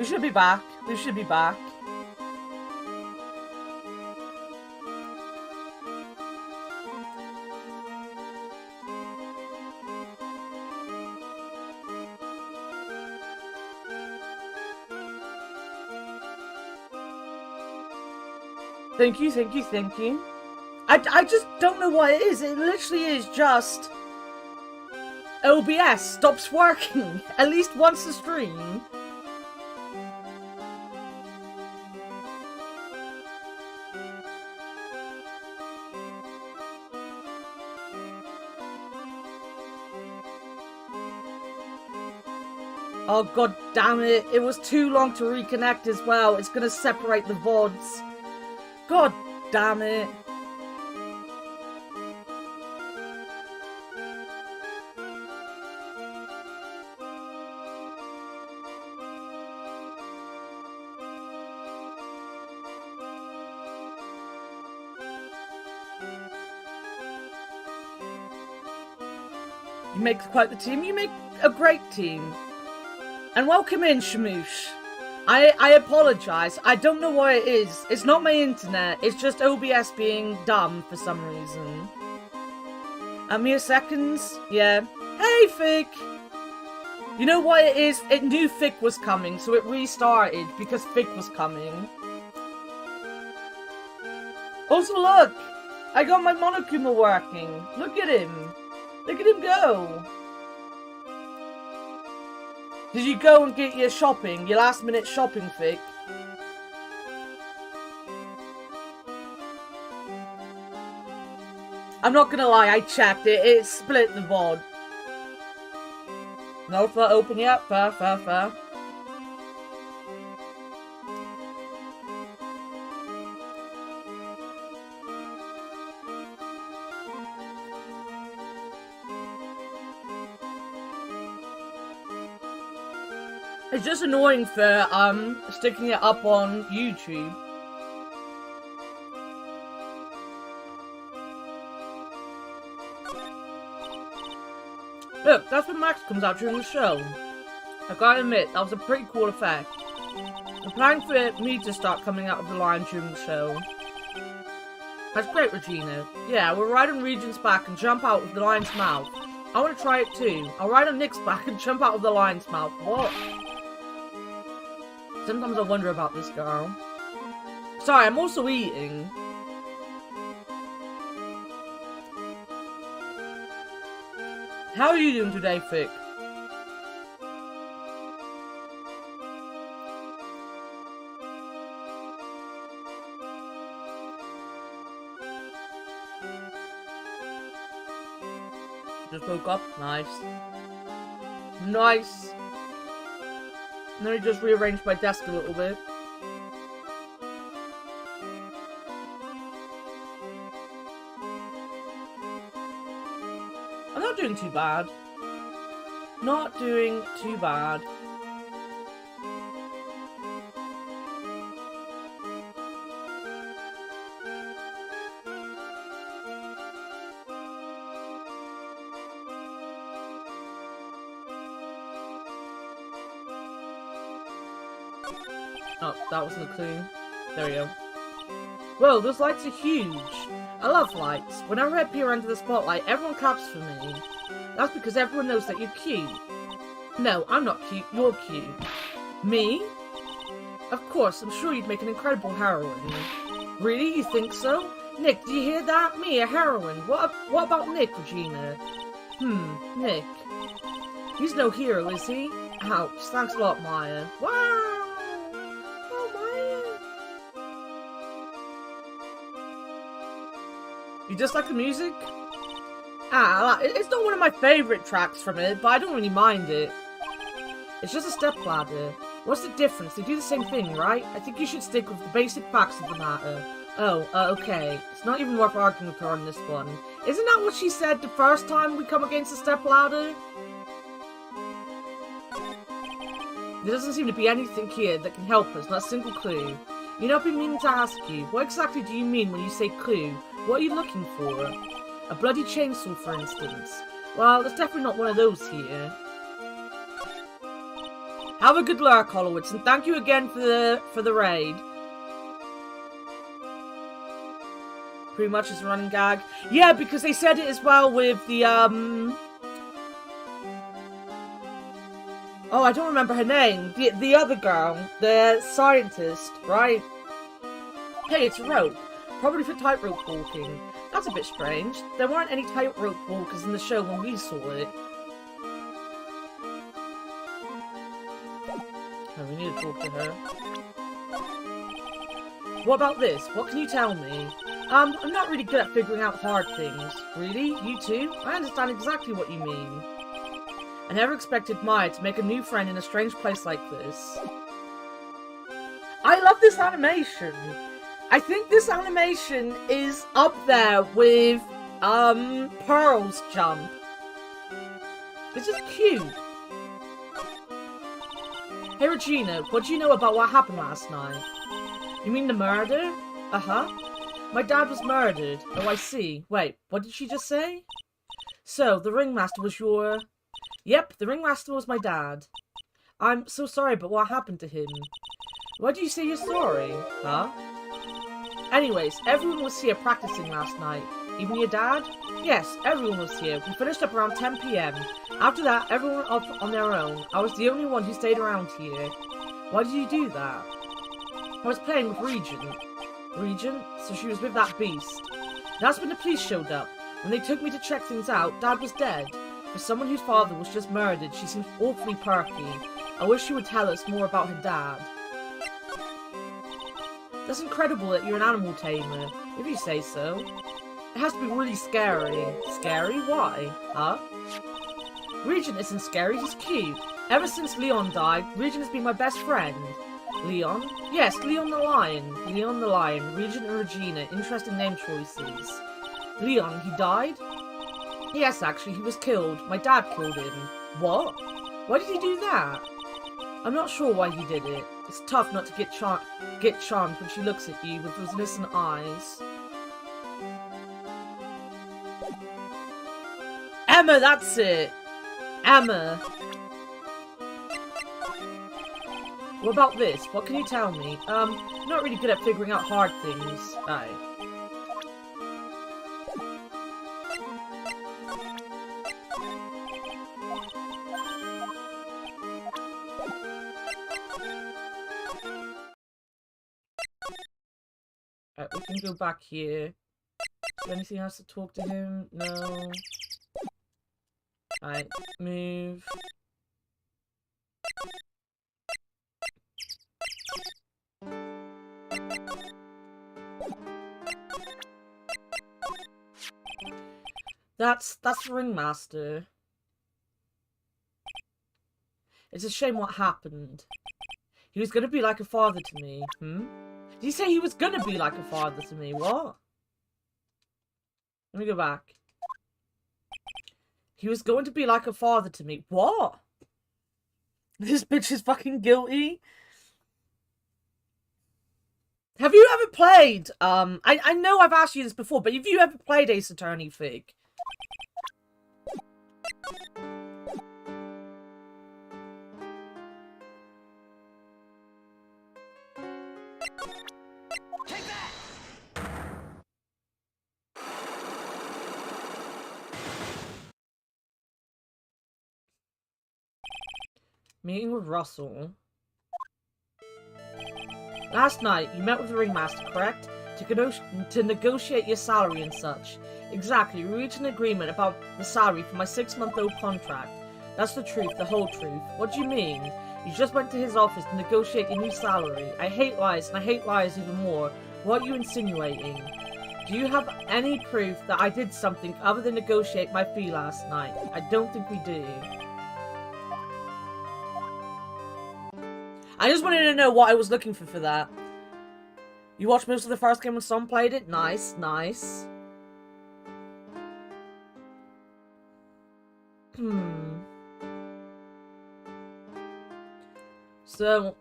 We should be back. We should be back. Thank you, thank you, thank you. I just don't know what it is. It literally is just... OBS stops working at least once a stream. Oh god damn it, it was too long to reconnect as well. It's gonna separate the VODs. God damn it. You make quite the team. You make a great team. And welcome in, Shamoosh. I apologise. I don't know what it is. It's not my internet. It's just OBS being dumb for some reason. Mere seconds? Yeah. Hey, Fick! You know what it is? It knew Fick was coming, so it restarted because Fick was coming. Also, look! I got my Annakumaa working. Look at him. Look at him go. Did you go and get your shopping? Your last minute shopping, Fick? I'm not gonna lie, I checked it. It split the VOD. No, fair, open yet. Fair, fair, fair. It's just annoying for sticking it up on YouTube. Look, that's when Max comes out during the show. I gotta admit, that was a pretty cool effect. I'm planning for me to start coming out of the line during the show. That's great, Regina. Yeah, we'll ride on Regent's back and jump out of the lion's mouth. I want to try it too. I'll ride on Nick's back and jump out of the lion's mouth. What? Sometimes I wonder about this girl. Sorry, I'm also eating. How are you doing today, Fick? Just woke up. Nice. Nice. And then I just rearranged my desk a little bit. I'm not doing too bad. Not doing too bad. Oh, that wasn't a clue. There we go. Whoa, those lights are huge. I love lights. Whenever I appear under the spotlight, everyone claps for me. That's because everyone knows that you're cute. No, I'm not cute. You're cute. Me? Of course, I'm sure you'd make an incredible heroine. Really? You think so? Nick, do you hear that? Me, a heroine. What about Nick, Regina? Nick. He's no hero, is he? Ouch. Thanks a lot, Maya. Wow! You just like the music? It's not one of my favourite tracks from it, but I don't really mind it. It's just a stepladder. What's the difference? They do the same thing, right? I think you should stick with the basic facts of the matter. Oh, okay. It's not even worth arguing with her on this one. Isn't that what she said the first time we come against a stepladder? There doesn't seem to be anything here that can help us, not a single clue. You know, I've been meaning to ask you, what exactly do you mean when you say clue? What are you looking for? A bloody chainsaw, for instance. Well, there's definitely not one of those here. Have a good lurk, Hollowitz, and thank you again for the raid. Pretty much is a running gag. Yeah, because they said it as well with the, oh, I don't remember her name. The other girl. The scientist, right? Hey, it's a rope. Probably for tightrope walking. That's a bit strange. There weren't any tightrope walkers in the show when we saw it. Oh, we need to talk to her. What about this? What can you tell me? I'm not really good at figuring out hard things. Really? You too? I understand exactly what you mean. I never expected Maya to make a new friend in a strange place like this. I love this animation. I think this animation is up there with, Pearl's jump. It's just cute. Hey Regina, what do you know about what happened last night? You mean the murder? Uh-huh. My dad was murdered. Oh, I see. Wait, what did she just say? So, the ringmaster was your... Yep, the ringmaster was my dad. I'm so sorry, but what happened to him? Why do you say you're sorry? Huh? Anyways, everyone was here practicing last night. Even your dad? Yes, everyone was here. We finished up around 10 PM. After that, everyone went up on their own. I was the only one who stayed around here. Why did you do that? I was playing with Regent. Regent? So she was with that beast. That's when the police showed up. When they took me to check things out, Dad was dead. For someone whose father was just murdered, she seems awfully perky. I wish she would tell us more about her dad. That's incredible that you're an animal tamer, if you say so. It has to be really scary. Scary? Why? Huh? Regent isn't scary, he's cute. Ever since Leon died, Regent has been my best friend. Leon? Yes, Leon the Lion. Leon the Lion, Regent and Regina, interesting name choices. Leon, he died? Yes, actually, he was killed. My dad killed him. What? Why did he do that? I'm not sure why he did it. It's tough not to get charmed when she looks at you with those innocent eyes. Emma, that's it! Emma! What about this? What can you tell me? Not really good at figuring out hard things. Aye. We can go back here. Is there anything else to talk to him? No. Alright, move. That's the ringmaster. It's a shame what happened. He was gonna be like a father to me, Did you say he was gonna be like a father to me? What? Let me go back. He was going to be like a father to me. What? This bitch is fucking guilty. Have you ever played, I know I've asked you this before, but have you ever played Ace Attorney, Fig? Take that! Meeting with Russell. Last night, you met with the ringmaster, correct? To negotiate your salary and such. Exactly, we reached an agreement about the salary for my 6-month-old contract. That's the truth, the whole truth. What do you mean? You just went to his office to negotiate your new salary. I hate lies, and I hate lies even more. What are you insinuating? Do you have any proof that I did something other than negotiate my fee last night? I don't think we do. I just wanted to know what I was looking for that. You watched most of the first game when someone played it? Nice, nice. So,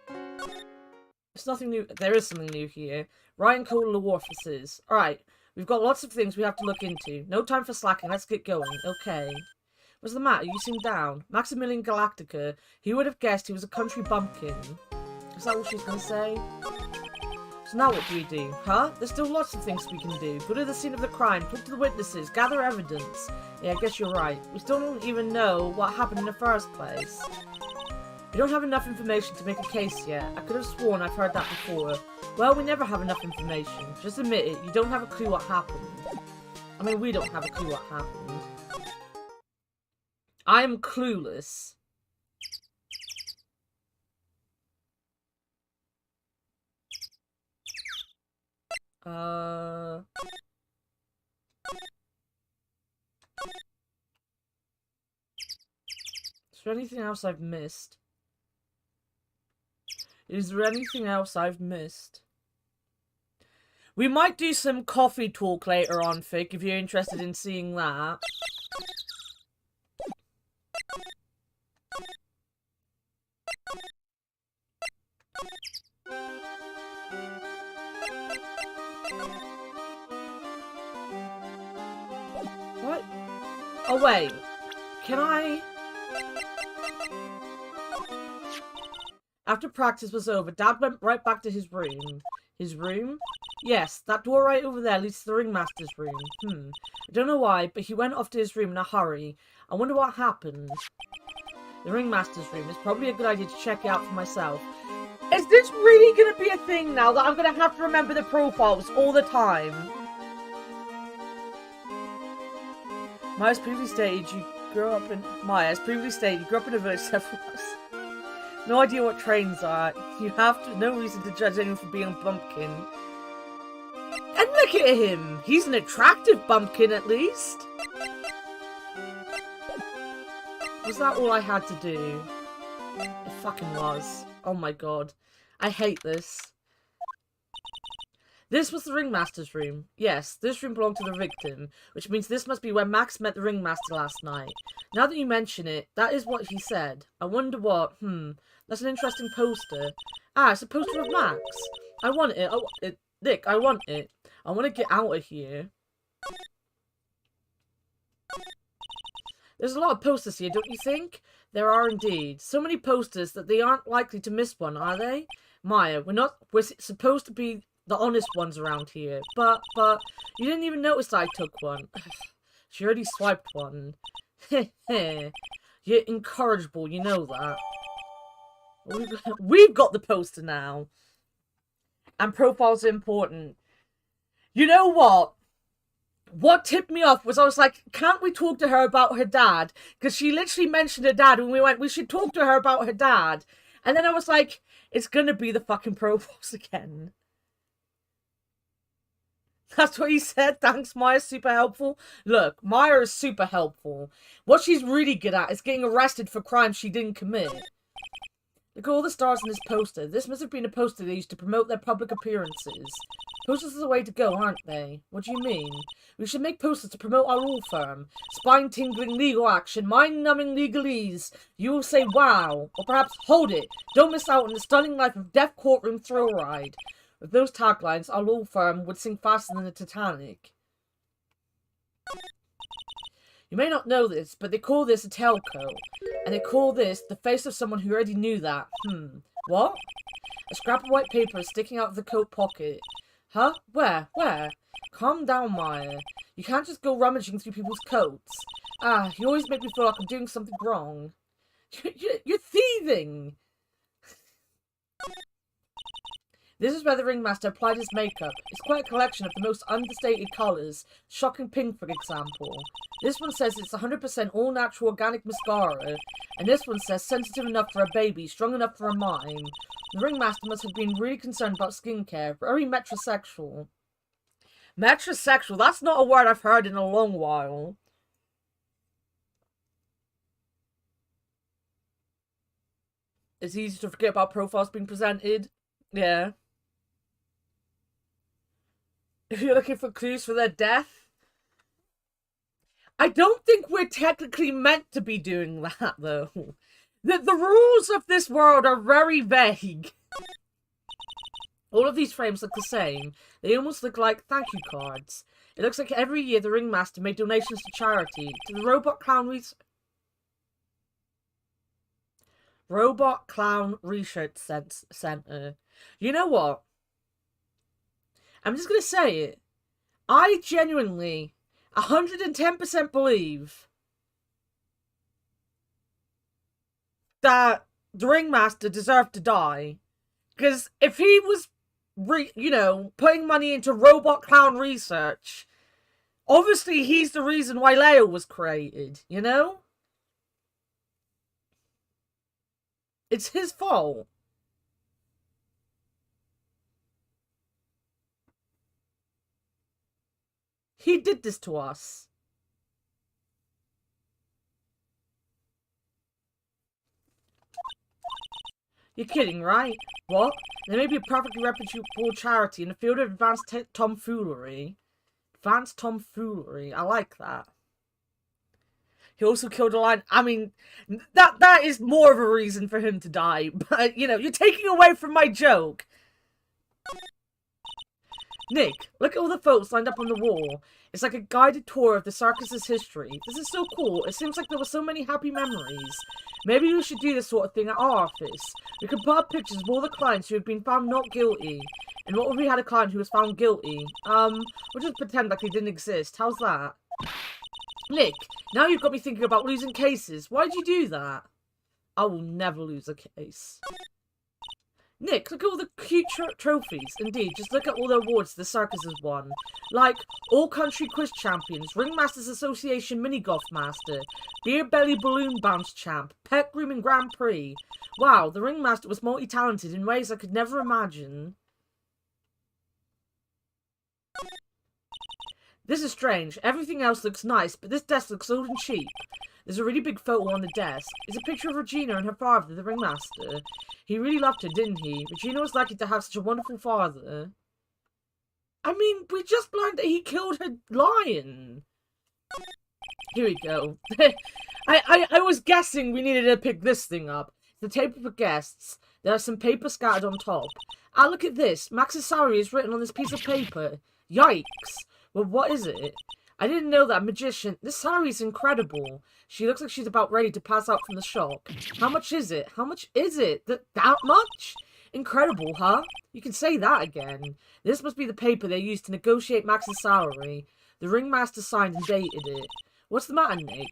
there's nothing new. There is something new here. Ryan Cole the Warfaces. Alright, we've got lots of things we have to look into. No time for slacking, let's get going. Okay. What's the matter? You seem down. Maximilian Galactica. He would have guessed he was a country bumpkin. Is that what she's gonna say? So now what do we do? Huh? There's still lots of things we can do. Go to the scene of the crime, talk to the witnesses, gather evidence. Yeah, I guess you're right. We still don't even know what happened in the first place. We don't have enough information to make a case yet. I could have sworn I've heard that before. Well, we never have enough information. Just admit it, you don't have a clue what happened. I mean, we don't have a clue what happened. I am clueless. Is there anything else I've missed? Is there anything else I've missed? We might do some coffee talk later on, Fig, if you're interested in seeing that. What? Oh, wait. Can I... After practice was over, Dad went right back to his room. His room? Yes, that door right over there leads to the ringmaster's room. I don't know why, but he went off to his room in a hurry. I wonder what happened. The ringmaster's room is probably a good idea to check it out for myself. Is this really going to be a thing now that I'm going to have to remember the profiles all the time? Maya's previously stated you grew up in a village several months. No idea what trains are. You have no reason to judge anyone for being a bumpkin. And look at him! He's an attractive bumpkin, at least. Was that all I had to do? It fucking was. Oh my god. I hate this. This was the ringmaster's room. Yes, this room belonged to the victim, which means this must be where Max met the ringmaster last night. Now that you mention it, that is what he said. I wonder what, that's an interesting poster. Ah, it's a poster of Max. I want it. Nick, I want it. I want to get out of here. There's a lot of posters here, don't you think? There are indeed. So many posters that they aren't likely to miss one, are they? Maya, we're supposed to be the honest ones around here. But, you didn't even notice that I took one. She already swiped one. You're incorrigible, you know that. We've got the poster now. And profiles are important. You know what? What tipped me off was I was like, can't we talk to her about her dad? Because she literally mentioned her dad and we went, we should talk to her about her dad. And then I was like, it's going to be the fucking profiles again. That's what he said. Thanks, Maya. Super helpful. Look, Maya is super helpful. What she's really good at is getting arrested for crimes she didn't commit. Look at all the stars in this poster. This must have been a poster they used to promote their public appearances. Posters are the way to go, aren't they? What do you mean? We should make posters to promote our law firm. Spine-tingling legal action, mind-numbing legalese. You will say, wow. Or perhaps, hold it. Don't miss out on the stunning life of deaf courtroom thrill ride. With those taglines, our law firm would sink faster than the Titanic. You may not know this, but they call this a tailcoat. And they call this the face of someone who already knew that. What? A scrap of white paper is sticking out of the coat pocket. Huh? Where? Where? Calm down, Maya. You can't just go rummaging through people's coats. Ah, you always make me feel like I'm doing something wrong. You're thieving! This is where the ringmaster applied his makeup. It's quite a collection of the most understated colours. Shocking pink, for example. This one says it's 100% all-natural organic mascara. And this one says sensitive enough for a baby, strong enough for a mime. The ringmaster must have been really concerned about skincare. Very metrosexual. Metrosexual? That's not a word I've heard in a long while. It's easy to forget about profiles being presented. Yeah. If you're looking for clues for their death. I don't think we're technically meant to be doing that, though. The rules of this world are very vague. All of these frames look the same. They almost look like thank you cards. It looks like every year the ringmaster made donations to charity. To the robot clown Robot Clown Research Center. You know what? I'm just gonna say it. I genuinely 110% believe that the Ringmaster deserved to die. Because if he was, putting money into Robot Clown Research, obviously he's the reason why Leo was created, you know? It's his fault. He did this to us. You're kidding, right? What? There may be a perfectly reputable charity in the field of advanced tomfoolery. Advanced tomfoolery. I like that. He also killed a lion. I mean, that is more of a reason for him to die. But, you're taking away from my joke. Nick, look at all the photos lined up on the wall. It's like a guided tour of the circus's history. This is so cool. It seems like there were so many happy memories. Maybe we should do this sort of thing at our office. We could put up pictures of all the clients who have been found not guilty. And what if we had a client who was found guilty? We'll just pretend like they didn't exist. How's that? Nick, now you've got me thinking about losing cases. Why'd you do that? I will never lose a case. Nick, look at all the cute trophies. Indeed, just look at all the awards the circus has won. Like, All-Country Quiz Champions, Ringmasters Association Mini-Golf Master, Beer Belly Balloon Bounce Champ, Pet Grooming Grand Prix. Wow, the Ringmaster was multi-talented in ways I could never imagine. This is strange. Everything else looks nice, but this desk looks old and cheap. There's a really big photo on the desk. It's a picture of Regina and her father, the Ringmaster. He really loved her, didn't he? Regina was lucky to have such a wonderful father. I mean, we just learned that he killed her lion. Here we go. I was guessing we needed to pick this thing up. The table for guests. There are some paper scattered on top. Ah, look at this. Max's salary is written on this piece of paper. Yikes. Well, what is it? I didn't know that magician. This salary is incredible. She looks like she's about ready to pass out from the shock. How much is it? How much is it? That much? Incredible, huh? You can say that again. This must be the paper they used to negotiate Max's salary. The Ringmaster signed and dated it. What's the matter, Nick?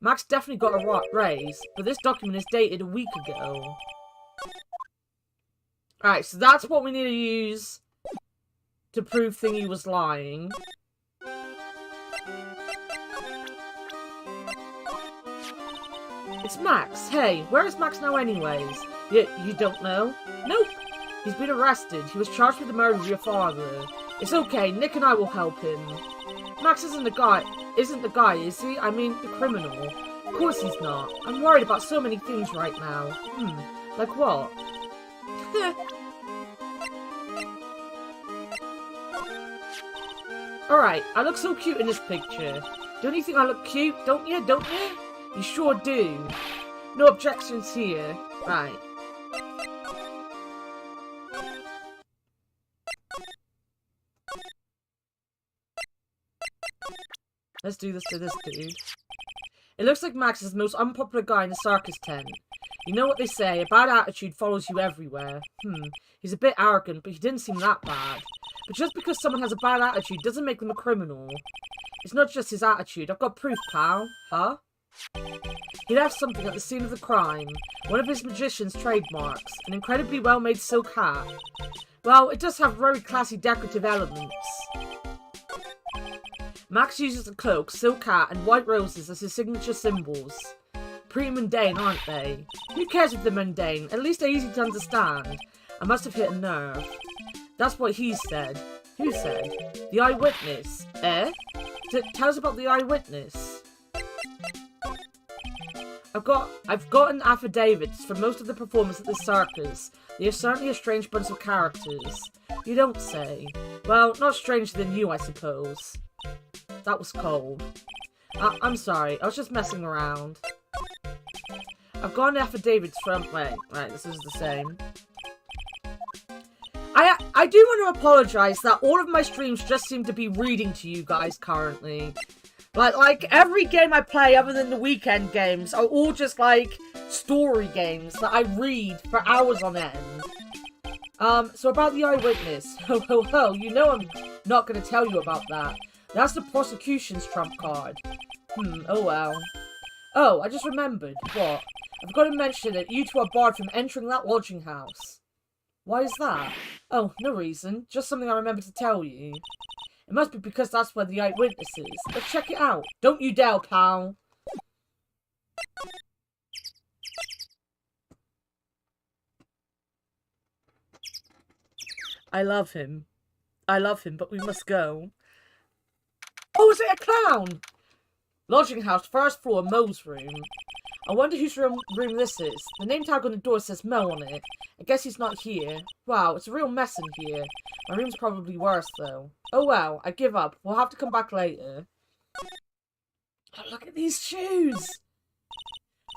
Max definitely got a raise, but this document is dated a week ago. Alright, so that's what we need to use to prove Thingy was lying. It's Max. Hey, where is Max now anyways? You don't know? Nope. He's been arrested. He was charged with the murder of your father. It's okay. Nick and I will help him. Max isn't the guy, is he? I mean, the criminal. Of course he's not. I'm worried about so many things right now. Like what? Alright, I look so cute in this picture. Don't you think I look cute? Don't you? Don't you? You sure do. No objections here. Right. Let's do this to this dude. It looks like Max is the most unpopular guy in the circus tent. You know what they say, a bad attitude follows you everywhere. He's a bit arrogant, but he didn't seem that bad. But just because someone has a bad attitude doesn't make them a criminal. It's not just his attitude. I've got proof, pal. Huh? He left something at the scene of the crime. One of his magician's trademarks. An incredibly well-made silk hat. Well, it does have very classy decorative elements. Max uses a cloak, silk hat, and white roses as his signature symbols. Pretty mundane, aren't they? Who cares if they're mundane? At least they're easy to understand. I must have hit a nerve. That's what he said. Who said? The eyewitness. Eh? Tell us about the eyewitness. I've gotten affidavits for most of the performers at the circus. They are certainly a strange bunch of characters. You don't say. Well, not stranger than you, I suppose. That was cold. I'm sorry, I was just messing around. I've gotten affidavits from... Right, this is the same. I do want to apologize that all of my streams just seem to be reading to you guys currently. Like every game I play other than the weekend games are all just like story games that I read for hours on end. So about the eyewitness. Ho ho ho, you know I'm not gonna tell you about that. That's the prosecution's trump card. Oh well. Oh, I just remembered. What? I forgot to mention that you two are barred from entering that lodging house. Why is that? Oh, no reason. Just something I remembered to tell you. It must be because that's where the eyewitness is. Let's check it out. Don't you dare, pal. I love him. I love him, but we must go. Oh, is it a clown? Lodging house, first floor, Mo's room. I wonder whose room this is. The name tag on the door says Mo on it. I guess he's not here. Wow, it's a real mess in here. My room's probably worse, though. Oh well, I give up. We'll have to come back later. Oh, look at these shoes!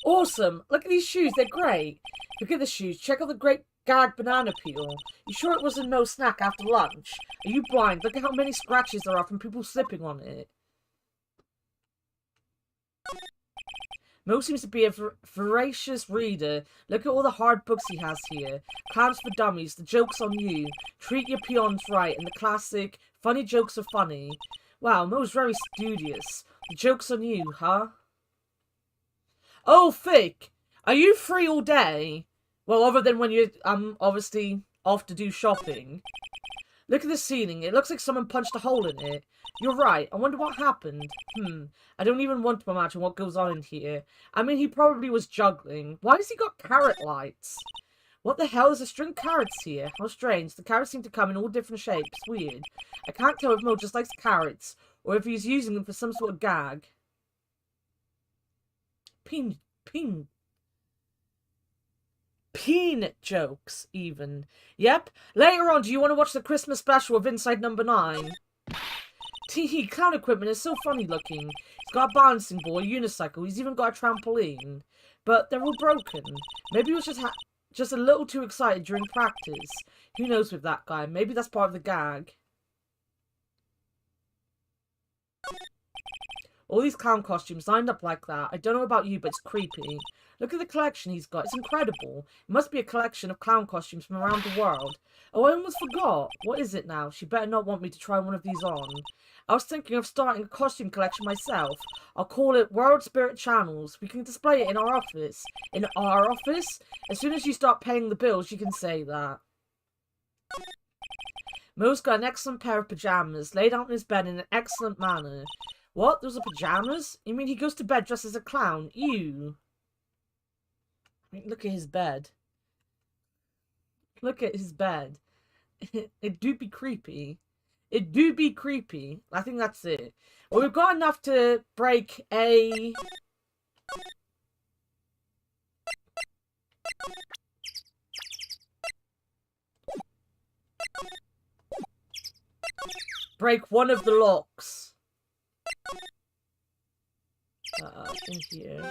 Awesome! Look at these shoes, they're great! Look at the shoes, check out the great gag banana peel. You sure it wasn't no snack after lunch? Are you blind? Look at how many scratches there are from people slipping on it. Mo seems to be a voracious reader. Look at all the hard books he has here. Clowns for Dummies, The Joke's on You, Treat Your Peons Right, and the classic Funny Jokes Are Funny. Wow, Mo's very studious. The joke's on you, huh? Oh, Fick! Are you free all day? Well, other than when you're, obviously off to do shopping. Look at the ceiling. It looks like someone punched a hole in it. You're right. I wonder what happened. I don't even want to imagine what goes on in here. I mean, he probably was juggling. Why has he got carrot lights? What the hell is a string of carrots here? How strange. The carrots seem to come in all different shapes. Weird. I can't tell if Mo just likes carrots, or if he's using them for some sort of gag. Peanut jokes, even. Yep. Later on, do you want to watch the Christmas special of Inside Number 9? Teehee, clown equipment is so funny looking. He's got a balancing ball, a unicycle, he's even got a trampoline. But they're all broken. Maybe he was just a little too excited during practice. Who knows with that guy? Maybe that's part of the gag. All these clown costumes lined up like that. I don't know about you, but it's creepy. Look at the collection he's got. It's incredible. It must be a collection of clown costumes from around the world. Oh, I almost forgot. What is it now? She better not want me to try one of these on. I was thinking of starting a costume collection myself. I'll call it World Spirit Channels. We can display it in our office. In our office? As soon as you start paying the bills, you can say that. Mo's got an excellent pair of pajamas, laid out in his bed in an excellent manner. What? Those are pajamas? You mean he goes to bed dressed as a clown? Ew. I mean, look at his bed. Look at his bed. It do be creepy. It do be creepy. I think that's it. Well, we've got enough to break a... break one of the locks. In here.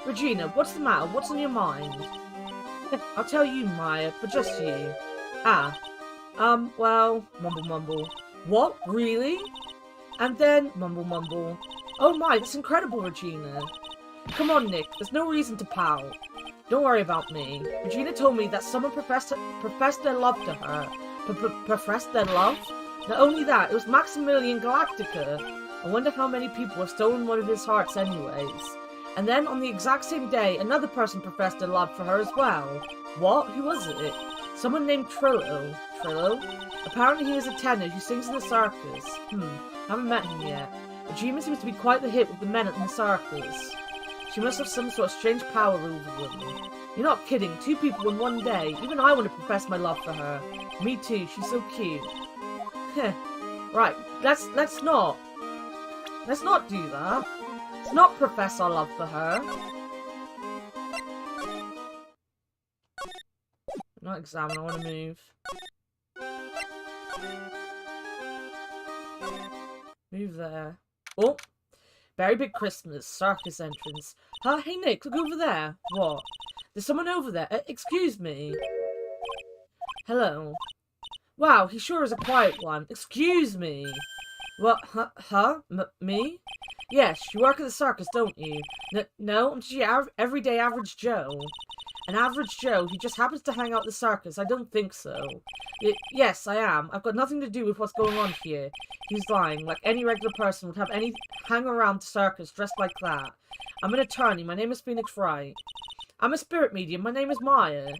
Regina, what's the matter? What's on your mind? I'll tell you, Maya, but just you. Well, mumble mumble. What? Really? And then, mumble mumble. Oh my, that's incredible, Regina. Come on, Nick, there's no reason to pout. Don't worry about me. Regina told me that someone professed their love to her. Professed their love? Not only that, it was Maximilian Galactica. I wonder how many people have stolen one of his hearts anyways. And then, on the exact same day, another person professed their love for her as well. What? Who was it? Someone named Trillo. Trillo? Apparently he is a tenor who sings in the circus. Haven't met him yet. Regina seems to be quite the hit with the men in the circus. She must have some sort of strange power over them. You're not kidding, 2 people in one day. Even I want to profess my love for her. Me too, she's so cute. Right, let's not do that. Let's not profess our love for her. Not examine, I want to move. Move there. Oh! Very big Christmas, circus entrance. Huh? Hey Nick, look over there. What? There's someone over there. Excuse me. Hello. Wow, he sure is a quiet one. Excuse me. What? Huh? Me? Yes, you work at the circus, don't you? No, I'm just your everyday average Joe. An average Joe who just happens to hang out at the circus? I don't think so. Yes, I am. I've got nothing to do with what's going on here. He's lying, like any regular person would have hang around the circus dressed like that. I'm an attorney. My name is Phoenix Wright. I'm a spirit medium. My name is Maya.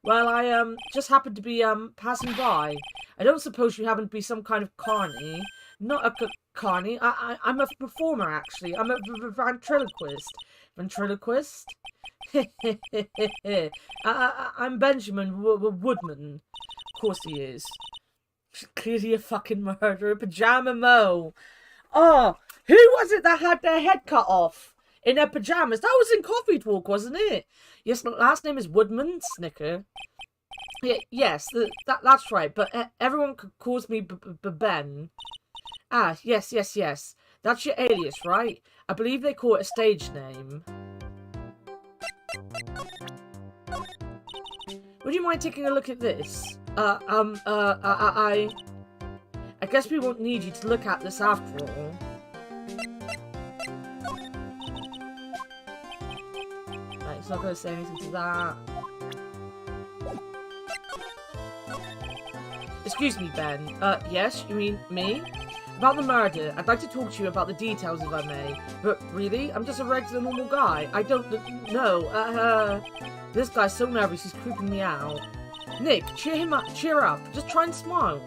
Well, I just happened to be passing by. I don't suppose you happen to be some kind of carny. Not a carny. I'm a performer, actually. I'm a ventriloquist. Ventriloquist? I'm Benjamin Woodman. Of course he is. Clearly a fucking murderer. Pajama Mo. Oh, who was it that had their head cut off in their pajamas? That was in Coffee Talk, wasn't it? Yes, last name is Woodman. Snicker. Yes, that's right. But everyone calls me Ben. Ah, yes. That's your alias, right? I believe they call it a stage name. Would you mind taking a look at this? I guess we won't need you to look at this after all. Right, he's not going to say anything to that. Excuse me, Ben. Yes? You mean me? About the murder, I'd like to talk to you about the details if I may. But really? I'm just a regular normal guy. I don't know. This guy's so nervous he's creeping me out. Nick, cheer up. Just try and smile.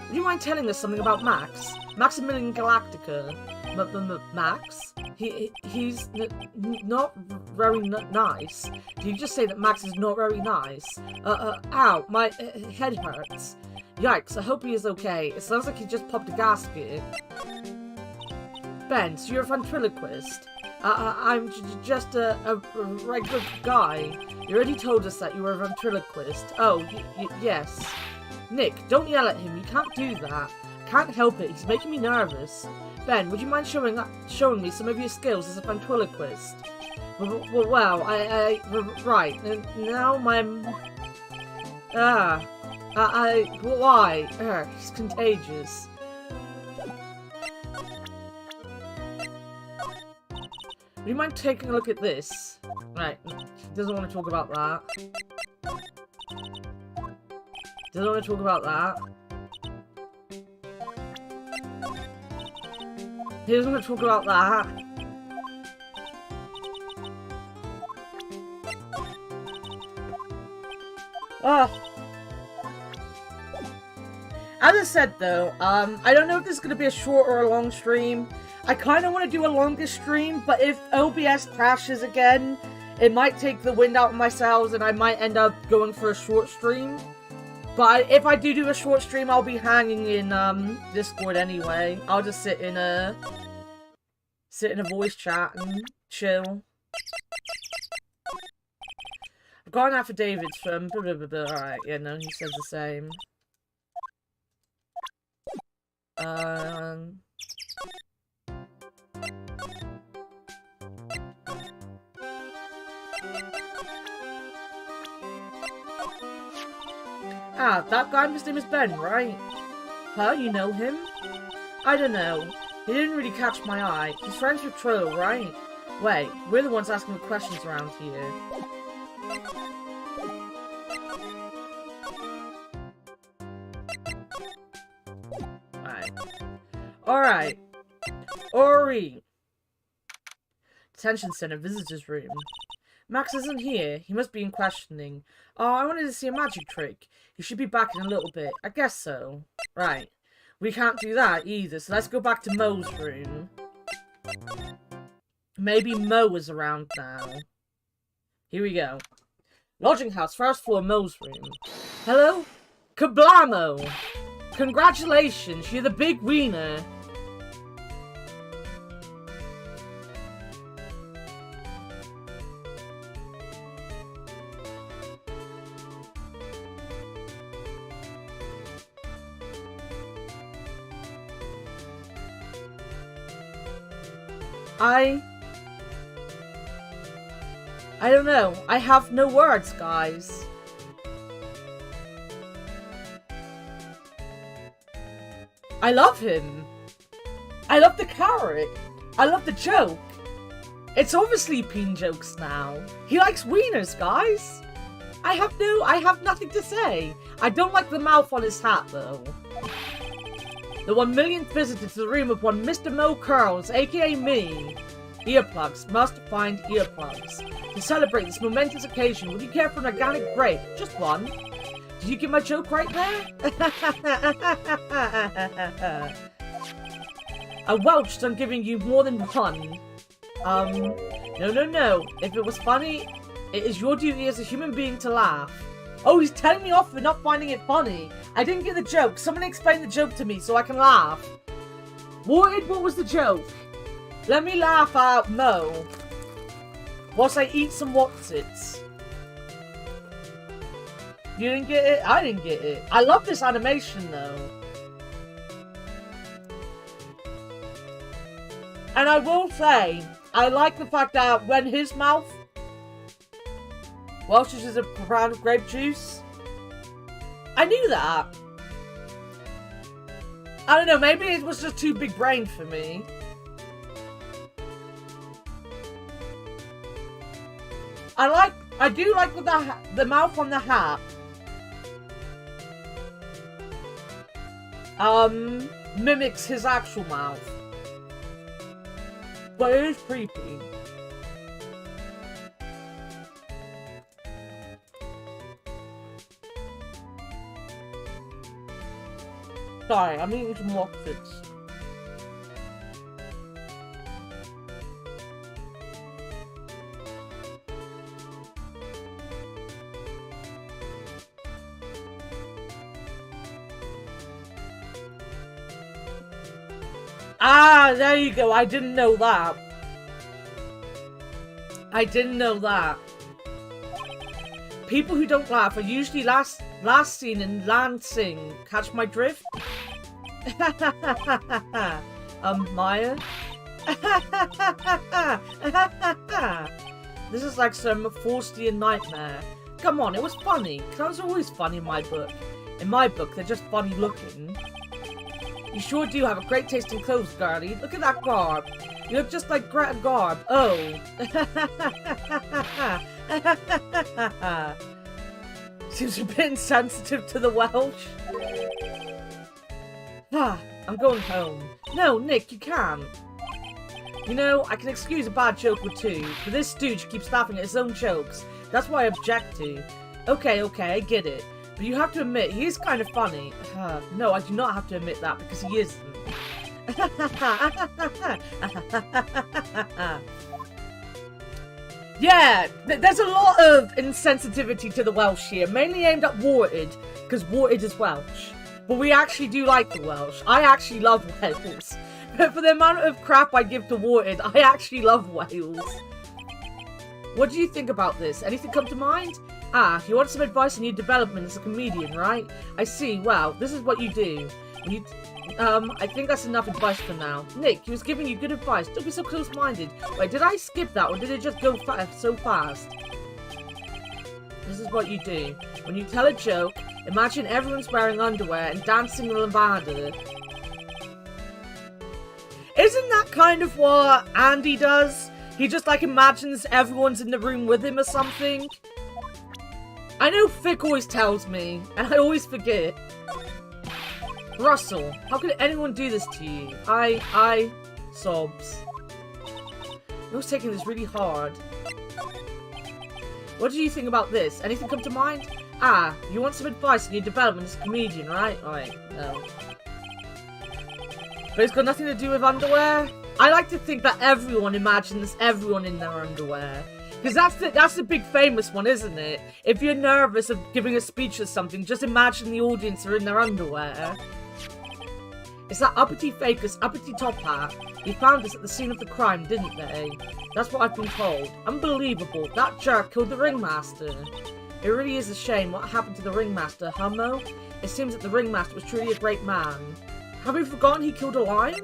Would you mind telling us something about Max? Maximilian Galactica. Max? He's not very nice. Did you just say that Max is not very nice? Ow, my head hurts. Yikes, I hope he is okay. It sounds like he just popped a gasket. Ben, so you're a ventriloquist? I'm just a regular guy. You already told us that you were a ventriloquist. Oh, yes. Nick, don't yell at him. You can't do that. Can't help it. He's making me nervous. Ben, would you mind showing me some of your skills as a ventriloquist? Well, right. Now my... why? He's contagious. Would you mind taking a look at this? Right, he doesn't want to talk about that. Doesn't want to talk about that. He doesn't want to talk about that. As I said though, I don't know if this is going to be a short or a long stream. I kind of want to do a longer stream, but if OBS crashes again, it might take the wind out of my sails and I might end up going for a short stream. But if I do a short stream, I'll be hanging in Discord anyway. I'll just sit in a voice chat and chill. I've got an affidavit from blah, blah, blah, blah. Alright, yeah, no, he says the same. Ah, that guy, his name is Ben, right? Huh, you know him? I don't know. He didn't really catch my eye. He's friends with Tro, right? Wait, we're the ones asking the questions around here. Alright. Ori! Detention center, visitor's room. Max isn't here. He must be in questioning. Oh, I wanted to see a magic trick. He should be back in a little bit. I guess so. Right. We can't do that either, so let's go back to Mo's room. Maybe Mo is around now. Here we go. Lodging house, first floor, Mo's room. Hello? Kablamo! Congratulations, you're the big wiener. I don't know. I have no words, guys. I love him. I love the carrot. I love the joke. It's obviously Peen jokes now. He likes wieners, guys. I have nothing to say. I don't like the mouth on his hat, though. The 1 millionth visitor to the room of one Mr. Mo Curls, aka me. Earplugs. Must find earplugs. To celebrate this momentous occasion, would you care for an organic grape? Just one. Did you get my joke right there? I welched on giving you more than one. No. If it was funny, it is your duty as a human being to laugh. Oh, he's telling me off for not finding it funny. I didn't get the joke. Someone explain the joke to me so I can laugh. What was the joke? Let me laugh out Mo. Whilst I eat some Whatsits. You didn't get it? I didn't get it. I love this animation though. And I will say, I like the fact that when his mouth Welsh is a brand of grape juice. I knew that. I don't know, maybe it was just too big brain for me. I do like the mouth on the hat. Mimics his actual mouth. But it is creepy. Sorry, I'm eating some Whatsits. Ah, there you go. I didn't know that. I didn't know that. People who don't laugh are usually last seen in Lansing. Catch my drift? Maya? This is like some Faustian nightmare. Come on, it was funny. Clowns are always funny in my book. In my book, they're just funny looking. You sure do have a great taste in clothes, girlie. Look at that garb. You look just like Greta Garb. Oh. Seems a bit insensitive to the Welsh. I'm going home. No, Nick, you can't. You know, I can excuse a bad joke or two, but this stooge keeps laughing at his own jokes. That's why I object to. Okay, I get it. But you have to admit, he is kind of funny. No, I do not have to admit that, because he isn't. Yeah, there's a lot of insensitivity to the Welsh here, mainly aimed at Warted, because Warted is Welsh. But we actually do like the Welsh. I actually love Wales. But for the amount of crap I give to Warted, I actually love Wales. What do you think about this? Anything come to mind? Ah, you want some advice on your development as a comedian, right? I see. Well, this is what you do. I think that's enough advice for now. Nick, he was giving you good advice. Don't be so close-minded. Wait, did I skip that or did it just go so fast? This is what you do. When you tell a joke, imagine everyone's wearing underwear and dancing the lambada. Isn't that kind of what Andy does? He just like imagines everyone's in the room with him or something. I know Vic always tells me, and I always forget. Russell, how could anyone do this to you? I sobs. I was taking this really hard. What do you think about this? Anything come to mind? Ah, you want some advice on your development as a comedian, right? Alright, no. But it's got nothing to do with underwear? I like to think that everyone imagines everyone in their underwear. Because that's the big famous one, isn't it? If you're nervous of giving a speech or something, just imagine the audience are in their underwear. It's that uppity faker's uppity top hat. They found us at the scene of the crime, didn't they? That's what I've been told. Unbelievable. That jerk killed the ringmaster. It really is a shame what happened to the ringmaster, huh, Mo? It seems that the ringmaster was truly a great man. Have you forgotten he killed a lion?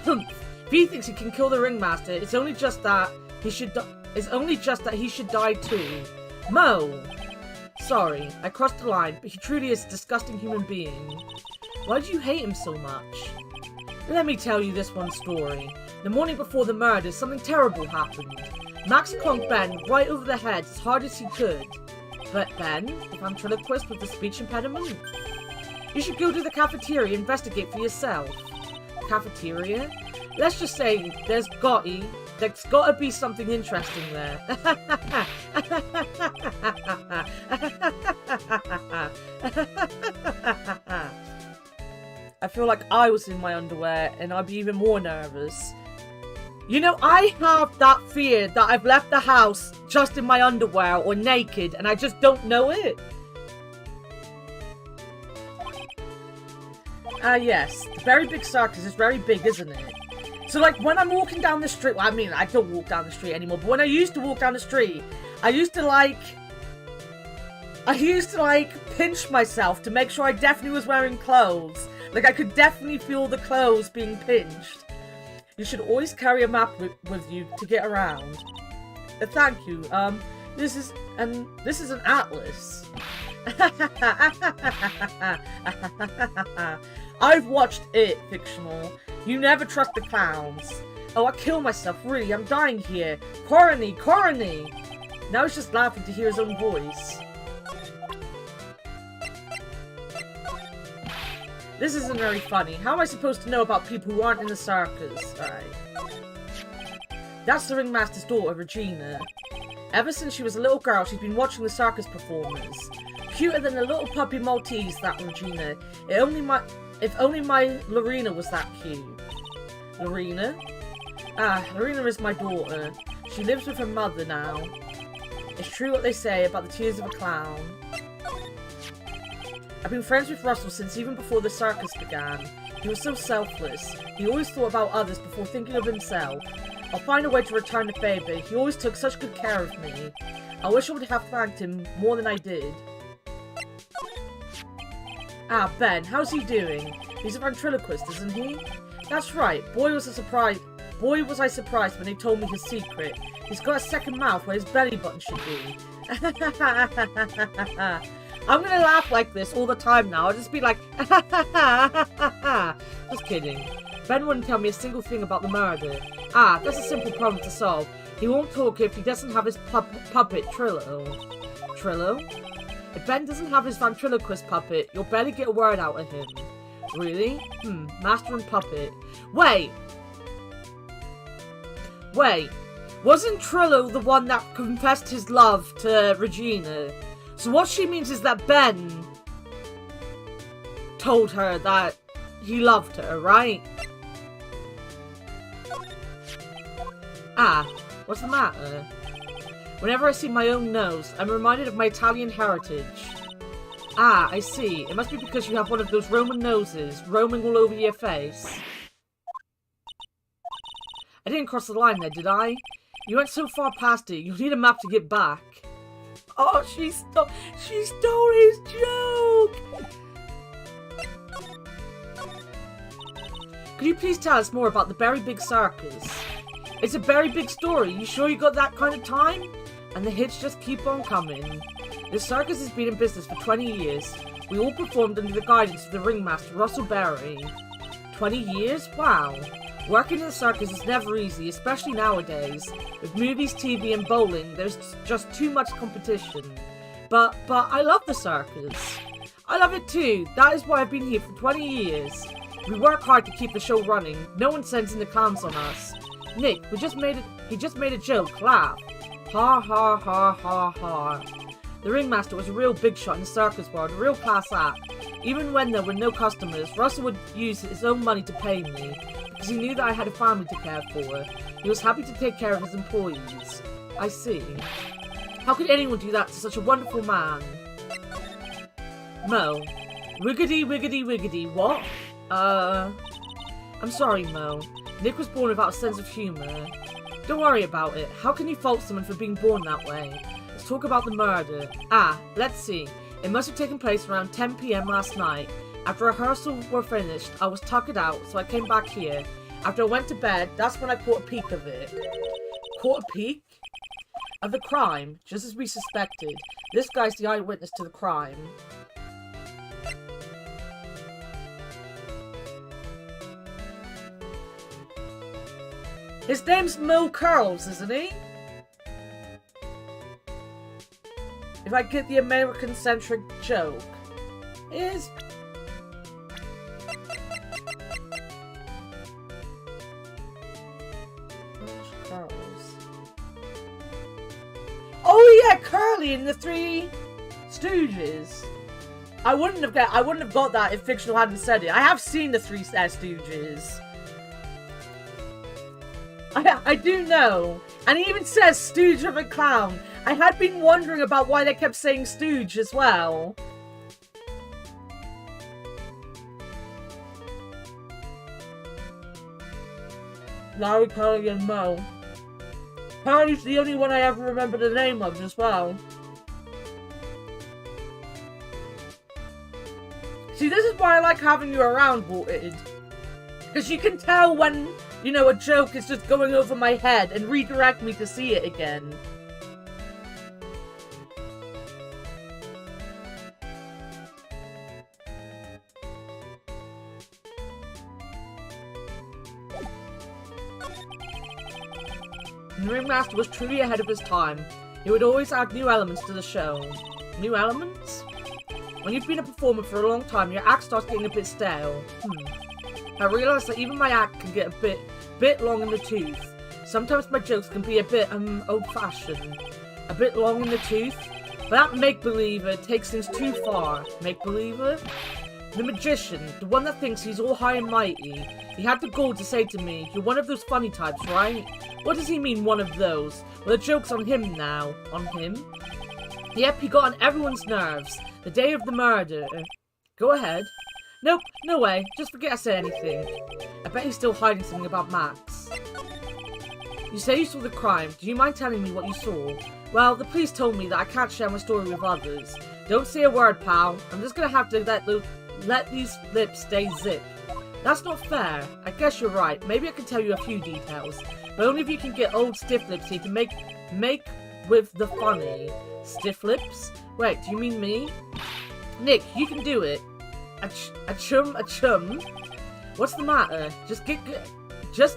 Humph. If he thinks he can kill the ringmaster, it's only just that he should die too. Mo! Sorry, I crossed the line, but he truly is a disgusting human being. Why do you hate him so much? Let me tell you this one story. The morning before the murder, something terrible happened. Max conked Ben right over the head as hard as he could. But Ben, the ventriloquist with the speech impediment? You should go to the cafeteria and investigate for yourself. Cafeteria? Let's just say there's gotta be something interesting there. I feel like I was in my underwear and I'd be even more nervous. You know, I have that fear that I've left the house just in my underwear or naked and I just don't know it. Yes, the very big circus is very big, isn't it? So, like, when I'm walking down the street, well, I mean, I don't walk down the street anymore, but when I used to walk down the street, I used to, like, pinch myself to make sure I definitely was wearing clothes. Like, I could definitely feel the clothes being pinched. You should always carry a map with you to get around. Thank you. This is an atlas. I've watched it, fictional. You never trust the clowns. Oh, I kill myself, really, I'm dying here. Corny! Now he's just laughing to hear his own voice. This isn't very funny. How am I supposed to know about people who aren't in the circus? Alright. That's the ringmaster's daughter, Regina. Ever since she was a little girl, she's been watching the circus performers. Cuter than a little puppy Maltese, that Regina. If only my Lorena was that cute. Lorena? Ah, Lorena is my daughter. She lives with her mother now. It's true what they say about the tears of a clown. I've been friends with Russell since even before the circus began. He was so selfless. He always thought about others before thinking of himself. I'll find a way to return the favor. He always took such good care of me. I wish I would have thanked him more than I did. Ah, Ben, how's he doing? He's a ventriloquist, isn't he? That's right. Boy, was I surprised when they told me his secret. He's got a second mouth where his belly button should be. I'm gonna laugh like this all the time now. I'll just be like, just kidding. Ben wouldn't tell me a single thing about the murder. Ah, that's a simple problem to solve. He won't talk if he doesn't have his puppet, Trillo. Trillo? If Ben doesn't have his ventriloquist puppet, you'll barely get a word out of him. Really? Master and puppet. Wait! Wasn't Trillo the one that confessed his love to Regina? So what she means is that Ben told her that he loved her, right? Ah, what's the matter? Whenever I see my own nose, I'm reminded of my Italian heritage. Ah, I see. It must be because you have one of those Roman noses roaming all over your face. I didn't cross the line there, did I? You went so far past it, you'll need a map to get back. Oh, she stole his joke! Could you please tell us more about the very big circus? It's a very big story. You sure you got that kind of time? And the hits just keep on coming. The circus has been in business for 20 years. We all performed under the guidance of the ringmaster, Russell Berry. 20 years? Wow. Working in the circus is never easy, especially nowadays. With movies, TV, and bowling, there's just too much competition. But I love the circus. I love it too. That is why I've been here for 20 years. We work hard to keep the show running. No one sends in the clowns on us. Nick, he just made a joke. Laugh. Ha ha ha ha ha. The ringmaster was a real big shot in the circus world, a real class act. Even when there were no customers, Russell would use his own money to pay me. Because he knew that I had a family to care for. He was happy to take care of his employees. I see. How could anyone do that to such a wonderful man? Mo. Wiggity, wiggity, wiggity. What? I'm sorry, Mo. Nick was born without a sense of humour. Don't worry about it. How can you fault someone for being born that way? Let's talk about the murder. Ah, let's see. It must have taken place around 10 PM last night. After rehearsals were finished, I was tuckered out, so I came back here. After I went to bed, that's when I caught a peek of it. Caught a peek? Of the crime, just as we suspected. This guy's the eyewitness to the crime. His name's Mo Curls, isn't he? If I get the American-centric joke. Is... Oh yeah, Curly in the Three Stooges. I wouldn't have got that if fictional hadn't said it. I have seen the Three Stooges. I do know. And he even says Stooge of a Clown. I had been wondering about why they kept saying Stooge as well. Larry, Curly, and Mo. Curly's the only one I ever remember the name of as well. See, this is why I like having you around, Voted. Because you can tell when, you know, a joke is just going over my head and redirect me to see it again. The Ringmaster was truly ahead of his time. He would always add new elements to the show. New elements? When you've been a performer for a long time, your act starts getting a bit stale. I realise that even my act can get a bit long in the tooth. Sometimes my jokes can be a bit, old-fashioned. A bit long in the tooth. But that make-believer takes things too far. Make-believer? The magician, the one that thinks he's all high and mighty. He had the gall to say to me, "You're one of those funny types, right?" What does he mean, one of those? Well, the joke's on him now. On him? Yep, he got on everyone's nerves. The day of the murder. Go ahead. Nope, no way. Just forget I said anything. I bet he's still hiding something about Max. You say you saw the crime. Do you mind telling me what you saw? Well, the police told me that I can't share my story with others. Don't say a word, pal. I'm just gonna have to let these lips stay zipped. That's not fair. I guess you're right. Maybe I can tell you a few details. But only if you can get old stiff lips here to make with the funny. Stiff lips? Wait, do you mean me? Nick, you can do it. A chum? What's the matter? Just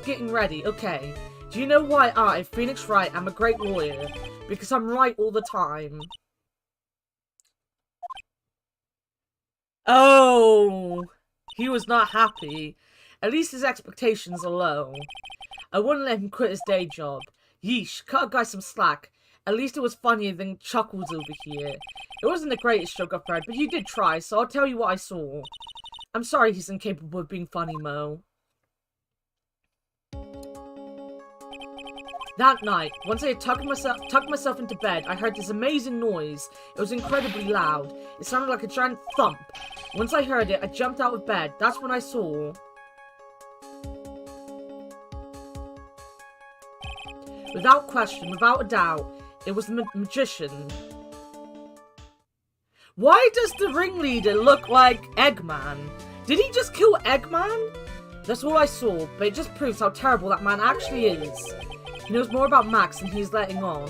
getting ready, okay. Do you know why I, Phoenix Wright, am a great lawyer? Because I'm right all the time. Oh, he was not happy. At least his expectations are low. I wouldn't let him quit his day job. Yeesh, cut a guy some slack. At least it was funnier than Chuckles over here. It wasn't the greatest joke I've heard, but you did try, so I'll tell you what I saw. I'm sorry he's incapable of being funny, Mo. That night, once I had tucked myself into bed, I heard this amazing noise. It was incredibly loud. It sounded like a giant thump. Once I heard it, I jumped out of bed. That's when I saw... Without question, without a doubt, it was the magician. Why does the ringleader look like Eggman? Did he just kill Eggman? That's all I saw, but it just proves how terrible that man actually is. He knows more about Max than he's letting on.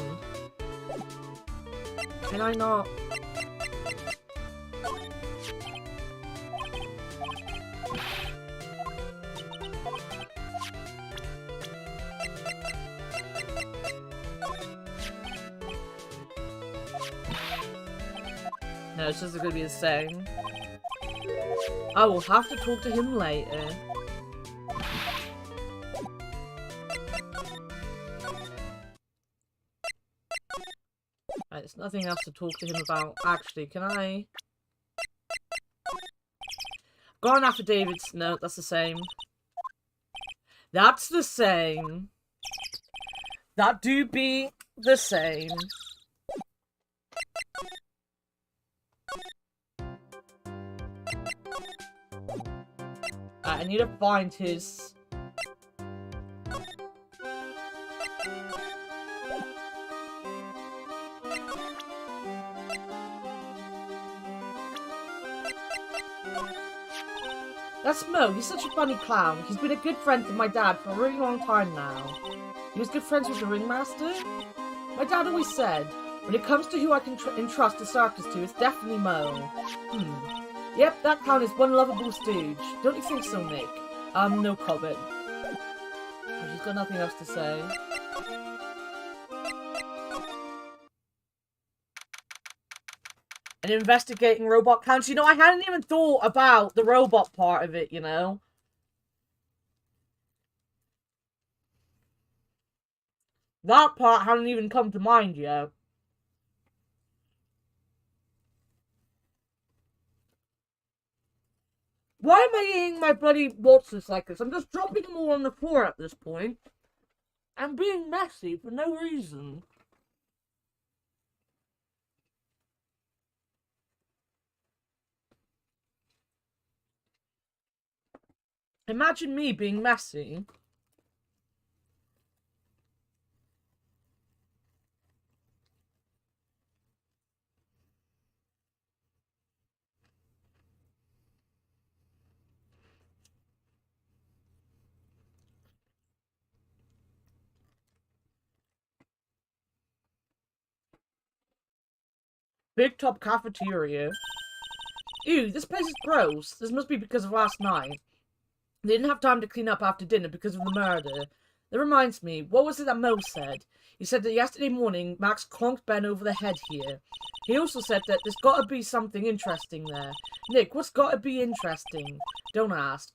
Can I not? No, it's just going to be the same. I will have to talk to him later. Right, there's nothing else to talk to him about. Actually, can I? Got an affidavit. No, that's the same. That's the same. That do be the same. I need to find his... That's Mo. He's such a funny clown. He's been a good friend to my dad for a really long time now. He was good friends with the ringmaster? My dad always said, when it comes to who I can entrust a circus to, it's definitely Mo. Yep, that clown is one lovable stooge. Don't you think so, Nick? No comment. Oh, she's got nothing else to say. And investigating robot counts. You know, I hadn't even thought about the robot part of it, you know? That part hadn't even come to mind yet. Why am I eating my bloody waltzes like this? I'm just dropping them all on the floor at this point. I'm being messy for no reason. Imagine me being messy. Big Top Cafeteria. Ew, this place is gross. This must be because of last night. They didn't have time to clean up after dinner because of the murder. That reminds me, what was it that Mo said? He said that yesterday morning, Max conked Ben over the head here. He also said that there's gotta be something interesting there. Nick, what's gotta be interesting? Don't ask.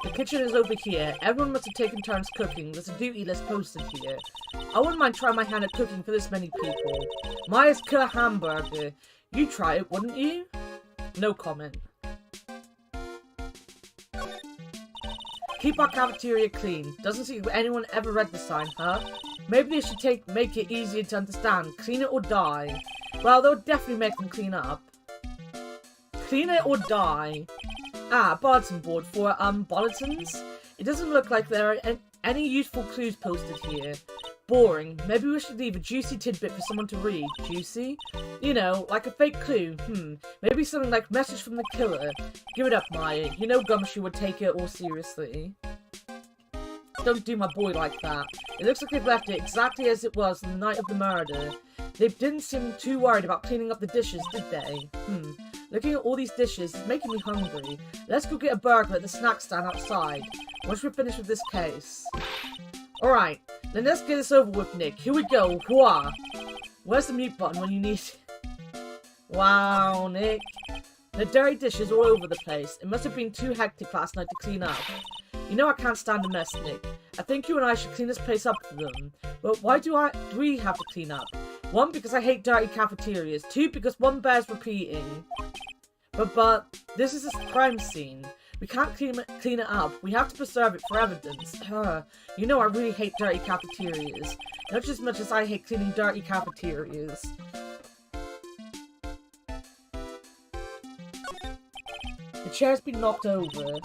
The kitchen is over here. Everyone must have taken turns cooking. There's a duty list posted here. I wouldn't mind trying my hand at cooking for this many people. Maya's killer hamburger. You'd try it, wouldn't you? No comment. Keep our cafeteria clean. Doesn't seem anyone ever read the sign, huh? Maybe they should make it easier to understand. Clean it or die. Well, they'll definitely make them clean up. Clean it or die. Ah, bulletin board for, bulletins? It doesn't look like there are any useful clues posted here. Boring. Maybe we should leave a juicy tidbit for someone to read. Juicy? You know, like a fake clue. Maybe something like message from the killer. Give it up, Maya. You know Gumshoe would take it all seriously. Don't do my boy like that. It looks like they've left it exactly as it was on the night of the murder. They didn't seem too worried about cleaning up the dishes, did they? Looking at all these dishes is making me hungry. Let's go get a burger at the snack stand outside. Once we're finished with this case. Alright, then let's get this over with, Nick. Here we go. Hooah! Where's the mute button when you need it? Wow, Nick. The dirty dishes all over the place. It must have been too hectic last night to clean up. You know I can't stand a mess, Nick. I think you and I should clean this place up for them. But why do we have to clean up? 1, because I hate dirty cafeterias. 2, because one bears repeating. But this is a crime scene. We can't clean it up. We have to preserve it for evidence. You know I really hate dirty cafeterias. Not as much as I hate cleaning dirty cafeterias. The chair's been knocked over.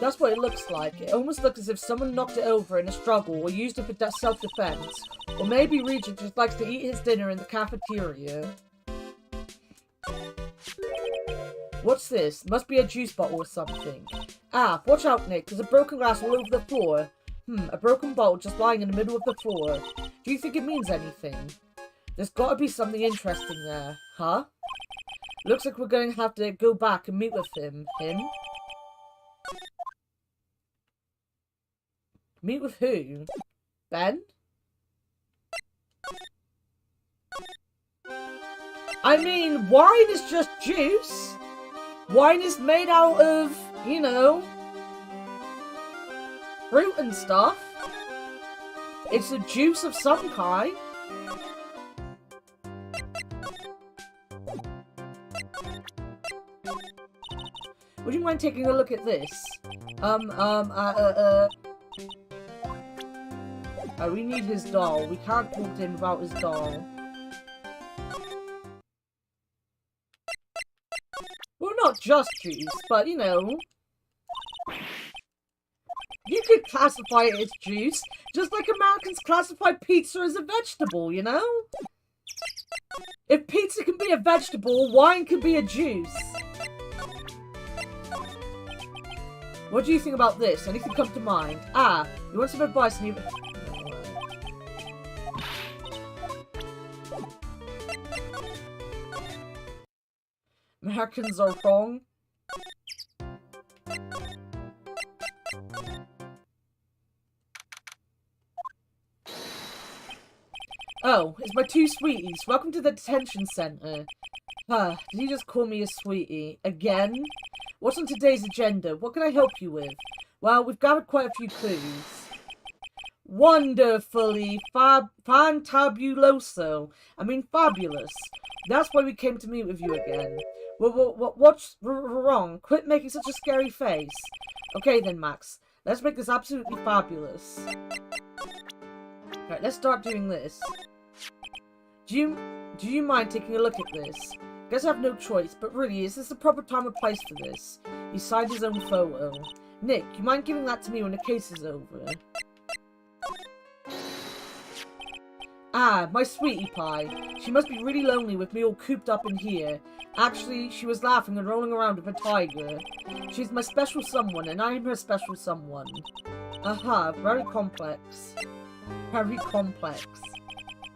That's what it looks like. It almost looks as if someone knocked it over in a struggle or used it for self-defense. Or maybe Regent just likes to eat his dinner in the cafeteria. What's this? Must be a juice bottle or something. Ah, watch out, Nick. There's a broken glass all over the floor. A broken bottle just lying in the middle of the floor. Do you think it means anything? There's gotta be something interesting there. Huh? Looks like we're going to have to go back and meet with him. Him? Meet with who? Ben? I mean, wine is just juice. Wine is made out of, you know, fruit and stuff. It's a juice of some kind. Would you mind taking a look at this? We need his doll. We can't talk to him about his doll. Well, not just juice, but, you know... You could classify it as juice, just like Americans classify pizza as a vegetable, you know? If pizza can be a vegetable, wine can be a juice. What do you think about this? Anything come to mind? Ah, you want some advice? And you... Americans are wrong. Oh, it's my two sweeties. Welcome to the detention center. Did he just call me a sweetie? Again? What's on today's agenda? What can I help you with? Well, we've gathered quite a few clues. Wonderfully fantabuloso. I mean, fabulous. That's why we came to meet with you again. What's wrong? Quit making such a scary face. Okay then, Max. Let's make this absolutely fabulous. Alright, let's start doing this. Do you mind taking a look at this? Guess I have no choice, but really, is this the proper time and place for this? He signed his own photo. Nick, you mind giving that to me when the case is over? Ah, my sweetie pie. She must be really lonely with me all cooped up in here. Actually, she was laughing and rolling around with a tiger. She's my special someone, and I am her special someone. Aha, very complex. Very complex.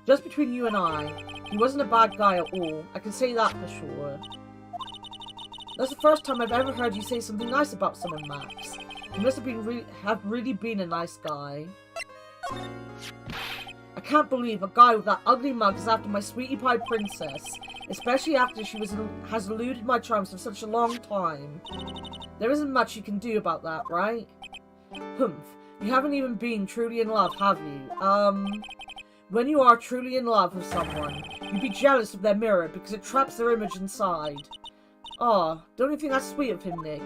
Just between you and I, he wasn't a bad guy at all. I can say that for sure. That's the first time I've ever heard you say something nice about someone, Max. You must have really been a nice guy. I can't believe a guy with that ugly mug is after my sweetie pie princess, especially after she has eluded my charms for such a long time. There isn't much you can do about that, right? Humph. You haven't even been truly in love, have you? When you are truly in love with someone, you'd be jealous of their mirror because it traps their image inside. Aw, don't you think that's sweet of him, Nick?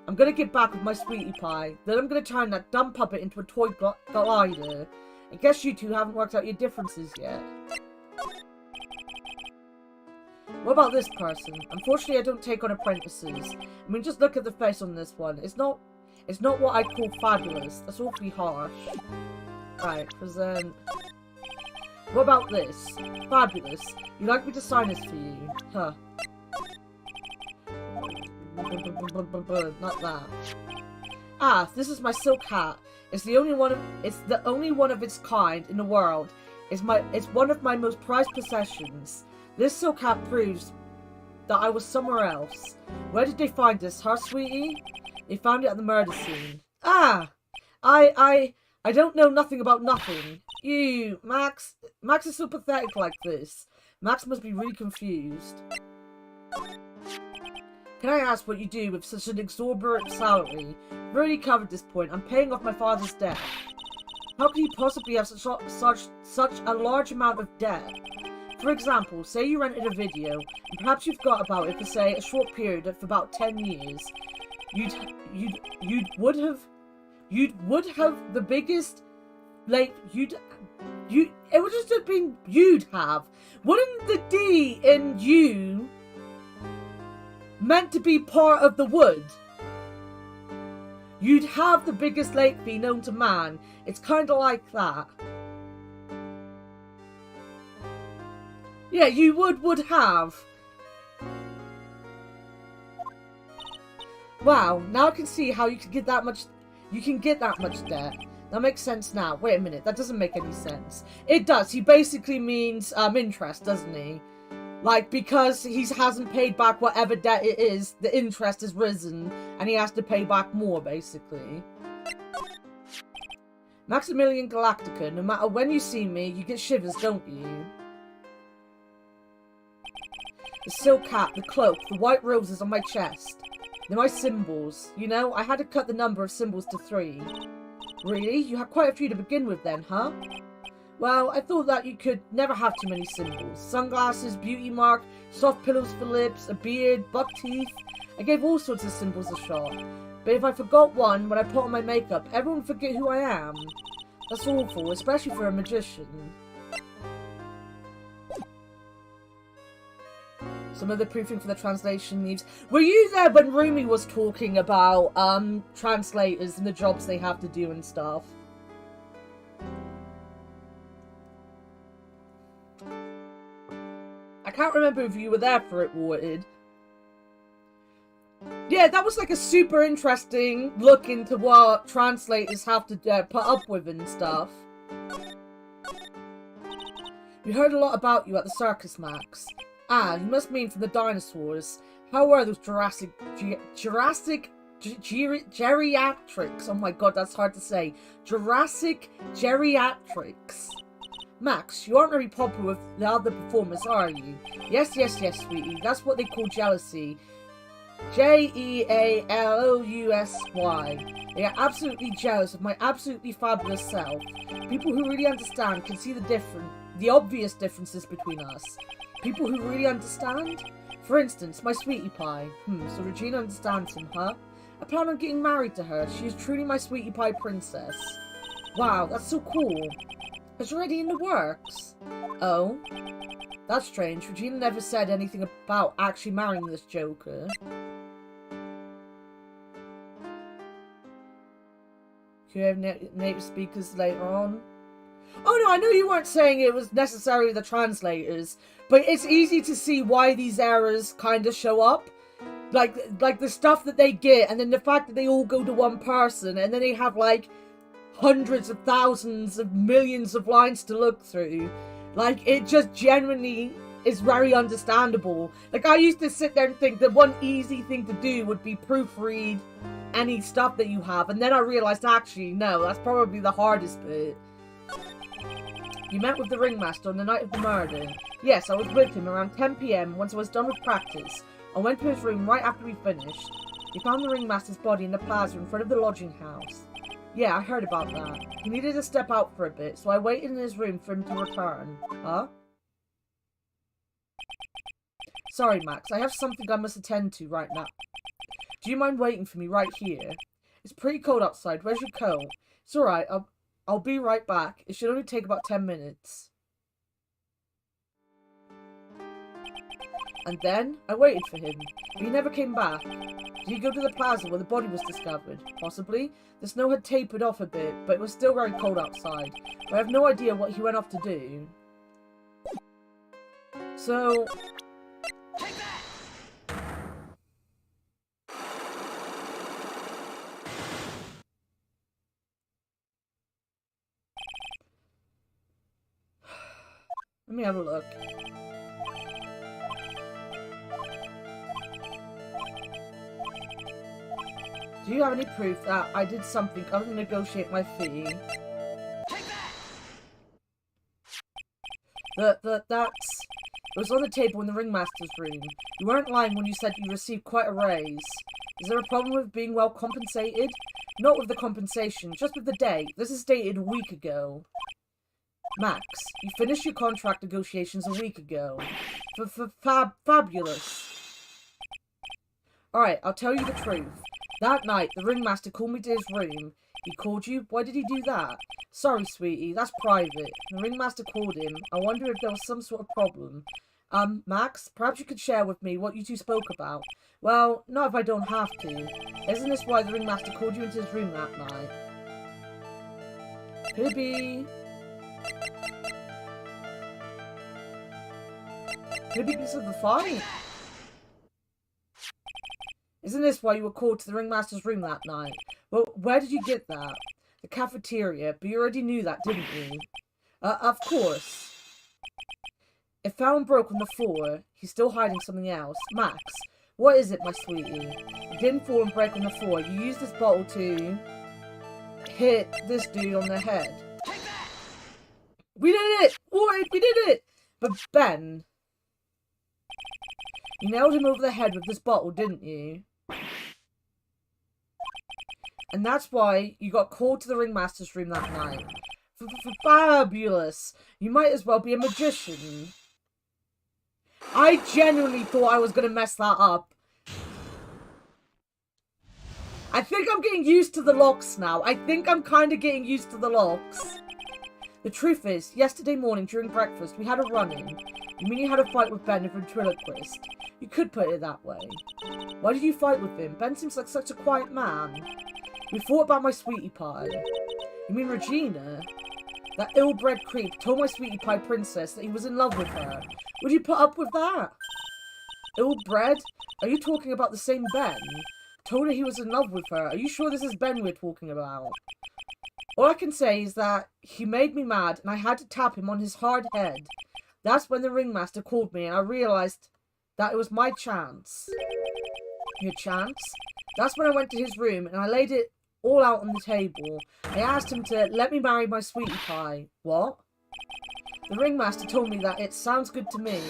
I'm gonna get back with my sweetie pie, then I'm gonna turn that dumb puppet into a toy glider. I guess you two haven't worked out your differences yet. What about this person? Unfortunately, I don't take on apprentices. I mean, just look at the face on this one. It's not what I'd call fabulous. That's awfully harsh. Right, present. What about this? Fabulous. You'd like me to sign this for you? Huh. Not that. Ah, this is my silk hat. It's the only one of its kind in the world. It's one of my most prized possessions. This silk hat proves that I was somewhere else. Where did they find this, huh, sweetie? They found it at the murder scene. Ah! I don't know nothing about nothing. You, Max is so pathetic like this. Max must be really confused. Can I ask what you do with such an exorbitant salary? I've already covered this point. I'm paying off my father's debt. How could he possibly have such a large amount of debt? For example, say you rented a video, and perhaps you've got about it for, say, a short period of about 10 years. You'd would have the biggest, like, it would just have been you'd have. Wouldn't the D in you meant to be part of the wood? You'd have the biggest late fee known to man. It's kind of like that. Yeah, you would have. Wow, now I can see how you can get that much. You can get that much debt. That makes sense now. Wait a minute, that doesn't make any sense. It does. He basically means interest, doesn't he? Like, because he hasn't paid back whatever debt it is, the interest has risen, and he has to pay back more, basically. Maximilian Galactica, no matter when you see me, you get shivers, don't you? The silk hat, the cloak, the white roses on my chest. They're my symbols. You know, I had to cut the number of symbols to 3. Really? You had quite a few to begin with then, huh? Well, I thought that you could never have too many symbols. Sunglasses, beauty mark, soft pillows for lips, a beard, buck teeth. I gave all sorts of symbols a shot. But if I forgot one when I put on my makeup, everyone would forget who I am. That's awful, especially for a magician. Some of the proofing for the translation leaves. Were you there when Rumi was talking about translators and the jobs they have to do and stuff? I can't remember if you were there for it, Warted. Yeah, that was like a super interesting look into what translators have to put up with and stuff. We heard a lot about you at the circus, Max. Ah, you must mean from the dinosaurs. How were those Jurassic Geriatrics. Oh my god, that's hard to say. Jurassic Geriatrics. Max, you aren't very popular with the other performers, are you? Yes, sweetie. That's what they call jealousy. Jealousy. They are absolutely jealous of my absolutely fabulous self. People who really understand can see the obvious differences between us. People who really understand? For instance, my sweetie pie. So Regina understands him, huh? I plan on getting married to her. She is truly my sweetie pie princess. Wow, that's so cool. It's already in the works. Oh? That's strange. Regina never said anything about actually marrying this joker. Can you have native speakers later on? Oh no, I know you weren't saying it was necessarily the translators, but it's easy to see why these errors kind of show up. Like the stuff that they get, and then the fact that they all go to one person, and then they have like hundreds of thousands of millions of lines to look through. Like, it just genuinely is very understandable. Like, I used to sit there and think that one easy thing to do would be proofread any stuff that you have, and then I realized actually no, that's probably the hardest bit. You met with the ringmaster on the night of the murder. Yes, I was with him around 10 PM once I was done with practice. I went to his room right after we finished. He found the ringmaster's body in the plaza in front of the lodging house. Yeah, I heard about that. He needed to step out for a bit, so I waited in his room for him to return. Huh? Sorry, Max. I have something I must attend to right now. Do you mind waiting for me right here? It's pretty cold outside. Where's your coat? It's alright. I'll be right back. It should only take about 10 minutes. And then, I waited for him, but he never came back. Did he go to the plaza where the body was discovered? Possibly. The snow had tapered off a bit, but it was still very cold outside. I have no idea what he went off to do. So... Take that! Let me have a look. Do you have any proof that I did something other than negotiate my fee? Take that! It was on the table in the ringmaster's room. You weren't lying when you said you received quite a raise. Is there a problem with being well compensated? Not with the compensation, just with the date. This is dated a week ago. Max, you finished your contract negotiations a week ago. Fabulous. Alright, I'll tell you the truth. That night, the ringmaster called me to his room. He called you? Why did he do that? Sorry, sweetie, that's private. The ringmaster called him. I wonder if there was some sort of problem. Max, perhaps you could share with me what you two spoke about. Well, not if I don't have to. Isn't this why the ringmaster called you into his room that night? Could it be... Could it be because of the fight? Isn't this why you were called to the ringmaster's room that night? Well, where did you get that? The cafeteria, but you already knew that, didn't you? Of course. It fell and broke on the floor. He's still hiding something else. Max, what is it, my sweetie? It didn't fall and break on the floor. You used this bottle to hit this dude on the head. We did it! Wait, we did it! But Ben... You nailed him over the head with this bottle, didn't you? And that's why you got called to the ringmaster's room that night. Fabulous! You might as well be a magician. I genuinely thought I was going to mess that up. I think I'm getting used to the locks now. I think I'm kind of getting used to the locks. The truth is, yesterday morning during breakfast, we had a run-in. You mean you had a fight with Ben over ventriloquist? You could put it that way. Why did you fight with him? Ben seems like such a quiet man. We fought about my sweetie pie. You mean Regina? That ill-bred creep told my sweetie pie princess that he was in love with her. Would you put up with that? Ill-bred? Are you talking about the same Ben? Told her he was in love with her. Are you sure this is Ben we're talking about? All I can say is that he made me mad and I had to tap him on his hard head. That's when the ringmaster called me and I realized that it was my chance. Your chance? That's when I went to his room and I laid it all out on the table. I asked him to let me marry my sweetie pie. What? The ringmaster told me that it sounds good to me.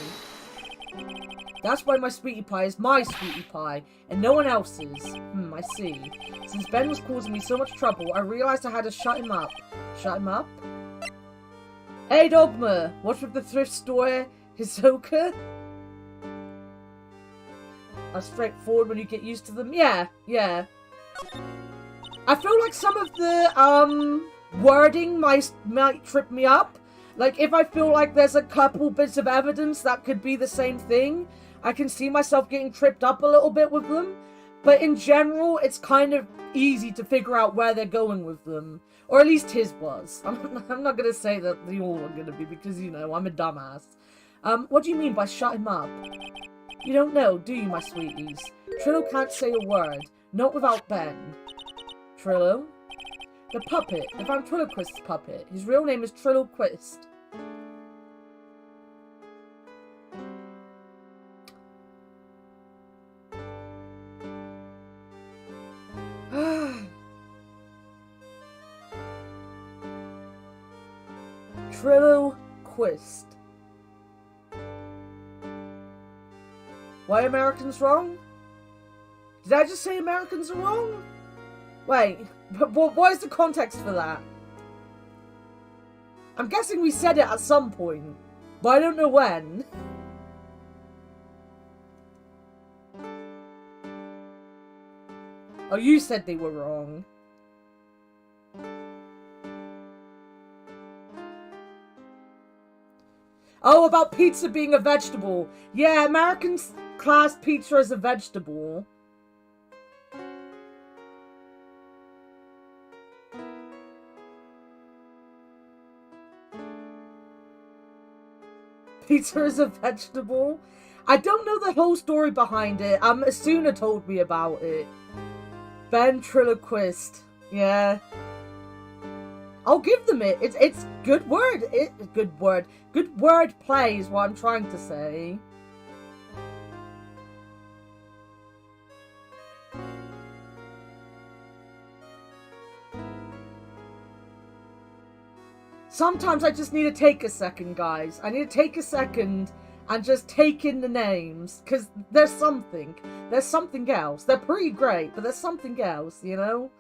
That's why my sweetie pie is my sweetie pie, and no one else's. I see. Since Ben was causing me so much trouble, I realized I had to shut him up. Shut him up? Hey, Dogma! What's with the thrift store, Hisoka? Are straightforward when you get used to them? Yeah. I feel like some of the, wording might trip me up. Like, if I feel like there's a couple bits of evidence that could be the same thing, I can see myself getting tripped up a little bit with them. But in general, it's kind of easy to figure out where they're going with them. Or at least his was. I'm not going to say that they all are going to be, because, you know, I'm a dumbass. What do you mean by shut him up? You don't know, do you, my sweeties? Trillo can't say a word. Not without Ben. Trillo? The puppet. The ventriloquist's puppet. His real name is Triloquist. Triloquist. Why Americans wrong? Did I just say Americans are wrong? Wait, but what is the context for that? I'm guessing we said it at some point, but I don't know when. Oh, you said they were wrong. Oh, about pizza being a vegetable. Yeah, Americans class pizza as a vegetable. Pizza is a vegetable? I don't know the whole story behind it. Asuna told me about it. Ventriloquist. Yeah. I'll give them it. It's good word. Good word. Good word play is what I'm trying to say. Sometimes I just need to take a second, guys. I need to take a second and just take in the names. Because there's something. There's something else. They're pretty great, but there's something else, you know?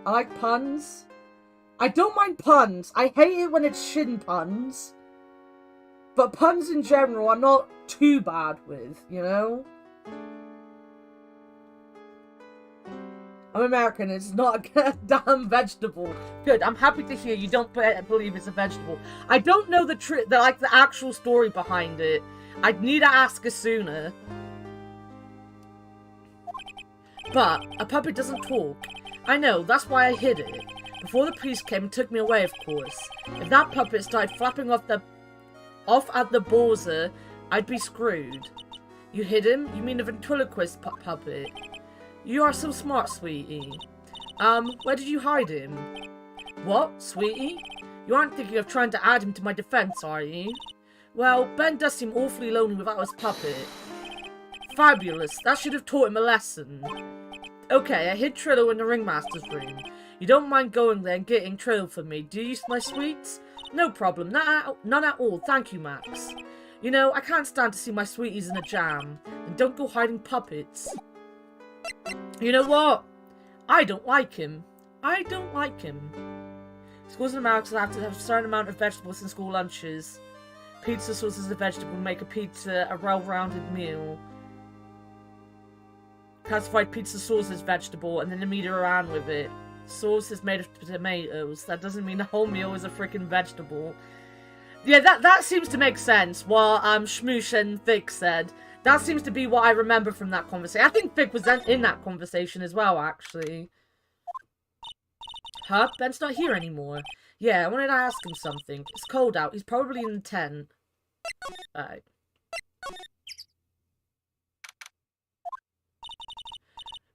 I like puns. I don't mind puns. I hate it when it's shin puns. But puns in general I'm not too bad with, you know? I'm American, it's not a damn vegetable. Good, I'm happy to hear you don't believe it's a vegetable. I don't know the actual story behind it. I'd need to ask Asuna. But a puppet doesn't talk. I know, that's why I hid it. Before the priest came and took me away, of course. If that puppet started flapping off at the Borza, I'd be screwed. You hid him? You mean the ventriloquist puppet? You are so smart, sweetie. Where did you hide him? What, sweetie? You aren't thinking of trying to add him to my defense, are you? Well, Ben does seem awfully lonely without his puppet. Fabulous. That should have taught him a lesson. Okay, I hid Trillo in the ringmaster's room. You don't mind going there and getting Trillo for me, do you, my sweets? No problem. None at all. Thank you, Max. You know, I can't stand to see my sweeties in a jam. And don't go hiding puppets. You know what? I don't like him. I don't like him. Schools in America have to have a certain amount of vegetables in school lunches. Pizza sauce is a vegetable. Make a pizza a well-rounded meal. Classified pizza sauce as vegetable, and then the meat around with it. Sauce is made of tomatoes. That doesn't mean the whole meal is a freaking vegetable. Yeah, that seems to make sense. What Shmoosh and Vic said. That seems to be what I remember from that conversation. I think Vic was in that conversation as well, actually. Huh? Ben's not here anymore. Yeah, I wanted to ask him something. It's cold out. He's probably in the tent. Alright.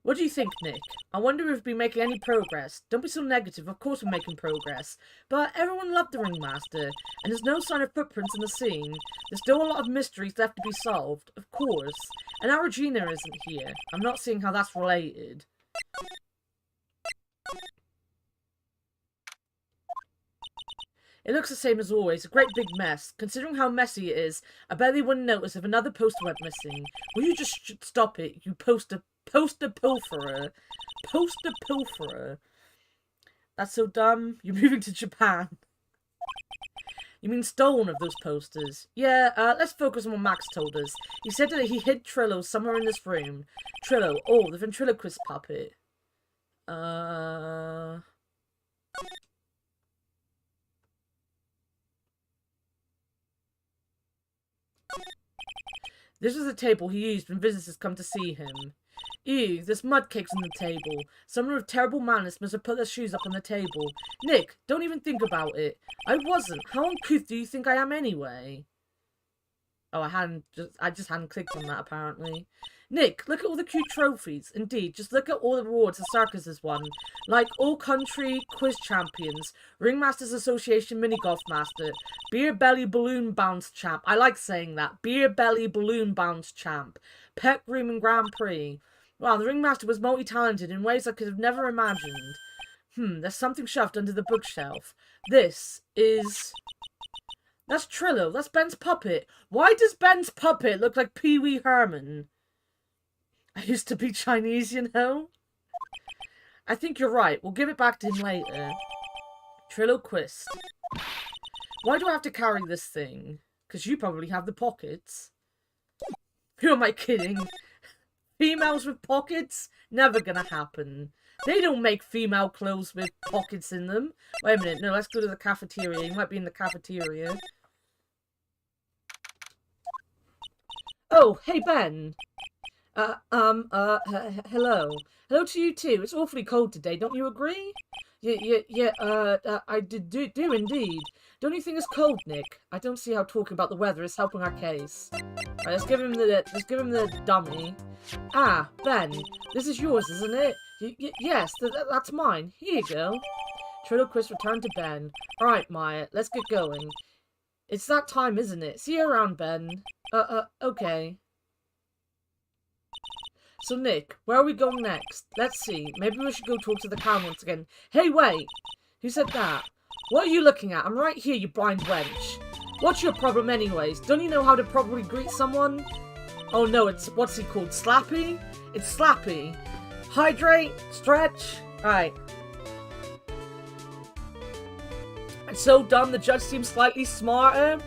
What do you think, Nick? I wonder if we've been making any progress. Don't be so negative, of course we're making progress. But everyone loved the Ringmaster, and there's no sign of footprints in the scene. There's still a lot of mysteries left to be solved, of course. And now Regina isn't here. I'm not seeing how that's related. It looks the same as always, a great big mess. Considering how messy it is, I bet they wouldn't notice if another poster went missing. Will you just stop it, you poster pilferer? Poster pilferer. That's so dumb. You're moving to Japan. You mean stolen of those posters? Yeah, let's focus on what Max told us. He said that he hid Trillo somewhere in this room. Trillo, oh, the ventriloquist puppet. This is the table he used when visitors come to see him. Ew, there's mud cakes on the table. Someone with terrible manners must have put their shoes up on the table. Nick, don't even think about it. I wasn't. How uncouth do you think I am anyway? Oh, I just hadn't clicked on that apparently. Nick, look at all the cute trophies. Indeed, just look at all the rewards the circus has won. Like All Country Quiz Champions, Ringmasters Association Mini Golf Master, Beer Belly Balloon Bounce Champ. I like saying that. Beer Belly Balloon Bounce Champ. Pet Grooming Grand Prix. Wow, the Ringmaster was multi-talented in ways I could have never imagined. There's something shoved under the bookshelf. That's Trillo. That's Ben's puppet. Why does Ben's puppet look like Pee Wee Herman? I used to be Chinese, you know? I think you're right. We'll give it back to him later. Trillo Quist. Why do I have to carry this thing? Because you probably have the pockets. Who am I kidding? Females with pockets? Never gonna happen. They don't make female clothes with pockets in them. Wait a minute. No, let's go to the cafeteria. You might be in the cafeteria. Oh, hey, Ben. Hello. Hello to you too. It's awfully cold today, don't you agree? I do indeed. Don't you think it's cold, Nick? I don't see how talking about the weather is helping our case. Alright, let's give him the dummy. Ah, Ben, this is yours, isn't it? Yes, that's mine. Here you go. Trillo Quist returned to Ben. Alright, Maya, let's get going. It's that time, isn't it? See you around, Ben. Okay. So, Nick, where are we going next? Let's see. Maybe we should go talk to the clown once again. Hey, wait! Who said that? What are you looking at? I'm right here, you blind wench. What's your problem anyways? Don't you know how to properly greet someone? Oh no, it's, what's he called? Slappy? It's Slappy. Hydrate, stretch. Alright. It's so dumb, the judge seems slightly smarter.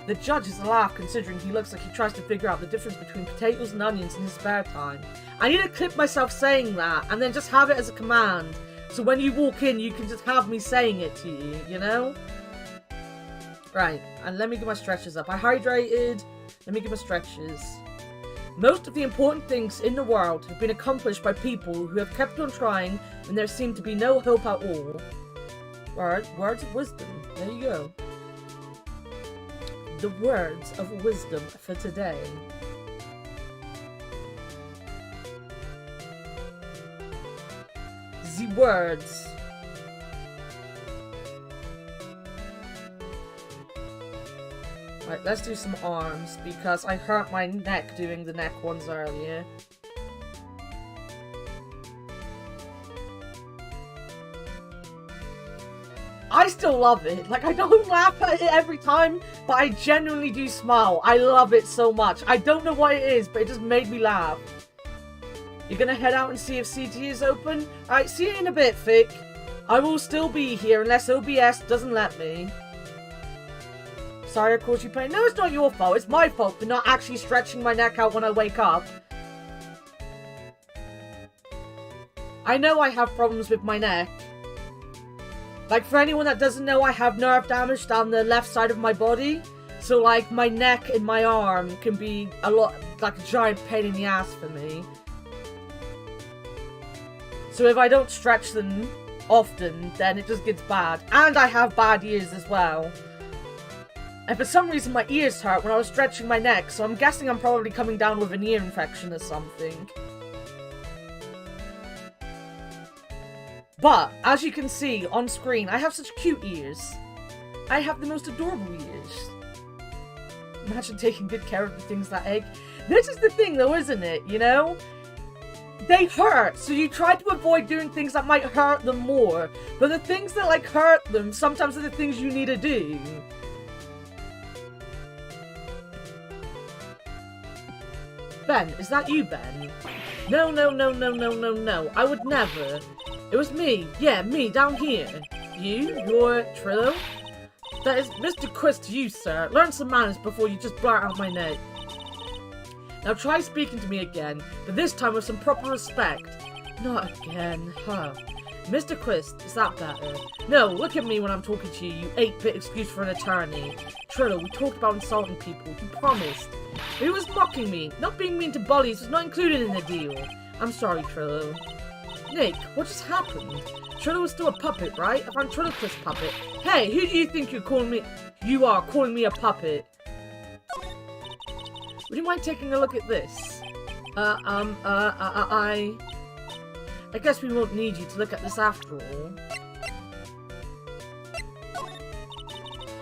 The judge is a laugh considering he looks like he tries to figure out the difference between potatoes and onions in his spare time. I need to clip myself saying that and then just have it as a command. So when you walk in, you can just have me saying it to you, you know? Right, and let me get my stretches up. I hydrated. Let me get my stretches. Most of the important things in the world have been accomplished by people who have kept on trying when there seemed to be no hope at all. Words of wisdom. There you go. The words of wisdom for today. The words. Right, let's do some arms because I hurt my neck doing the neck ones earlier. I still love it. Like, I don't laugh at it every time, but I genuinely do smile. I love it so much. I don't know what it is, but it just made me laugh. You're gonna head out and see if CT is open? Alright, see you in a bit, Vic. I will still be here unless OBS doesn't let me. Sorry I caused you pain. No, it's not your fault. It's my fault for not actually stretching my neck out when I wake up. I know I have problems with my neck. Like, for anyone that doesn't know, I have nerve damage down the left side of my body. So, like, my neck and my arm can be a lot, like, a giant pain in the ass for me. So if I don't stretch them often, then it just gets bad. And I have bad ears as well. And for some reason, my ears hurt when I was stretching my neck. So I'm guessing I'm probably coming down with an ear infection or something. But, as you can see on screen, I have such cute ears. I have the most adorable ears. Imagine taking good care of the things that egg. This is the thing though, isn't it? You know? They hurt, so you try to avoid doing things that might hurt them more. But the things that, like, hurt them, sometimes are the things you need to do. Ben, is that you, Ben? No, no, no, no, no, no, no. I would never. It was me. Yeah, me, down here. You're Trillo? That is Mr. Quiz to you, sir. Learn some manners before you just blurt out my name. Now try speaking to me again, but this time with some proper respect. Not again, huh? Mr. Quist, is that better? No, look at me when I'm talking to you, you 8-bit excuse for an attorney. Trillo, we talked about insulting people, you promised. He was mocking me. Not being mean to bullies was not included in the deal. I'm sorry, Trillo. Nick, what just happened? Trillo was still a puppet, right? If I'm Trillo Quist puppet. Hey, who do you think you're calling me? You are calling me a puppet. Would you mind taking a look at this? I guess we won't need you to look at this after all.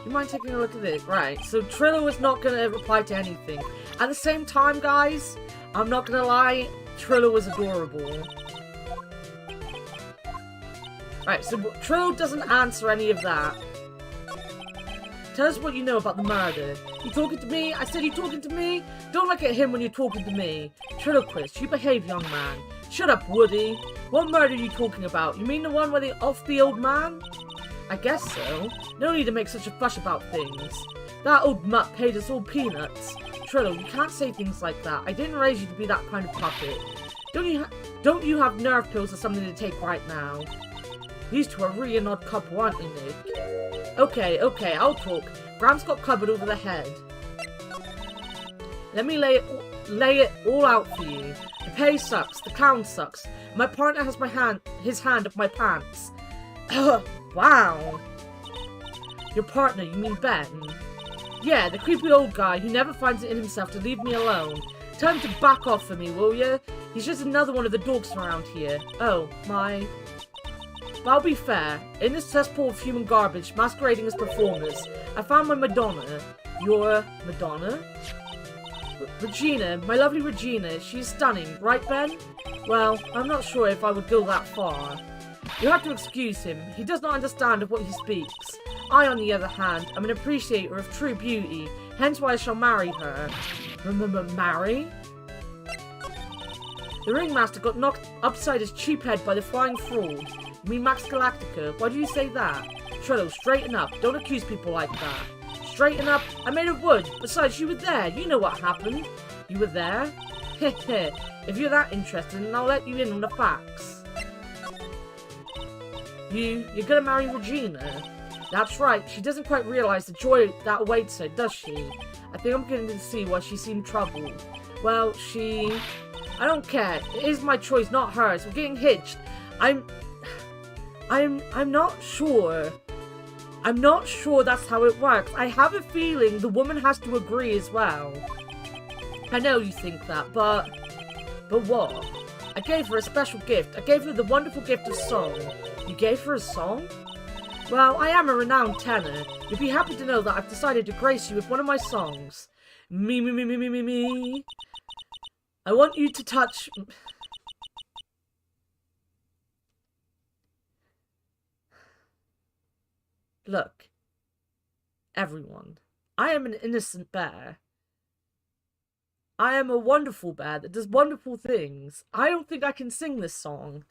You mind taking a look at this? Right, so Trillo is not gonna reply to anything. At the same time, guys, I'm not gonna lie, Trillo is adorable. Right, so Trillo doesn't answer any of that. Tell us what you know about the murder. You talking to me? I said you talking to me? Don't look at him when you're talking to me. Trilloquist, you behave, young man. Shut up, Woody. What murder are you talking about? You mean the one where they off the old man? I guess so. No need to make such a fuss about things. That old mutt paid us all peanuts. Trillo, you can't say things like that. I didn't raise you to be that kind of puppet. Don't you have nerve pills or something to take right now? These two are really an odd couple, aren't they, Nick? Okay, I'll talk. Gram's got covered over the head. Let me lay it all out for you. The pay sucks, the clown sucks. My partner has his hand up my pants. Wow. Your partner, you mean Ben? Yeah, the creepy old guy who never finds it in himself to leave me alone. Tell him to back off for me, will ya? He's just another one of the dorks around here. Oh, my... But I'll be fair, in this cesspool of human garbage masquerading as performers, I found my Madonna. Your Madonna? Regina, my lovely Regina, she's stunning, right Ben? Well, I'm not sure if I would go that far. You have to excuse him, he does not understand of what he speaks. I, on the other hand, am an appreciator of true beauty, hence why I shall marry her. Marry? The ringmaster got knocked upside his cheap head by the flying fraud. You mean Max Galactica? Why do you say that? Trillo, straighten up. Don't accuse people like that. Straighten up? I made of wood. Besides, you were there. You know what happened. You were there? Heh. If you're that interested, then I'll let you in on the facts. You're gonna marry Regina? That's right. She doesn't quite realize the joy that awaits her, does she? I think I'm beginning to see why she seemed troubled. Well, I don't care. It is my choice, not hers. We're getting hitched. I'm not sure. I'm not sure that's how it works. I have a feeling the woman has to agree as well. I know you think that, but what? I gave her a special gift. I gave her the wonderful gift of song. You gave her a song? Well, I am a renowned tenor. You'll be happy to know that I've decided to grace you with one of my songs. Me. I want you to touch... Look, everyone, I am an innocent bear. I am a wonderful bear that does wonderful things. I don't think I can sing this song.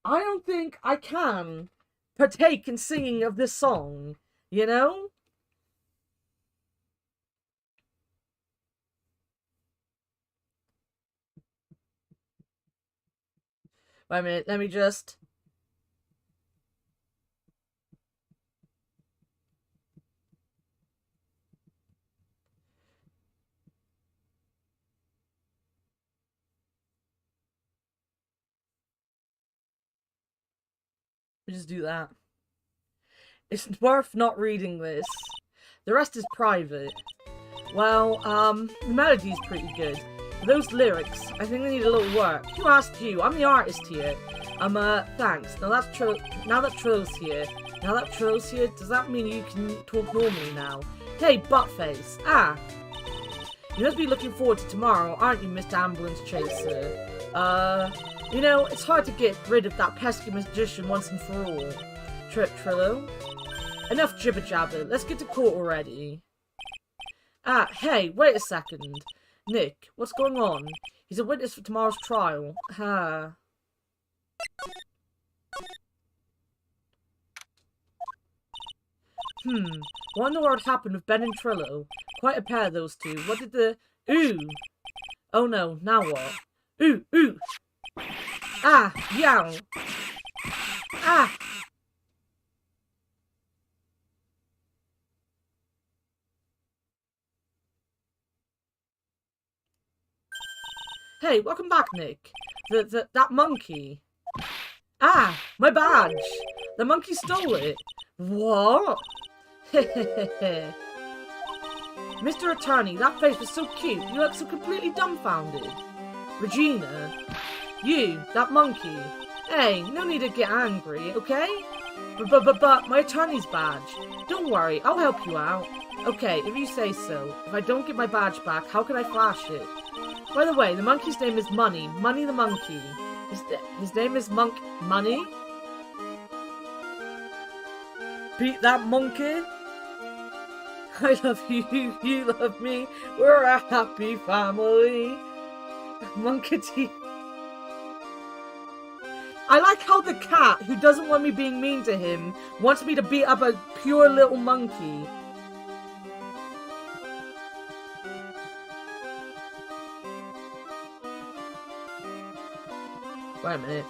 I don't think I can partake in singing of this song, you know? Wait a minute, let me just... just do that. It's worth not reading this. The rest is private. Well, the melody's pretty good. Those lyrics, I think they need a little work. Who asked you? I'm the artist here. Thanks. Now that Trilo's here. Does that mean you can talk normally now? Hey, buttface. Ah. You must be looking forward to tomorrow, aren't you, Mr. Ambulance Chaser? You know, it's hard to get rid of that pesky magician once and for all. Trilo? Enough jibber-jabber. Let's get to court already. Ah, hey, wait a second. Nick, what's going on? He's a witness for tomorrow's trial. Ha. Wonder what happened with Ben and Trilo. Quite a pair, those two. What did the... Ooh! Oh no, now what? Ooh, ooh! Ah, yow! Ah! Hey, welcome back, Nick. That monkey. Ah, my badge! The monkey stole it. What? Mr. Attorney, that face was so cute. You look so completely dumbfounded. Regina. You, that monkey. Hey, no need to get angry, okay? But, my attorney's badge. Don't worry, I'll help you out. Okay, if you say so. If I don't get my badge back, how can I flash it? By the way, the monkey's name is Money. Money the monkey. His name is Money? Beat that monkey? I love you, you love me, we're a happy family. Monkey. I like how the cat, who doesn't want me being mean to him, wants me to beat up a pure little monkey. Wait a minute.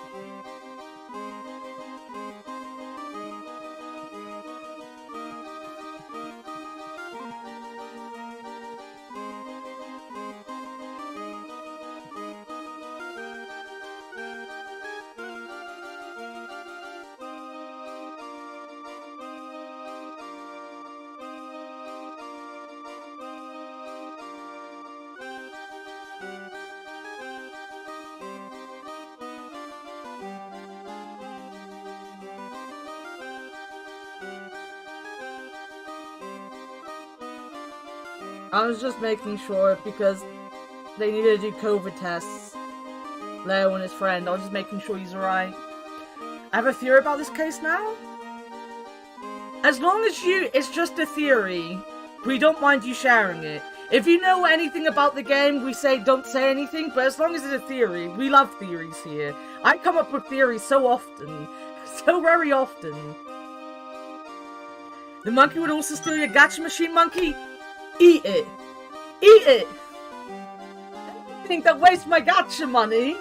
I was just making sure because they needed to do COVID tests. Leo and his friend. I was just making sure he's alright. I have a theory about this case now. As long as it's just a theory, we don't mind you sharing it. If you know anything about the game, we say don't say anything, but as long as it's a theory, we love theories here. I come up with theories so often. So very often. The monkey would also steal your gacha machine, monkey? Eat it! Eat it! Anything that wastes my gacha money!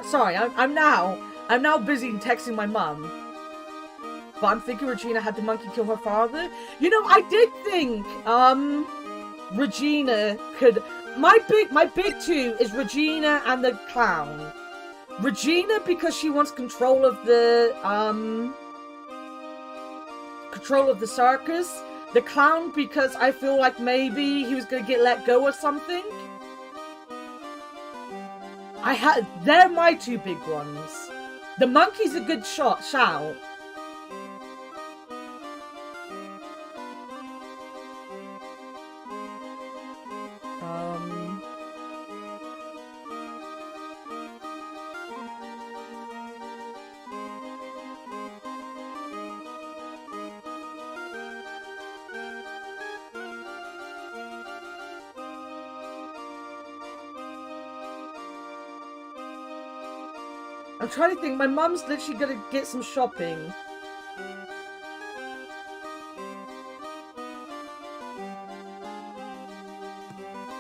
Sorry, I'm now busy texting my mum. But I'm thinking Regina had the monkey kill her father. You know, I did think, Regina could... My big two is Regina and the clown. Regina because she wants control of the circus. The clown because I feel like maybe he was gonna get let go or something. They're my two big ones. The monkey's a good shout. I'm trying to think, my mum's literally gonna get some shopping.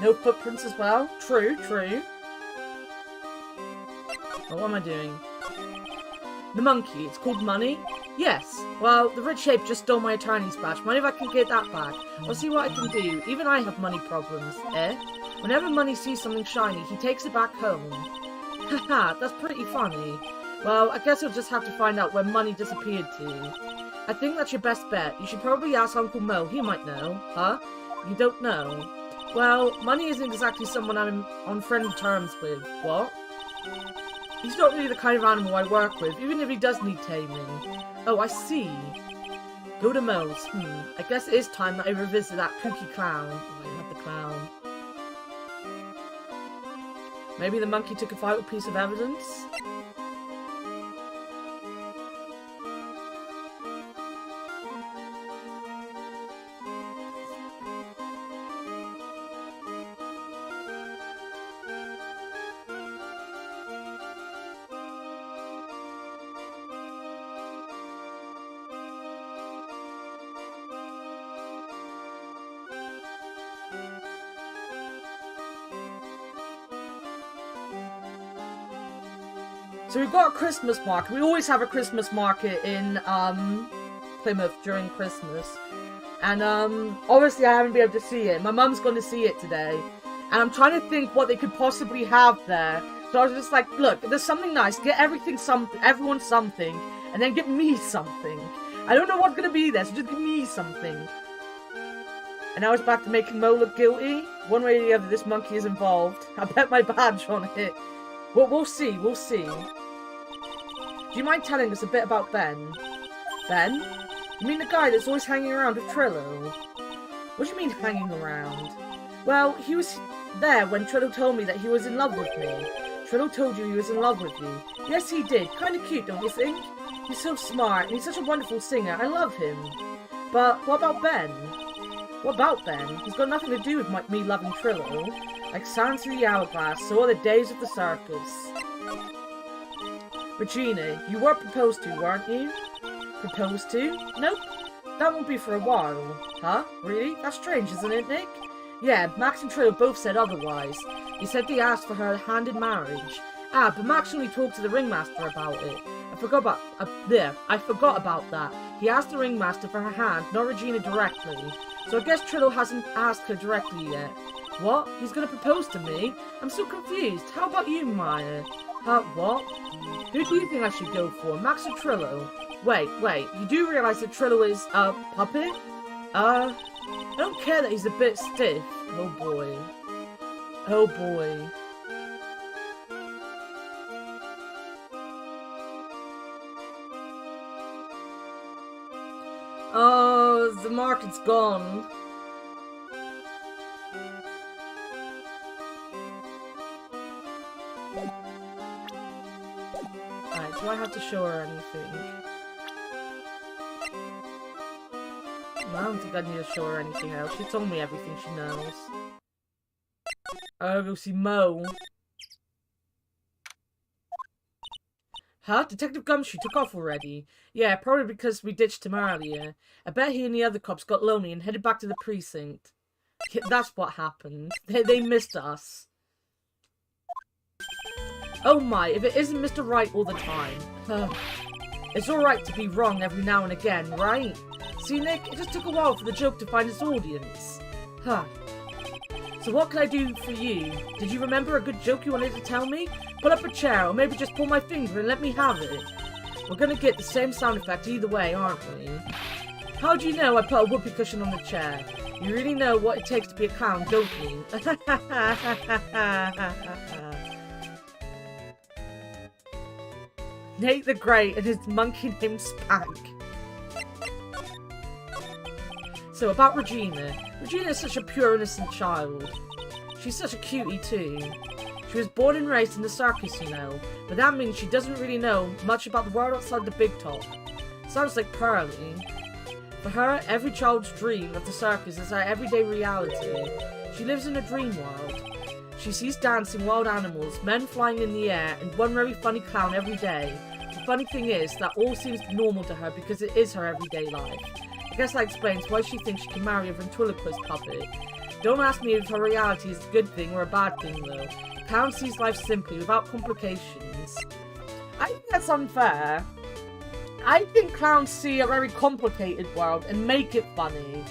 No footprints as well? True, true. Oh, what am I doing? The monkey, it's called Money? Yes. Well, the rich ape just stole my attorney's badge. Mind if I can get that back? I'll see what I can do. Even I have money problems. Eh? Whenever Money sees something shiny, he takes it back home. Haha, that's pretty funny. Well, I guess you'll just have to find out where money disappeared to. I think that's your best bet. You should probably ask Uncle Mo. He might know. Huh? You don't know? Well, Money isn't exactly someone I'm on friendly terms with. What? He's not really the kind of animal I work with, even if he does need taming. Oh, I see. Go to Mo's. I guess it is time that I revisit that kooky clown. Oh, I love the clown. Maybe the monkey took a vital piece of evidence? So we've got a Christmas market. We always have a Christmas market in Plymouth during Christmas. And obviously I haven't been able to see it. My mum's going to see it today. And I'm trying to think what they could possibly have there. So I was just like, look, there's something nice. Get everyone something. And then get me something. I don't know what's going to be there, so just give me something. And now it's back to making Mo look guilty. One way or the other, this monkey is involved. I bet my badge on it. Well, we'll see, we'll see. Do you mind telling us a bit about Ben? Ben? You mean the guy that's always hanging around with Trillo? What do you mean hanging around? Well, he was there when Trillo told me that he was in love with me. Trillo told you he was in love with you. Yes, he did. Kinda cute, don't you think? He's so smart, and he's such a wonderful singer. I love him. But what about Ben? What about Ben? He's got nothing to do with me loving Trillo. Like sands through the hourglass, so are the days of the circus. Regina, you were proposed to, weren't you? Proposed to? Nope. That won't be for a while. Huh? Really? That's strange, isn't it, Nick? Yeah, Max and Trillo both said otherwise. They said they asked for her hand in marriage. Ah, but Max only talked to the ringmaster about it. I forgot about that. He asked the ringmaster for her hand, not Regina directly. So I guess Trillo hasn't asked her directly yet. What? He's gonna propose to me? I'm so confused. How about you, Maya? What? Who do you think I should go for, Max or Trillo? Wait, you do realize that Trillo is, puppet? I don't care that he's a bit stiff. Oh boy. Oh boy. Oh, the market's gone. Alright, do I have to show her anything? I don't think I need to show her anything else. She told me everything she knows. I'll go see Mo. Huh? Detective Gumshoe took off already. Yeah, probably because we ditched him earlier. I bet he and the other cops got lonely and headed back to the precinct. Yeah, that's what happened. They missed us. Oh my, if it isn't Mr. Right all the time. It's alright to be wrong every now and again, right? See, Nick, it just took a while for the joke to find its audience. So what can I do for you? Did you remember a good joke you wanted to tell me? Pull up a chair, or maybe just pull my finger and let me have it. We're gonna get the same sound effect either way, aren't we? How do you know I put a whoopee cushion on the chair? You really know what it takes to be a clown, don't you? Nate the Great and his monkey named Spank. So, about Regina. Regina is such a pure, innocent child. She's such a cutie, too. She was born and raised in the circus, you know, but that means she doesn't really know much about the world outside the big top. Sounds like Pearly. For her, every child's dream of the circus is her everyday reality. She lives in a dream world. She sees dancing wild animals, men flying in the air, and one very funny clown every day. The funny thing is that all seems normal to her because it is her everyday life. I guess that explains why she thinks she can marry a ventriloquist puppet. Don't ask me if her reality is a good thing or a bad thing, though. Clown sees life simply, without complications. I think that's unfair. I think clowns see a very complicated world and make it funny.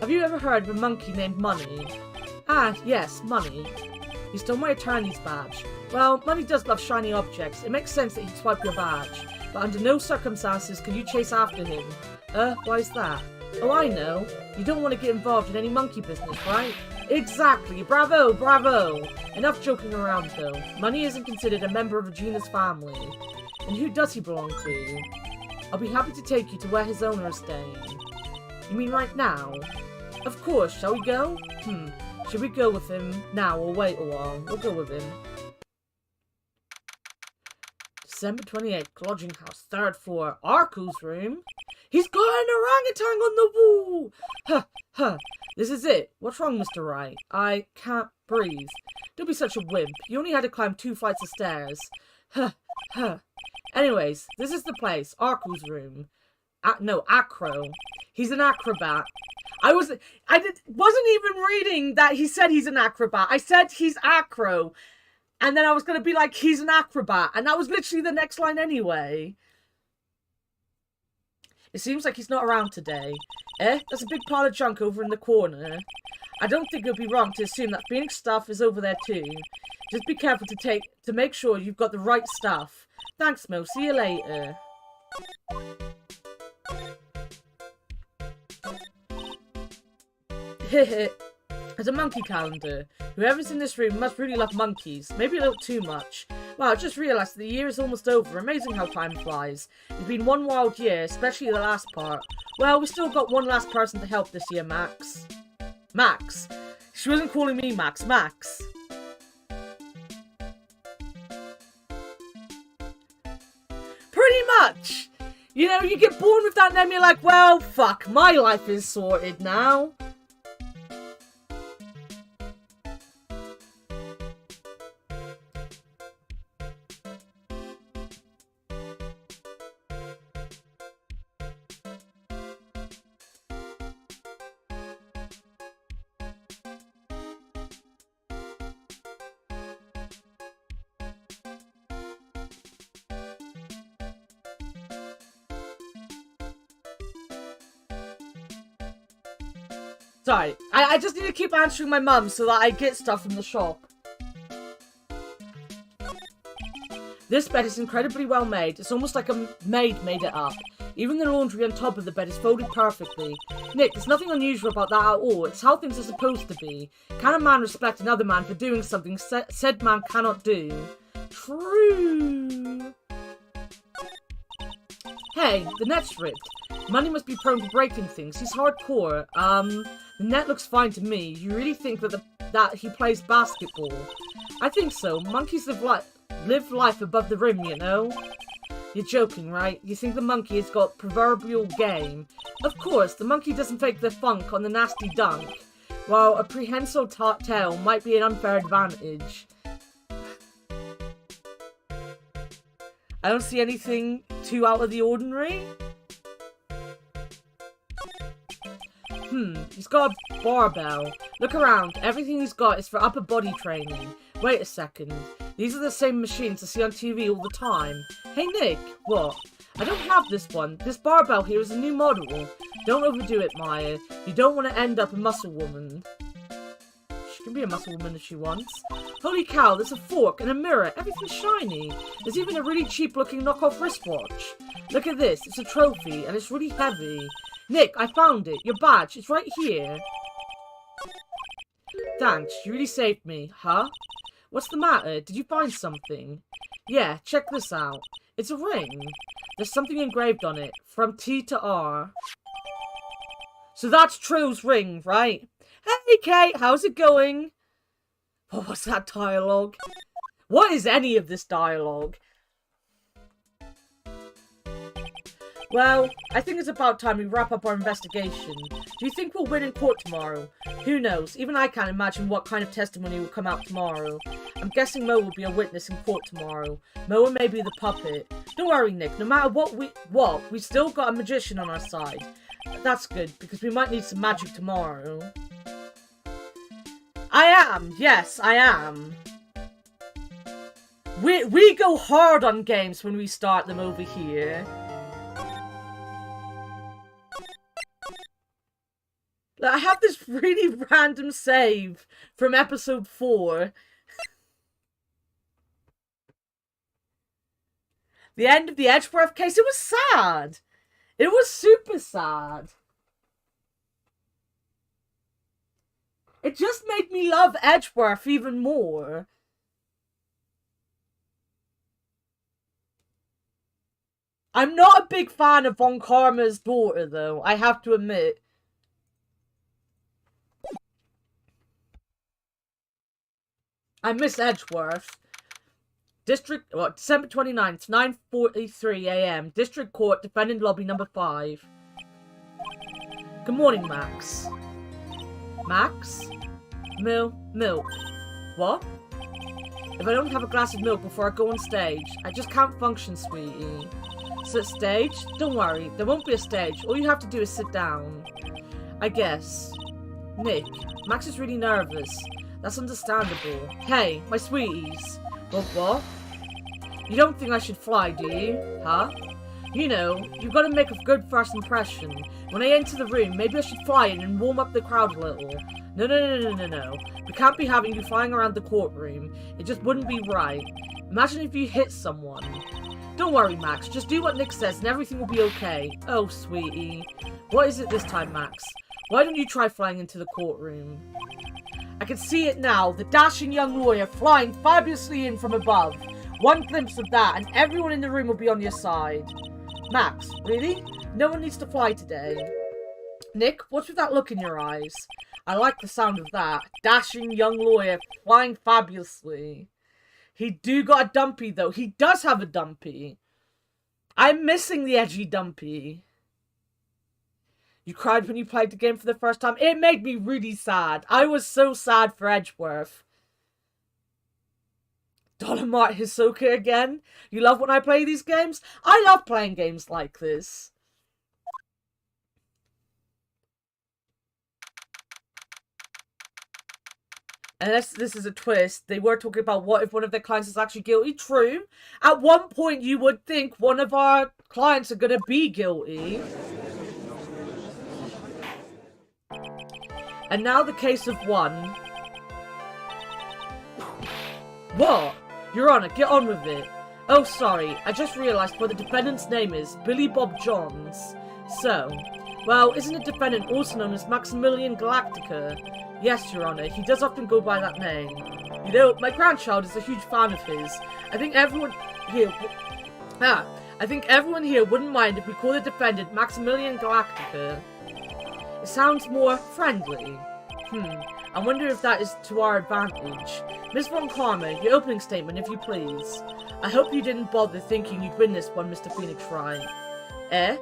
Have you ever heard of a monkey named Money? Ah, yes, Money. He stole my attorney's badge. Well, Money does love shiny objects. It makes sense that he'd swipe your badge. But under no circumstances can you chase after him. Why is that? Oh, I know. You don't want to get involved in any monkey business, right? Exactly. Bravo, bravo. Enough joking around, though. Money isn't considered a member of a genus family. And who does he belong to? I'll be happy to take you to where his owner is staying. You mean right now? Of course. Shall we go? Should we go with him now or wait a while? We'll go with him. December 28th, lodging house, 3rd floor, Arku's room. He's got an orangutan on the wall! Huh. This is it. What's wrong, Mr. Wright? I can't breathe. Don't be such a wimp. You only had to climb 2 flights of stairs. Huh. Anyways, this is the place. Arku's room. No, Acro. He's an acrobat. I wasn't even reading that he said he's an acrobat. I said he's acro. And then I was going to be like, he's an acrobat. And that was literally the next line anyway. It seems like he's not around today. There's a big pile of junk over in the corner. I don't think it would be wrong to assume that Phoenix stuff is over there too. Just be careful to make sure you've got the right stuff. Thanks, Mo. See you later. There's a monkey calendar. Whoever's in this room must really love monkeys. Maybe a little too much. Wow, I just realised that the year is almost over. Amazing how time flies. It's been one wild year, especially the last part. Well, we still got one last person to help this year, Max. Max. She wasn't calling me Max. Max. Pretty much. You know, you get born with that name, you're like, well, fuck, my life is sorted now. Sorry, I just need to keep answering my mum so that I get stuff from the shop. This bed is incredibly well made. It's almost like a maid made it up. Even the laundry on top of the bed is folded perfectly. Nick, there's nothing unusual about that at all. It's how things are supposed to be. Can a man respect another man for doing something said man cannot do? True. Hey, the net's ripped. Money must be prone to breaking things. He's hardcore. The net looks fine to me. You really think that he plays basketball? I think so. Monkeys live life above the rim, you know? You're joking, right? You think the monkey has got proverbial game? Of course, the monkey doesn't fake the funk on the nasty dunk, while a prehensile tail might be an unfair advantage. I don't see anything too out of the ordinary. He's got a barbell. Look around. Everything he's got is for upper body training. Wait a second. These are the same machines I see on TV all the time. Hey Nick, what? I don't have this one. This barbell here is a new model. Don't overdo it, Maya. You don't want to end up a muscle woman. She can be a muscle woman if she wants. Holy cow, there's a fork and a mirror. Everything's shiny. There's even a really cheap looking knockoff wristwatch. Look at this. It's a trophy and it's really heavy. Nick, I found it. Your badge. It's right here. Thanks. You really saved me. Huh? What's the matter? Did you find something? Yeah, check this out. It's a ring. There's something engraved on it. From T to R. So that's True's ring, right? Hey, Kate. How's it going? What was that dialogue? What is any of this dialogue? Well, I think it's about time we wrap up our investigation. Do you think we'll win in court tomorrow? Who knows? Even I can't imagine what kind of testimony will come out tomorrow. I'm guessing Mo will be a witness in court tomorrow. Mo may be the puppet. Don't worry, Nick. No matter what, we still got a magician on our side. That's good, because we might need some magic tomorrow. I am! Yes, I am. We go hard on games when we start them over here. I have this really random save from episode 4. The end of the Edgeworth case, it was sad. It was super sad. It just made me love Edgeworth even more. I'm not a big fan of Von Karma's daughter, though, I have to admit. I miss Edgeworth. December 29th, 9:43 AM. District Court, defendant lobby number 5. Good morning, Max. Max? Milk. What? If I don't have a glass of milk before I go on stage, I just can't function, sweetie. So stage? Don't worry, there won't be a stage. All you have to do is sit down. I guess. Nick, Max is really nervous. That's understandable. Hey, my sweeties. What? You don't think I should fly, do you? Huh? You know, you've got to make a good first impression. When I enter the room, maybe I should fly in and warm up the crowd a little. No. We can't be having you flying around the courtroom. It just wouldn't be right. Imagine if you hit someone. Don't worry, Max. Just do what Nick says and everything will be okay. Oh, sweetie. What is it this time, Max? Why don't you try flying into the courtroom? I can see it now. The dashing young lawyer flying fabulously in from above. One glimpse of that and everyone in the room will be on your side. Max, really? No one needs to fly today. Nick, what's with that look in your eyes? I like the sound of that. Dashing young lawyer flying fabulously. He do got a dumpy, though. He does have a dumpy. I'm missing the edgy dumpy. You cried when you played the game for the first time? It made me really sad. I was so sad for Edgeworth. Dolomart Hisoka again? You love when I play these games? I love playing games like this. Unless this is a twist, they were talking about what if one of their clients is actually guilty. True. At one point, you would think one of our clients are going to be guilty. And now the case of one. What? Your Honor, get on with it. Oh, sorry. I just realised what the defendant's name is. Billy Bob Johns. So, well, isn't the defendant also known as Maximilian Galactica? Yes, Your Honor. He does often go by that name. You know, my grandchild is a huge fan of his. I think everyone here wouldn't mind if we call the defendant Maximilian Galactica. It sounds more friendly. I wonder if that is to our advantage. Miss Von Karma, your opening statement, if you please. I hope you didn't bother thinking you'd win this one, Mr. Phoenix Wright. Eh?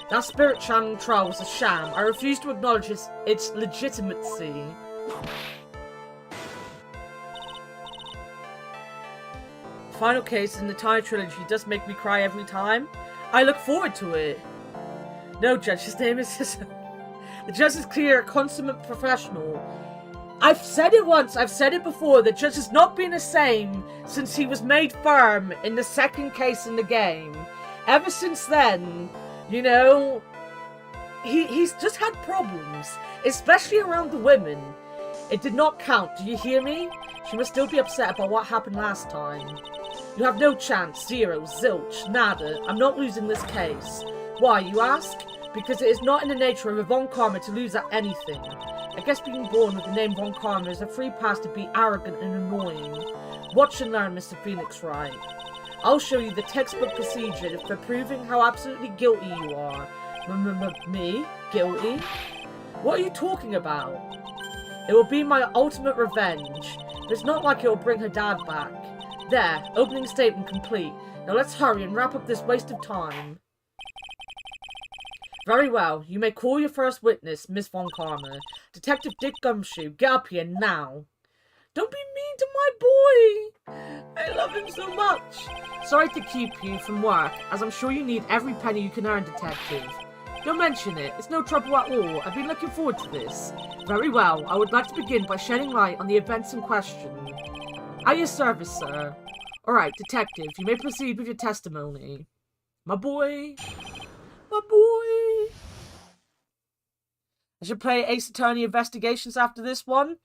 That spirit channeling trial was a sham. I refuse to acknowledge its legitimacy. The final case in the entire trilogy does make me cry every time. I look forward to it. No, Judge, his name is... The judge is clear, consummate professional. I've said it once, I've said it before, the judge has not been the same since he was made firm in the second case in the game. Ever since then, you know, he's just had problems, especially around the women. It did not count, do you hear me? She must still be upset about what happened last time. You have no chance, zero, zilch, nada. I'm not losing this case. Why, you ask? Because it is not in the nature of a Von Karma to lose at anything. I guess being born with the name Von Karma is a free pass to be arrogant and annoying. Watch and learn, Mr. Phoenix Wright. I'll show you the textbook procedure for proving how absolutely guilty you are. Me? Guilty? What are you talking about? It will be my ultimate revenge. But it's not like it will bring her dad back. There, opening statement complete. Now let's hurry and wrap up this waste of time. Very well. You may call your first witness, Miss Von Karma. Detective Dick Gumshoe, get up here now. Don't be mean to my boy. I love him so much. Sorry to keep you from work, as I'm sure you need every penny you can earn, Detective. Don't mention it. It's no trouble at all. I've been looking forward to this. Very well. I would like to begin by shedding light on the events in question. At your service, sir. Alright, Detective, you may proceed with your testimony. My boy. My boy. I should play Ace Attorney Investigations after this one.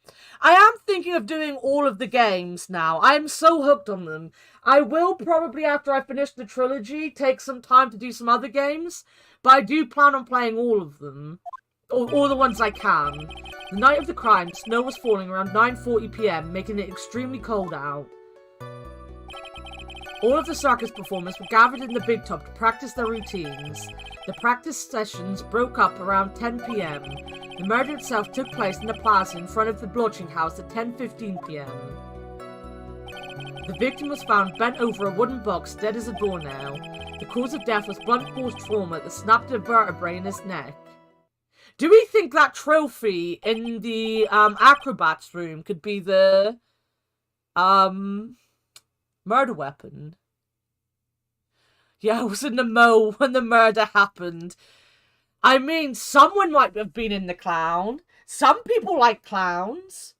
I am thinking of doing all of the games now. I'm so hooked on them. I will probably, after I finish the trilogy, take some time to do some other games. But I do plan on playing all of them. All the ones I can. The night of the crime, snow was falling around 9:40 PM, making it extremely cold out. All of the circus performers were gathered in the big tub to practice their routines. The practice sessions broke up around 10 PM. The murder itself took place in the plaza in front of the lodging house at 10:15 PM. The victim was found bent over a wooden box, dead as a doornail. The cause of death was blunt force trauma that snapped a vertebrae in his neck. Do we think that trophy in the acrobats room could be the murder weapon? Yeah, I was in the Mo when the murder happened. I mean, someone might have been in the clown. Some people like clowns.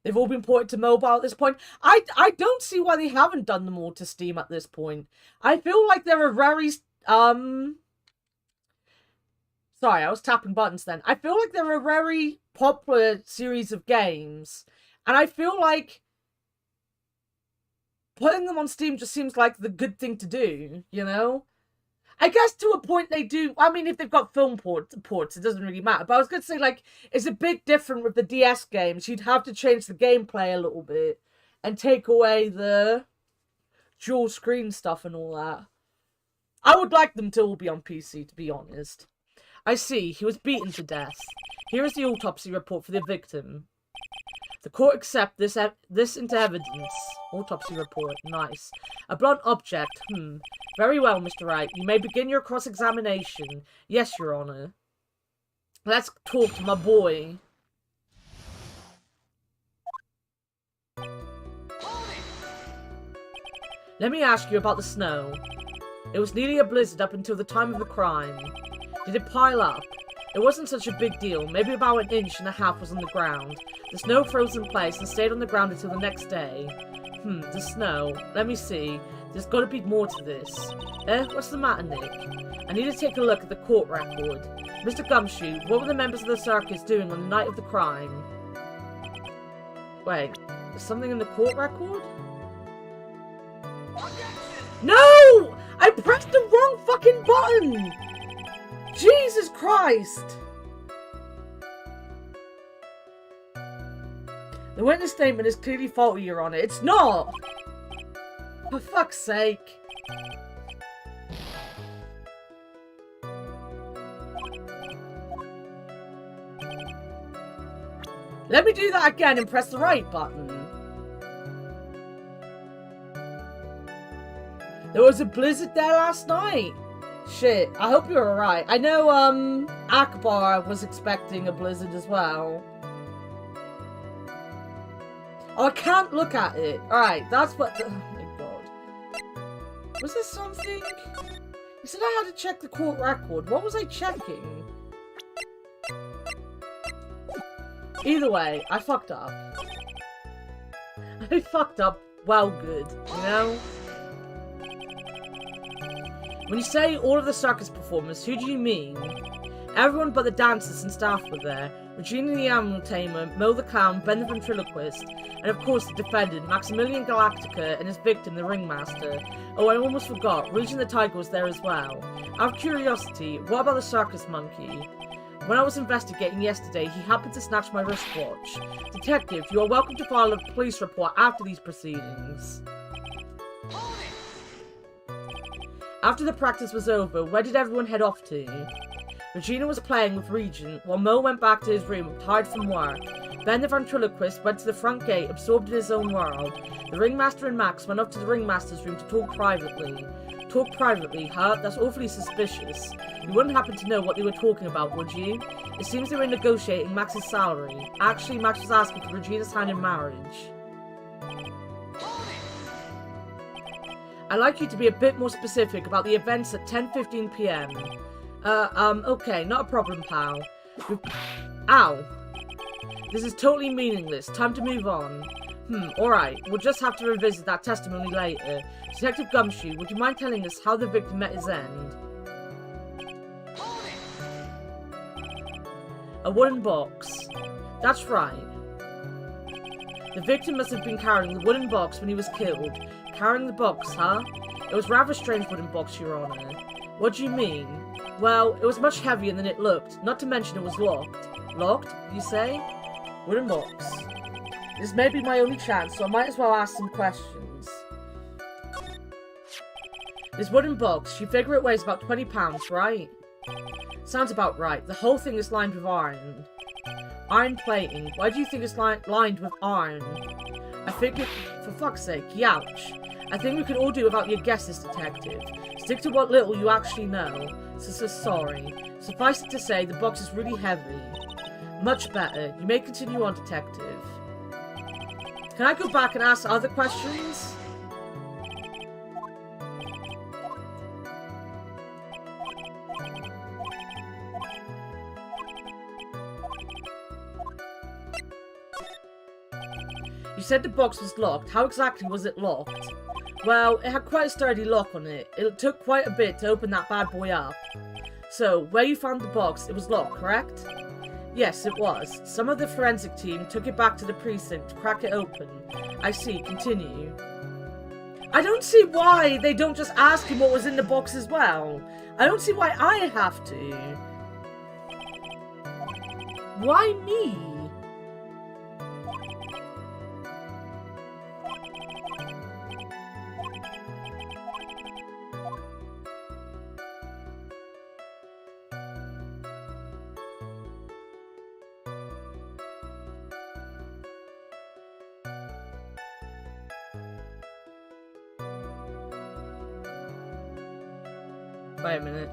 They've all been ported to mobile at this point. I don't see why they haven't done them all to Steam at this point. I feel like there are very... Sorry, I was tapping buttons then. I feel like they're a very popular series of games. And I feel like putting them on Steam just seems like the good thing to do, you know? I guess to a point they do. I mean, if they've got film ports, it doesn't really matter. But I was going to say, like, it's a bit different with the DS games. You'd have to change the gameplay a little bit and take away the dual screen stuff and all that. I would like them to all be on PC, to be honest. I see. He was beaten to death. Here is the autopsy report for the victim. The court accept this into evidence. Autopsy report. Nice. A blunt object. Very well, Mr. Wright. You may begin your cross-examination. Yes, Your Honor. Let's talk to my boy. Let me ask you about the snow. It was nearly a blizzard up until the time of the crime. Did it pile up? It wasn't such a big deal. Maybe about 1.5 inches was on the ground. The snow froze in place and stayed on the ground until the next day. The snow. Let me see. There's got to be more to this. What's the matter, Nick? I need to take a look at the court record. Mr. Gumshoe, what were the members of the circus doing on the night of the crime? Wait, there's something in the court record? No! I pressed the wrong fucking button! Jesus Christ! The witness statement is clearly faulty, Your Honor. It's not! For fuck's sake. Let me do that again and press the right button. There was a blizzard there last night. Shit, I hope you're alright. I know, Akbar was expecting a blizzard as well. Oh, I can't look at it. Alright, that's what... Oh my god. Was there something? He said I had to check the court record. What was I checking? Either way, I fucked up. I fucked up well good, you know? When you say all of the circus performers, who do you mean? Everyone but the dancers and staff were there. Regina the animal tamer, Mo the clown, Ben the ventriloquist, and of course the defendant, Maximilian Galactica, and his victim, the ringmaster. Oh, I almost forgot, Regina the tiger was there as well. Out of curiosity, what about the circus monkey? When I was investigating yesterday, he happened to snatch my wristwatch. Detective, you are welcome to file a police report after these proceedings. After the practice was over, where did everyone head off to? Regina was playing with Regent, while Mo went back to his room, tired from work. Ben the ventriloquist went to the front gate, absorbed in his own world. The ringmaster and Max went up to the ringmaster's room to talk privately. Talk privately, huh? That's awfully suspicious. You wouldn't happen to know what they were talking about, would you? It seems they were negotiating Max's salary. Actually, Max was asking for Regina's hand in marriage. I'd like you to be a bit more specific about the events at 10:15 PM. Okay, not a problem, pal. Ow. This is totally meaningless. Time to move on. Alright. We'll just have to revisit that testimony later. Detective Gumshoe, would you mind telling us how the victim met his end? A wooden box. That's right. The victim must have been carrying the wooden box when he was killed. Carrying the box, huh? It was rather a strange wooden box, Your Honor. What do you mean? Well, it was much heavier than it looked, not to mention it was locked. Locked, you say? Wooden box. This may be my only chance, so I might as well ask some questions. This wooden box, you figure it weighs about 20 pounds, right? Sounds about right. The whole thing is lined with iron. Iron plating. Why do you think it's lined with iron? I figured, for fuck's sake, youch. I think we could all do without your guesses, Detective. Stick to what little you actually know. So sorry. Suffice it to say, the box is really heavy. Much better. You may continue on, Detective. Can I go back and ask other questions? You said the box was locked. How exactly was it locked? Well, it had quite a sturdy lock on it. It took quite a bit to open that bad boy up. So, where you found the box, it was locked, correct? Yes, it was. Some of the forensic team took it back to the precinct to crack it open. I see. Continue. I don't see why they don't just ask him what was in the box as well. I don't see why I have to. Why me? Wait a minute.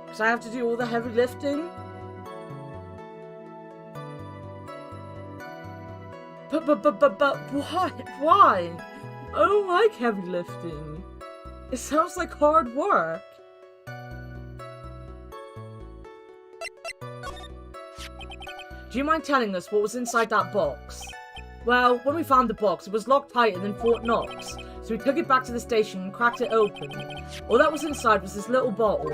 Because I have to do all the heavy lifting? But why? Why? I don't like heavy lifting. It sounds like hard work. Do you mind telling us what was inside that box? Well, when we found the box, it was locked tighter than Fort Knox, so we took it back to the station and cracked it open. All that was inside was this little bottle.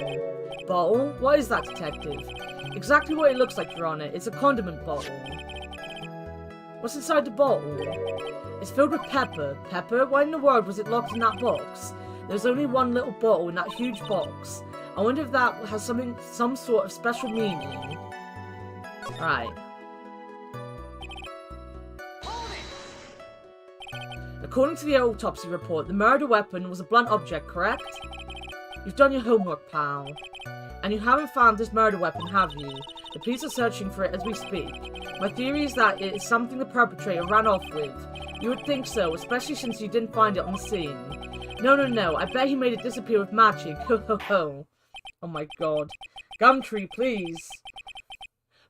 Bottle? What is that, Detective? Exactly what it looks like, Your Honor. It's a condiment bottle. What's inside the bottle? It's filled with pepper. Pepper? Why in the world was it locked in that box? There's only one little bottle in that huge box. I wonder if that has some sort of special meaning. Right. According to the autopsy report, the murder weapon was a blunt object, correct? You've done your homework, pal. And you haven't found this murder weapon, have you? The police are searching for it as we speak. My theory is that it is something the perpetrator ran off with. You would think so, especially since you didn't find it on the scene. No, I bet he made it disappear with magic. Ho ho ho. Oh my god. Gumtree, please.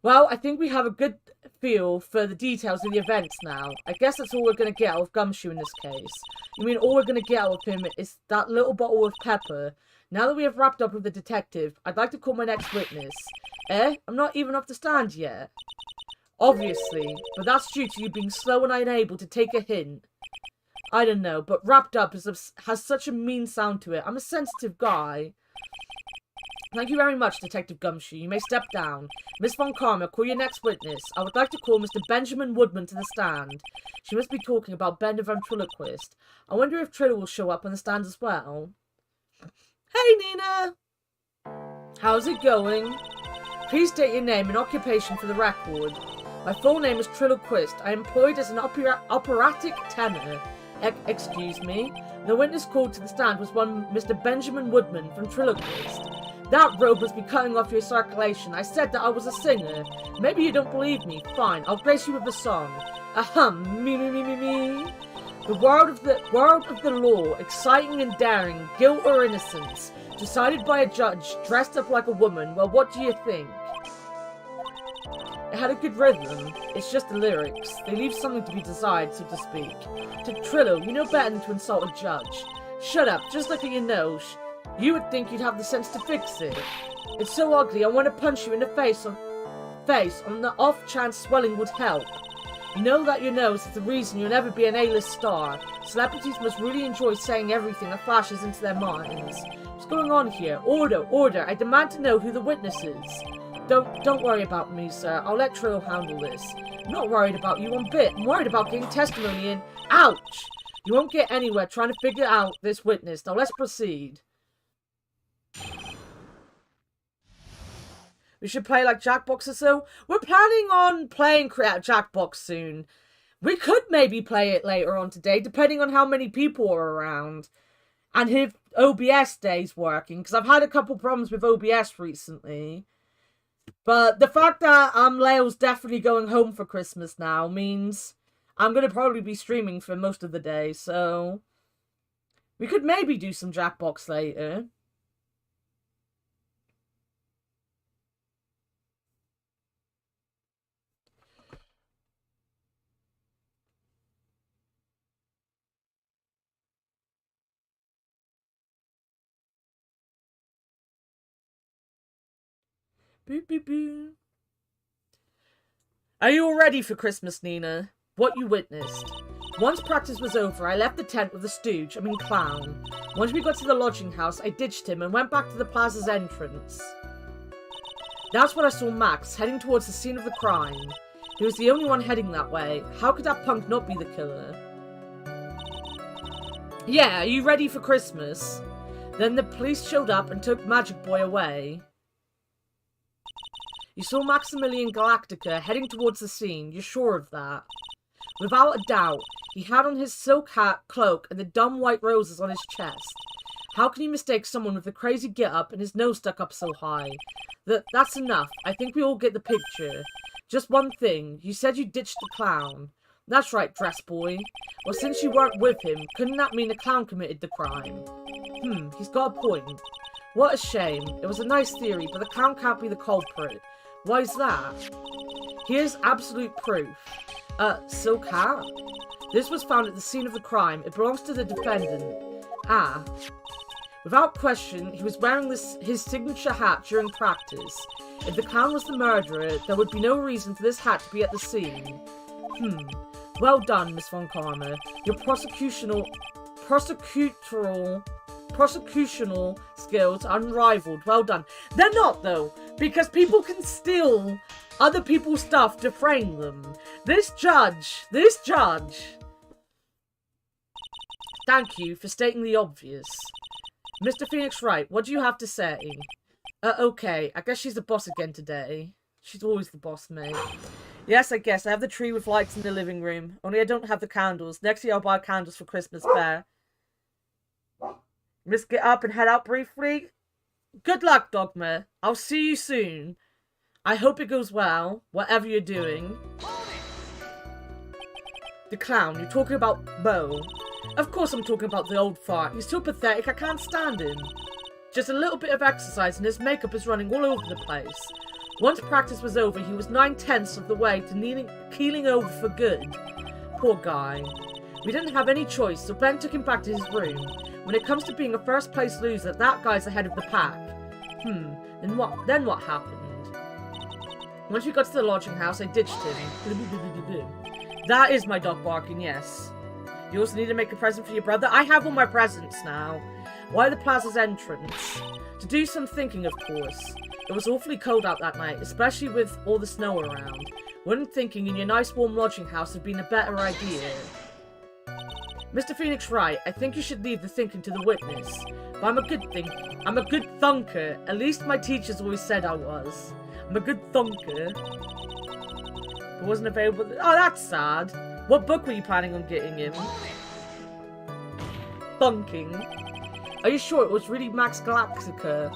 Well, I think we have a good feel for the details of the events now. I guess that's all we're going to get out of Gumshoe in this case. You mean all we're going to get out of him is that little bottle of pepper? Now that we have wrapped up with the detective, I'd like to call my next witness. I'm not even off the stand yet. Obviously, but that's due to you being slow and unable to take a hint. I don't know, but wrapped up has such a mean sound to it. I'm a sensitive guy. Thank you very much, Detective Gumshoe. You may step down. Miss Von Karma, call your next witness. I would like to call Mr. Benjamin Woodman to the stand. She must be talking about Ben the ventriloquist. I wonder if Triller will show up on the stand as well. Hey, Nina! How's it going? Please state your name and occupation for the record. My full name is Triloquist. I am employed as an operatic tenor. Excuse me. The witness called to the stand was one Mr. Benjamin Woodman from Triloquist. That robe must be cutting off your circulation. I said that I was a singer. Maybe you don't believe me. Fine, I'll grace you with a song. Ahem, me. The world of the law, exciting and daring, guilt or innocence, decided by a judge dressed up like a woman. Well, what do you think? It had a good rhythm. It's just the lyrics. They leave something to be desired, so to speak. To Trillo, you know better than to insult a judge. Shut up, just look at your nose. You would think you'd have the sense to fix it. It's so ugly, I want to punch you in the face on the off chance swelling would help. You know that your nose is the reason you'll never be an A-list star. Celebrities must really enjoy saying everything that flashes into their minds. What's going on here? Order, order. I demand to know who the witness is. Don't worry about me, sir. I'll let Trillo handle this. I'm not worried about you one bit. I'm worried about getting testimony in. Ouch! You won't get anywhere trying to figure out this witness. Now let's proceed. We should play like Jackbox or so. We're planning on playing Jackbox soon. We could maybe play it later on today, depending on how many people are around. And if OBS day's working, because I've had a couple problems with OBS recently. But the fact that Leo's definitely going home for Christmas now means I'm going to probably be streaming for most of the day, so we could maybe do some Jackbox later. Boo, boo, boo. Are you all ready for Christmas, Nina? What you witnessed. Once practice was over, I left the tent with the clown. Once we got to the lodging house, I ditched him and went back to the plaza's entrance. That's when I saw Max, heading towards the scene of the crime. He was the only one heading that way. How could that punk not be the killer? Yeah, are you ready for Christmas? Then the police showed up and took Magic Boy away. You saw Maximilian Galactica heading towards the scene, you're sure of that? Without a doubt, he had on his silk hat, cloak, and the dumb white roses on his chest. How can you mistake someone with a crazy get-up and his nose stuck up so high? That's enough. I think we all get the picture. Just one thing. You said you ditched the clown. That's right, dress boy. Well, since you weren't with him, couldn't that mean the clown committed the crime? He's got a point. What a shame. It was a nice theory, but the clown can't be the culprit. Why is that? Here's absolute proof. Silk hat? This was found at the scene of the crime. It belongs to the defendant. Ah. Without question, he was wearing his signature hat during practice. If the clown was the murderer, there would be no reason for this hat to be at the scene. Well done, Miss Von Karma. Your prosecutional skills are unrivaled. Well done. They're not, though, because people can steal other people's stuff to frame them. This judge. Thank you for stating the obvious. Mr. Phoenix Wright, what do you have to say? Okay, I guess she's the boss again today. She's always the boss, mate. Yes, I guess. I have the tree with lights in the living room. Only I don't have the candles. Next year I'll buy candles for Christmas fair. Let's get up and head out briefly. Good luck, Dogma. I'll see you soon. I hope it goes well, whatever you're doing. The clown, you're talking about Bo. Of course I'm talking about the old fart. He's so pathetic I can't stand him. Just a little bit of exercise and his makeup is running all over the place. Once practice was over, he was 9/10 of the way to keeling over for good. Poor guy. We didn't have any choice, so Ben took him back to his room. When it comes to being a first place loser, that guy's ahead of the pack. Then what happened? Once we got to the lodging house, I ditched him. That is my dog barking, yes. You also need to make a present for your brother? I have all my presents now. Why the plaza's entrance? To do some thinking, of course. It was awfully cold out that night, especially with all the snow around. Wouldn't thinking in your nice warm lodging house have been a better idea. Mr. Phoenix Wright, I think you should leave the thinking to the witness. But I'm a good thunker. At least my teachers always said I was. I'm a good thunker. But wasn't available. Oh, that's sad. What book were you planning on getting him? Thunking. Are you sure it was really Max Galactica?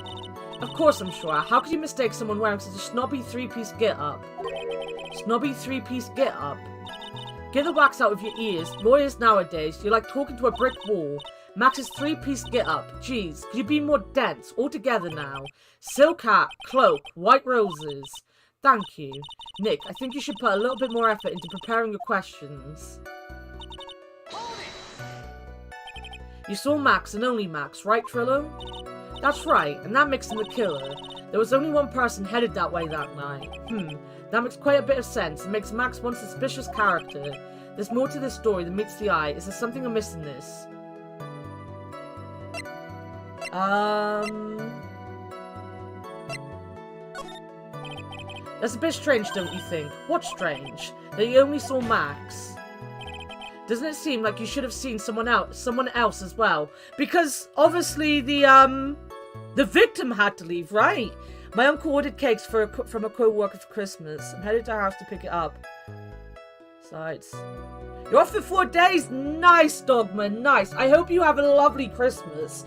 Of course I'm sure. How could you mistake someone wearing such a snobby three-piece get-up? Snobby three-piece get-up? Get the wax out of your ears. Lawyers nowadays, you're like talking to a brick wall. Max's three-piece get-up. Jeez, could you be more dense? All together now. Silk hat, cloak, white roses. Thank you. Nick, I think you should put a little bit more effort into preparing your questions. You saw Max and only Max, right, Trillo? That's right, and that makes him the killer. There was only one person headed that way that night. That makes quite a bit of sense. It makes Max one suspicious character. There's more to this story than meets the eye. Is there something amiss in this? That's a bit strange, don't you think? What's strange? That you only saw Max. Doesn't it seem like you should have seen someone else as well? Because obviously the victim had to leave, right? My uncle ordered cakes from a co-worker for Christmas. I'm headed to her house to pick it up. Besides, you're off for 4 days. Nice, Dogma. Nice. I hope you have a lovely Christmas.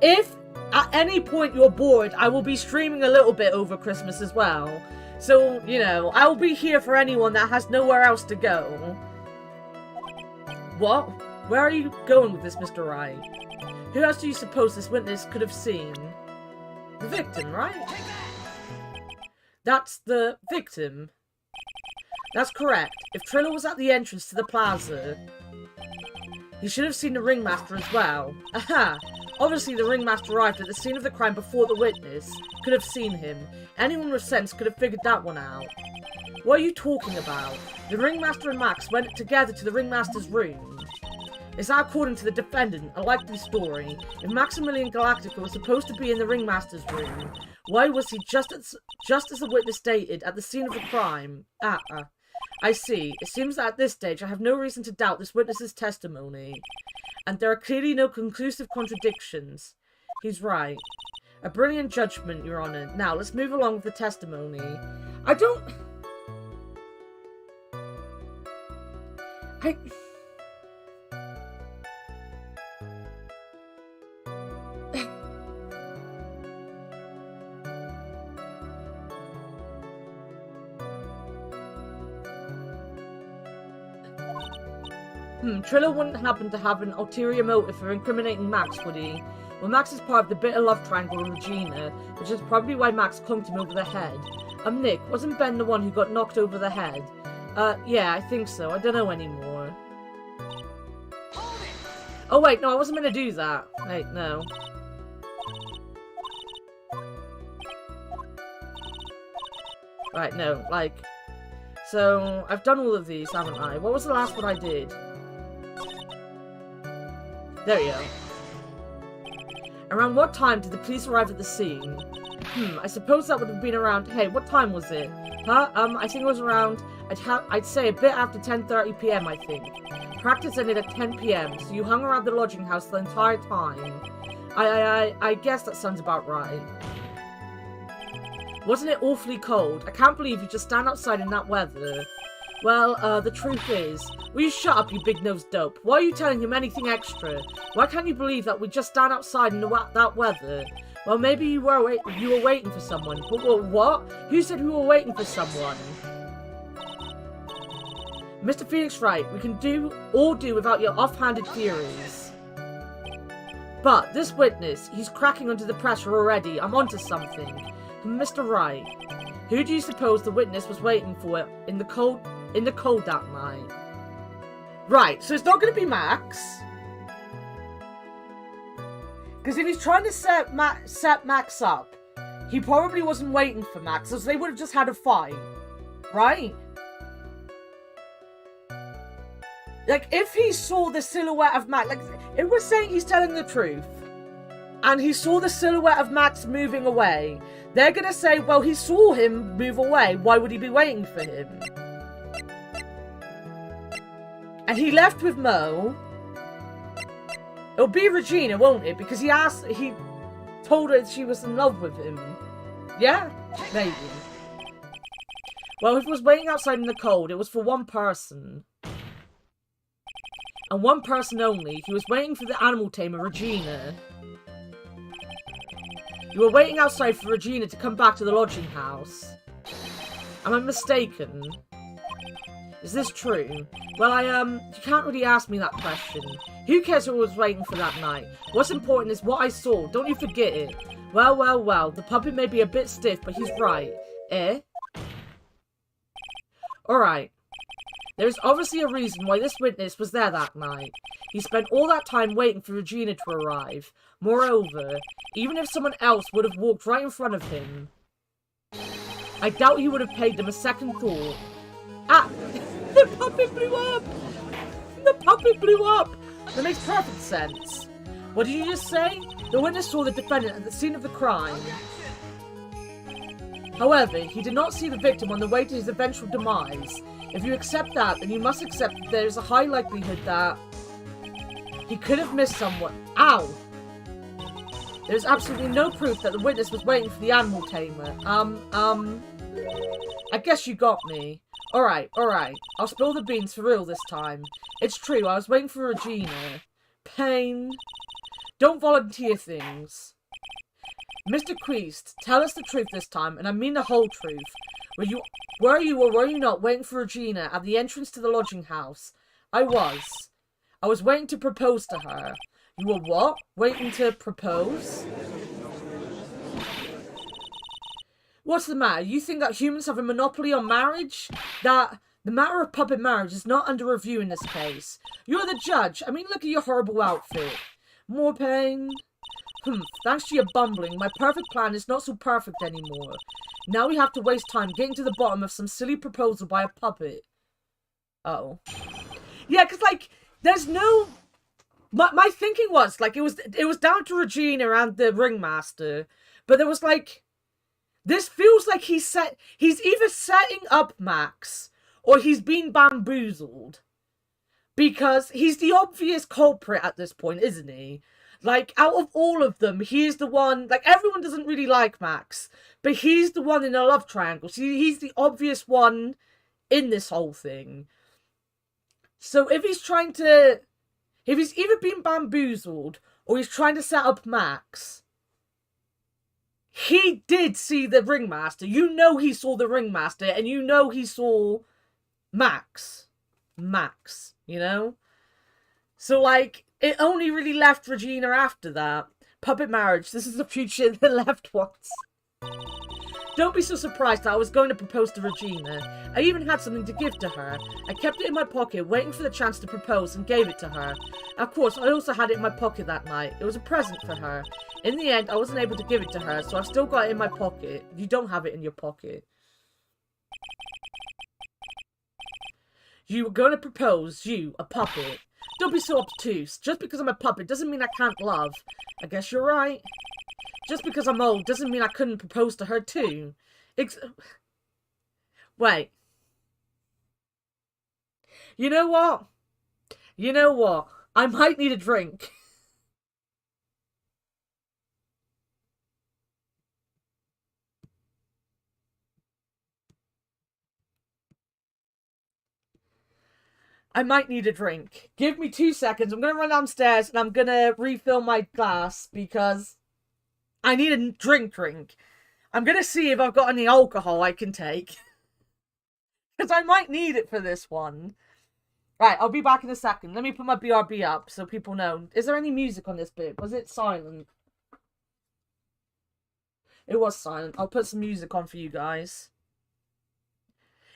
If at any point you're bored, I will be streaming a little bit over Christmas as well. So, you know, I'll be here for anyone that has nowhere else to go. What? Where are you going with this, Mr. Wright? Who else do you suppose this witness could have seen? The victim, right? That's the victim. That's correct. If Triller was at the entrance to the plaza, he should have seen the ringmaster as well. Aha! Obviously, the ringmaster arrived at the scene of the crime before the witness could have seen him. Anyone with sense could have figured that one out. What are you talking about? The ringmaster and Max went together to the ringmaster's room. Is that according to the defendant a likely story? If Maximilian Galactica was supposed to be in the ringmaster's room, why was he just as the witness stated at the scene of the crime? I see. It seems that at this stage I have no reason to doubt this witness's testimony. And there are clearly no conclusive contradictions. He's right. A brilliant judgment, Your Honor. Now, let's move along with the testimony. Triller wouldn't happen to have an ulterior motive for incriminating Max, would he? Well, Max is part of the bitter love triangle with Regina, which is probably why Max clunked him over the head. Nick, wasn't Ben the one who got knocked over the head? Yeah, I think so. I don't know anymore. Oh, wait, no, I wasn't going to do that. Wait, no. Right, no, like... So, I've done all of these, haven't I? What was the last one I did? There you go. Around what time did the police arrive at the scene? I suppose that would have been around... Hey, what time was it? I think it was around... I'd say a bit after 10:30 PM, I think. Practice ended at 10 PM, so you hung around the lodging house the entire time. I guess that sounds about right. Wasn't it awfully cold? I can't believe you just stand outside in that weather. Well, the truth is... Will you shut up, you big-nosed dope? Why are you telling him anything extra? Why can't you believe that we just stand outside in that weather? Well, maybe you were waiting for someone. But what? Who said we were waiting for someone? Mr. Phoenix Wright, we can all do without your off-handed theories. But this witness, he's cracking under the pressure already. I'm onto something. Mr. Wright, who do you suppose the witness was waiting for in the cold that night? Right, so it's not going to be Max. Because if he's trying to set Max up, he probably wasn't waiting for Max, so they would have just had a fight. Right? Like, if he saw the silhouette of Max, like, if we're saying he's telling the truth, and he saw the silhouette of Max moving away, they're gonna say, well, he saw him move away, why would he be waiting for him? And he left with Mo. It'll be Regina, won't it? Because he told her she was in love with him. Yeah? Maybe. Well, if he was waiting outside in the cold, it was for one person. And one person only. He was waiting for the animal tamer, Regina. You were waiting outside for Regina to come back to the lodging house. Am I mistaken? Is this true? Well, you can't really ask me that question. Who cares who was waiting for that night? What's important is what I saw. Don't you forget it. Well, well, well. The puppet may be a bit stiff, but he's right. Eh? Alright. There's obviously a reason why this witness was there that night. He spent all that time waiting for Regina to arrive. Moreover, even if someone else would have walked right in front of him, I doubt he would have paid them a second thought. Ah! The puppet blew up! The puppet blew up! That makes perfect sense. What did you just say? The witness saw the defendant at the scene of the crime. However, he did not see the victim on the way to his eventual demise. If you accept that, then you must accept that there is a high likelihood that he could have missed someone. Ow! There is absolutely no proof that the witness was waiting for the animal tamer. I guess you got me. Alright. I'll spill the beans for real this time. It's true, I was waiting for Regina. Pain. Don't volunteer things. Mr. Queest, tell us the truth this time, and I mean the whole truth. Were you or were you not waiting for Regina at the entrance to the lodging house? I was. I was waiting to propose to her. You were what? Waiting to propose? What's the matter? You think that humans have a monopoly on marriage? That the matter of puppet marriage is not under review in this case. You're the judge. I mean, look at your horrible outfit. More pain? Thanks to your bumbling, my perfect plan is not so perfect anymore. Now we have to waste time getting to the bottom of some silly proposal by a puppet. Uh-oh. Yeah, because, like, there's no... My thinking was, like, it was down to Regina and the ringmaster. But there was, like... This feels like he's either setting up Max, or he's been bamboozled. Because he's the obvious culprit at this point, isn't he? Like, out of all of them, he's the one... Like, everyone doesn't really like Max. But he's the one in a love triangle. So he's the obvious one in this whole thing. So if he's trying to... If he's either been bamboozled, or he's trying to set up Max... He did see the ringmaster. You know he saw the ringmaster. And you know he saw Max. Max, you know? So, like... It only really left Regina after that. Puppet marriage. This is the future the left wants. Don't be so surprised that I was going to propose to Regina. I even had something to give to her. I kept it in my pocket, waiting for the chance to propose, and gave it to her. Of course, I also had it in my pocket that night. It was a present for her. In the end, I wasn't able to give it to her, so I've still got it in my pocket. You don't have it in your pocket. You were going to propose, you, a puppet. Don't be so obtuse. Just because I'm a puppet doesn't mean I can't love. I guess you're right. Just because I'm old doesn't mean I couldn't propose to her too. Wait. You know what? You know what? I might need a drink. I might need a drink. Give me 2 seconds. I'm going to run downstairs and I'm going to refill my glass because I need a drink. I'm going to see if I've got any alcohol I can take. Because I might need it for this one. Right, I'll be back in a second. Let me put my BRB up so people know. Is there any music on this bit? Was it silent? It was silent. I'll put some music on for you guys.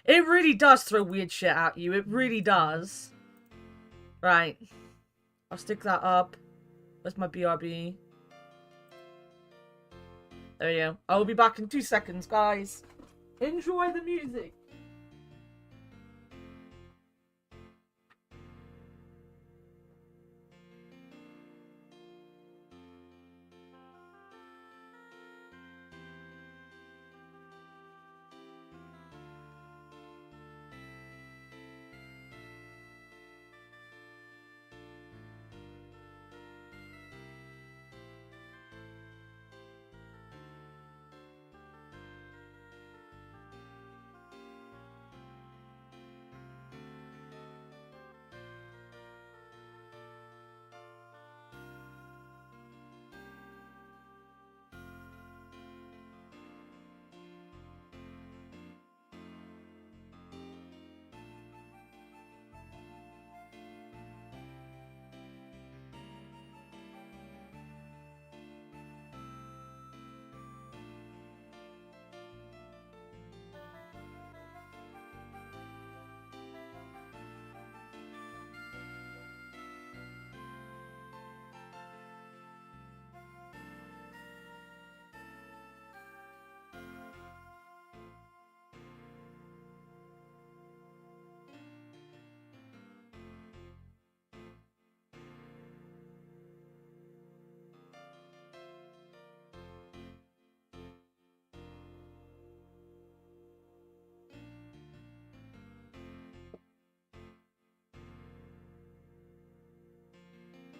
It really does throw weird shit at you. It really does. Right. I'll stick that up. Where's my BRB? There we go. I will be back in 2 seconds, guys. Enjoy the music.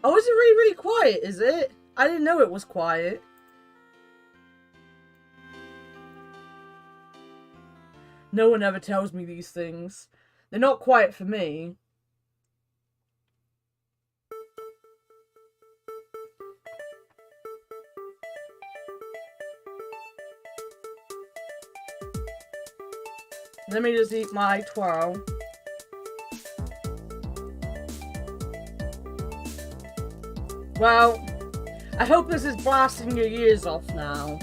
Oh, is it really, really quiet, is it? I didn't know it was quiet. No one ever tells me these things. They're not quiet for me. Let me just eat my twirl. Well, I hope this is blasting your ears off now.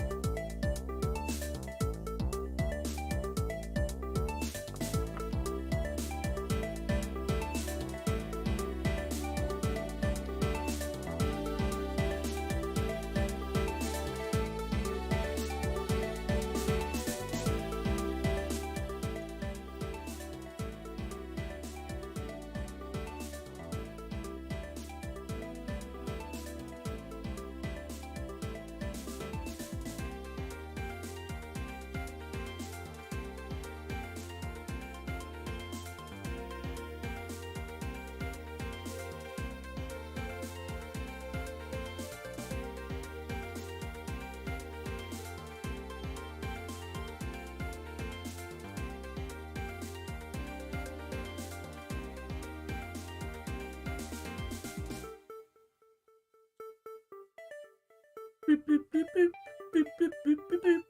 Boop, boop, boop, boop, boop, boop, boop, boop, boop.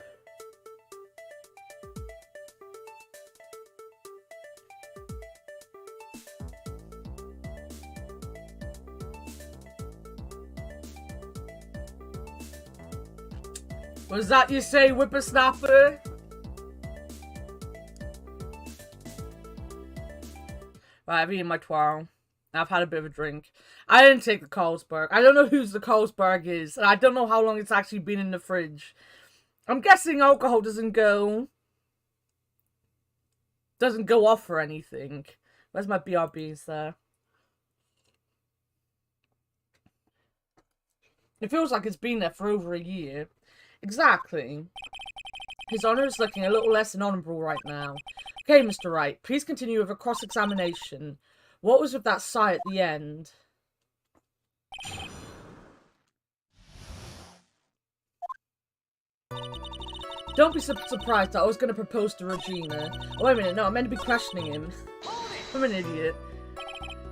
Was that you say, whippersnapper? Right, I've eaten my twirl. I've had a bit of a drink. I didn't take the Carlsberg. I don't know whose the Carlsberg is. And I don't know how long it's actually been in the fridge. I'm guessing alcohol doesn't go off or anything. Where's my BRBs there? It feels like it's been there for over a year. Exactly. His Honor is looking a little less than honourable right now. Okay, Mr. Wright, please continue with a cross-examination. What was with that sigh at the end? Don't be surprised that I was going to propose to Regina. Oh, wait a minute, no, I'm meant to be questioning him. I'm an idiot.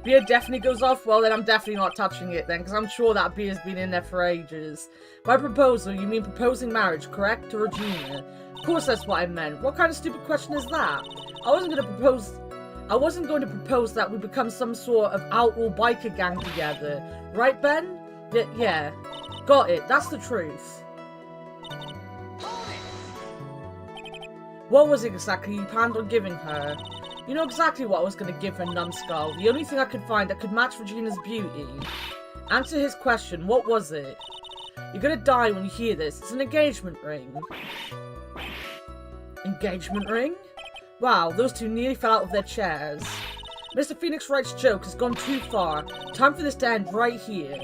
Beer definitely goes off? Well, then I'm definitely not touching it then, because I'm sure that beer's been in there for ages. By proposal, you mean proposing marriage, correct? To Regina. Of course that's what I meant. What kind of stupid question is that? I wasn't going to propose that we become some sort of outlaw biker gang together. Right, Ben? Yeah. Got it. That's the truth. What was it exactly you planned on giving her? You know exactly what I was going to give her, numbskull. The only thing I could find that could match Regina's beauty. Answer his question. What was it? You're going to die when you hear this. It's an engagement ring. Engagement ring? Wow, those two nearly fell out of their chairs. Mr. Phoenix Wright's joke has gone too far. Time for this to end right here.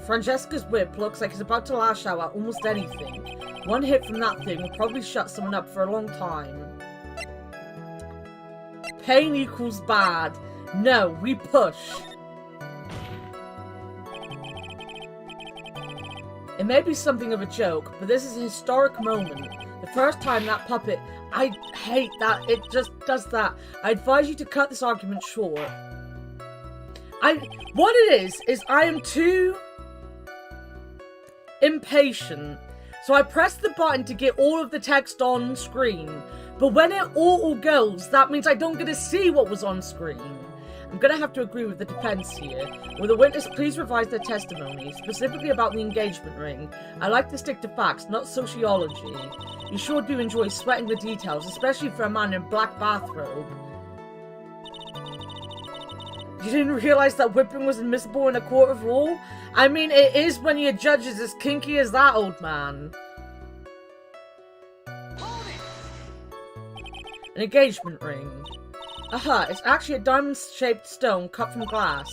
Francesca's whip looks like he's about to lash out at almost anything. One hit from that thing will probably shut someone up for a long time. Pain equals bad. No, we push. It may be something of a joke, but this is a historic moment. The first time that puppet... I hate that. It just does that. I advise you to cut this argument short. What it is I am too impatient. So I press the button to get all of the text on screen. But when it all goes, that means I don't get to see what was on screen. I'm going to have to agree with the defense here. Will the witness please revise their testimony, specifically about the engagement ring? I like to stick to facts, not sociology. You sure do enjoy sweating the details, especially for a man in a black bathrobe. You didn't realize that whipping was admissible in a court of law? I mean, it is when your judge is as kinky as that, old man. An engagement ring. Aha, it's actually a diamond-shaped stone cut from glass.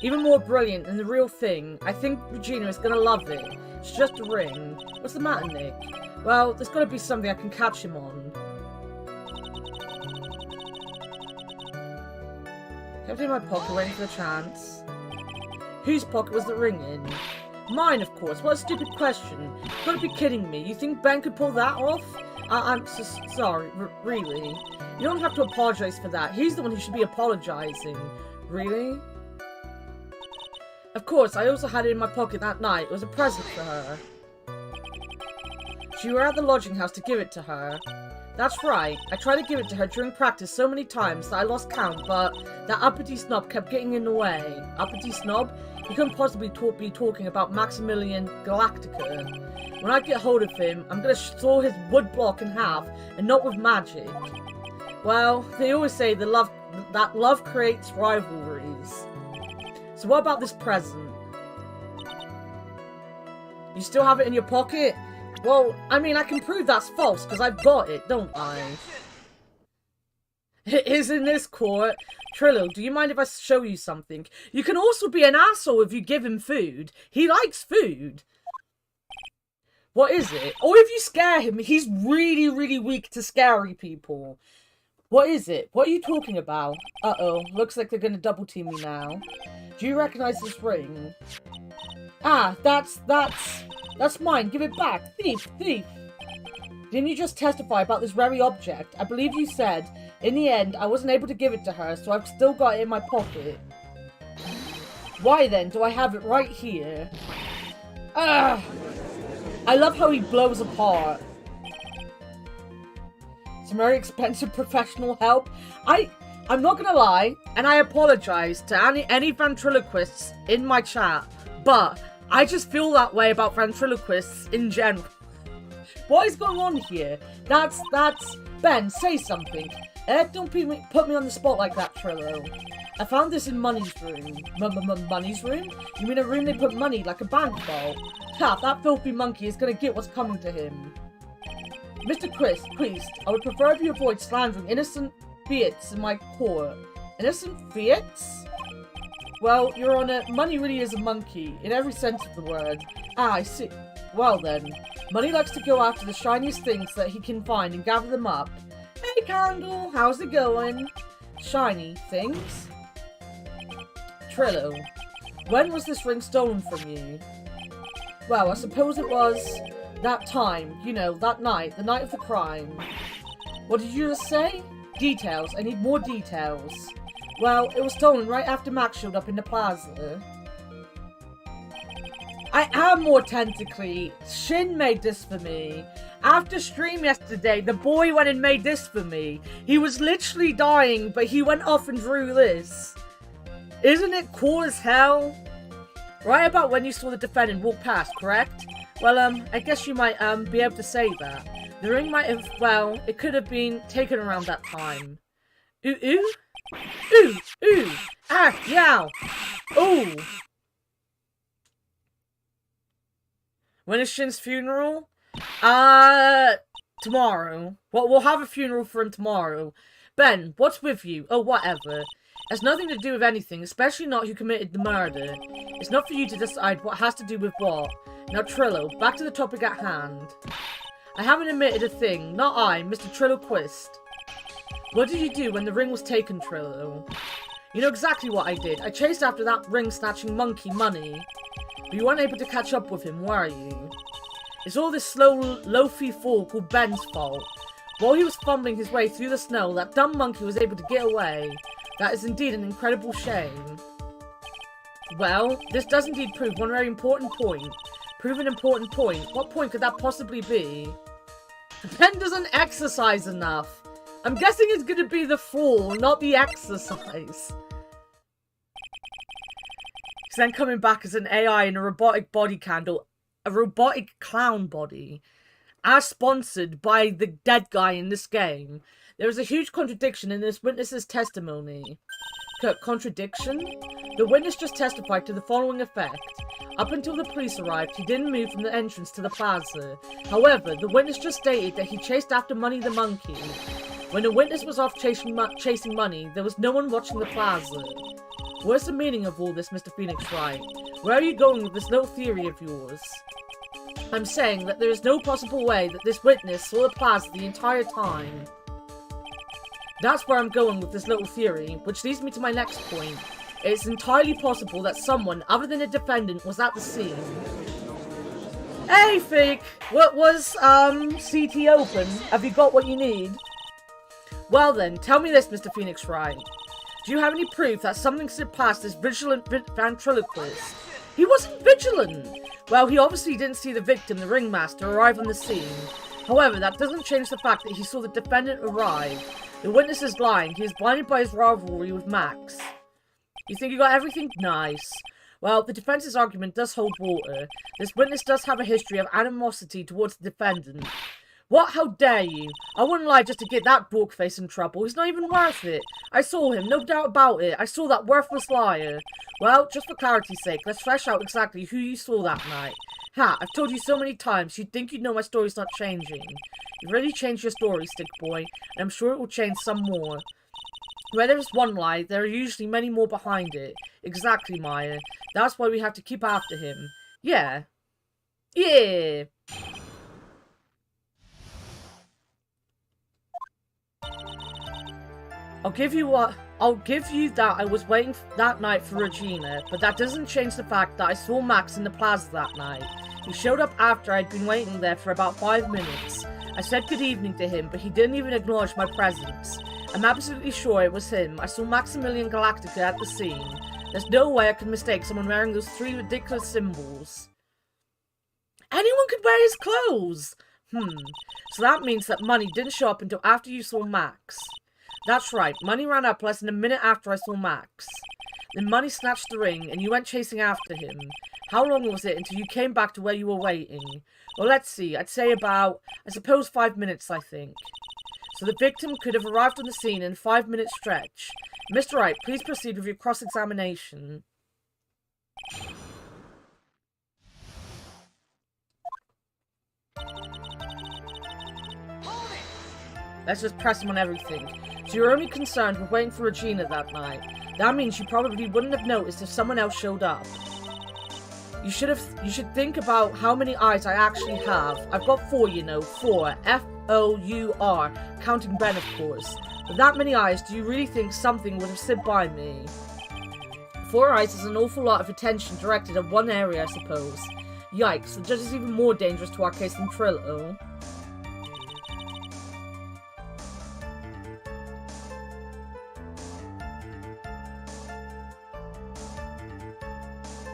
Even more brilliant than the real thing. I think Regina is gonna love it. It's just a ring. What's the matter, Nick? Well, there's gotta be something I can catch him on. Kept it in my pocket waiting for the chance. Whose pocket was the ring in? Mine, of course. What a stupid question. You gotta be kidding me. You think Ben could pull that off? I'm so sorry. Really? You don't have to apologize for that. He's the one who should be apologizing. Really? Of course, I also had it in my pocket that night. It was a present for her. So you were at the lodging house to give it to her. That's right. I tried to give it to her during practice so many times that I lost count, but that uppity snob kept getting in the way. Uppity snob? He couldn't possibly be talking about Maximilian Galactica. When I get hold of him, I'm gonna saw his wood block in half, and not with magic. Well, they always say that love creates rivalries. So what about this present? You still have it in your pocket? Well, I mean, I can prove that's false, because I've got it, don't I? It is in this court. Trillo, do you mind if I show you something? You can also be an asshole if you give him food. He likes food. What is it? Or if you scare him, he's really, really weak to scary people. What is it? What are you talking about? Uh-oh, looks like they're gonna double team me now. Do you recognize this ring? Ah, that's mine. Give it back. Thief, thief. Didn't you just testify about this very object? I believe you said, in the end, I wasn't able to give it to her, so I've still got it in my pocket. Why then do I have it right here? Ah! I love how he blows apart. Some very expensive professional help. I'm not gonna lie, and I apologize to any ventriloquists in my chat, but I just feel that way about ventriloquists in general. What is going on here? That's Ben, say something. Don't put me on the spot like that, Trillo. I found this in Money's room. Money's room? You mean a room they put money, like a bank vault? Ha, that filthy monkey is gonna get what's coming to him. Mr. Priest, I would prefer if you avoid slandering innocent fiats in my court. Innocent fiats? Well, Your Honor, Money really is a monkey, in every sense of the word. Ah, I see. Well then, Money likes to go after the shiniest things that he can find and gather them up. Hey Candle, how's it going? Shiny things? Trillo, when was this ring stolen from you? Well, I suppose it was that time, you know, that night, the night of the crime. What did you just say? Details, I need more details. Well, it was stolen right after Max showed up in the plaza. I am more tentacly. Shin made this for me. After stream yesterday, the boy went and made this for me. He was literally dying, but he went off and drew this. Isn't it cool as hell? Right about when you saw the defendant walk past, correct? Well, I guess you might, be able to say that. The ring might have, well, it could have been taken around that time. Ooh, ooh? Ooh, ooh, ah, yow, ooh. When is Shin's funeral? Tomorrow. Well, we'll have a funeral for him tomorrow. Ben, what's with you? Oh, whatever. It has nothing to do with anything, especially not who committed the murder. It's not for you to decide what has to do with what. Now, Trillo, back to the topic at hand. I haven't admitted a thing. Not I, Mr. Trillo Quist. What did you do when the ring was taken, Trillo? You know exactly what I did. I chased after that ring-snatching monkey, Money. But you weren't able to catch up with him, were you? It's all this slow, loafy fool called Ben's fault. While he was fumbling his way through the snow, that dumb monkey was able to get away. That is indeed an incredible shame. Well, this does indeed prove one very important point. Prove an important point. What point could that possibly be? Ben doesn't exercise enough. I'm guessing it's going to be the fall, not the exercise. He's then coming back as an AI in a robotic body candle. A robotic clown body. As sponsored by the dead guy in this game. There is a huge contradiction in this witness's testimony. Contradiction? The witness just testified to the following effect. Up until the police arrived, he didn't move from the entrance to the plaza. However, the witness just stated that he chased after Money the monkey. When the witness was off chasing Money, there was no one watching the plaza. What's the meaning of all this, Mr. Phoenix Wright? Where are you going with this little theory of yours? I'm saying that there is no possible way that this witness saw the plaza the entire time. That's where I'm going with this little theory, which leads me to my next point. it's entirely possible that someone other than a defendant was at the scene. Hey, Fig! What was, CT open? Have you got what you need? Well then, tell me this, Mr. Phoenix Wright. Do you have any proof that something surpassed this vigilant ventriloquist? He wasn't vigilant! Well, he obviously didn't see the victim, the ringmaster, arrive on the scene. However, that doesn't change the fact that he saw the defendant arrive. The witness is lying. He is blinded by his rivalry with Max. You think you got everything? Nice. Well, the defense's argument does hold water. This witness does have a history of animosity towards the defendant. What? How dare you? I wouldn't lie just to get that dorkface in trouble. He's not even worth it. I saw him, no doubt about it. I saw that worthless liar. Well, just for clarity's sake, let's flesh out exactly who you saw that night. Ha, I've told you so many times, you'd think you'd know my story's not changing. You've already changed your story, Stick Boy, and I'm sure it will change some more. Where there is one lie, there are usually many more behind it. Exactly, Maya. That's why we have to keep after him. Yeah. Yeah. I'll give you that I was waiting that night for Regina, but that doesn't change the fact that I saw Max in the plaza that night. He showed up after I'd been waiting there for about 5 minutes. I said good evening to him, but he didn't even acknowledge my presence. I'm absolutely sure it was him. I saw Maximilian Galactica at the scene. There's no way I could mistake someone wearing those 3 ridiculous symbols. Anyone could wear his clothes! So that means that Money didn't show up until after you saw Max. That's right, Money ran up less than a minute after I saw Max. Then Money snatched the ring, and you went chasing after him. How long was it until you came back to where you were waiting? Well, let's see, I'd say about, I suppose 5 minutes, I think. So the victim could have arrived on the scene in a 5-minute stretch. Mr. Wright, please proceed with your cross-examination. Let's just press him on everything. So you're only concerned with waiting for Regina that night. That means you probably wouldn't have noticed if someone else showed up. You should think about how many eyes I actually have. I've got 4, you know, 4. F-O-U-R. Counting Ben, of course. With that many eyes, do you really think something would have slipped by me? 4 eyes is an awful lot of attention directed at one area, I suppose. Yikes, the judge is even more dangerous to our case than Trillo.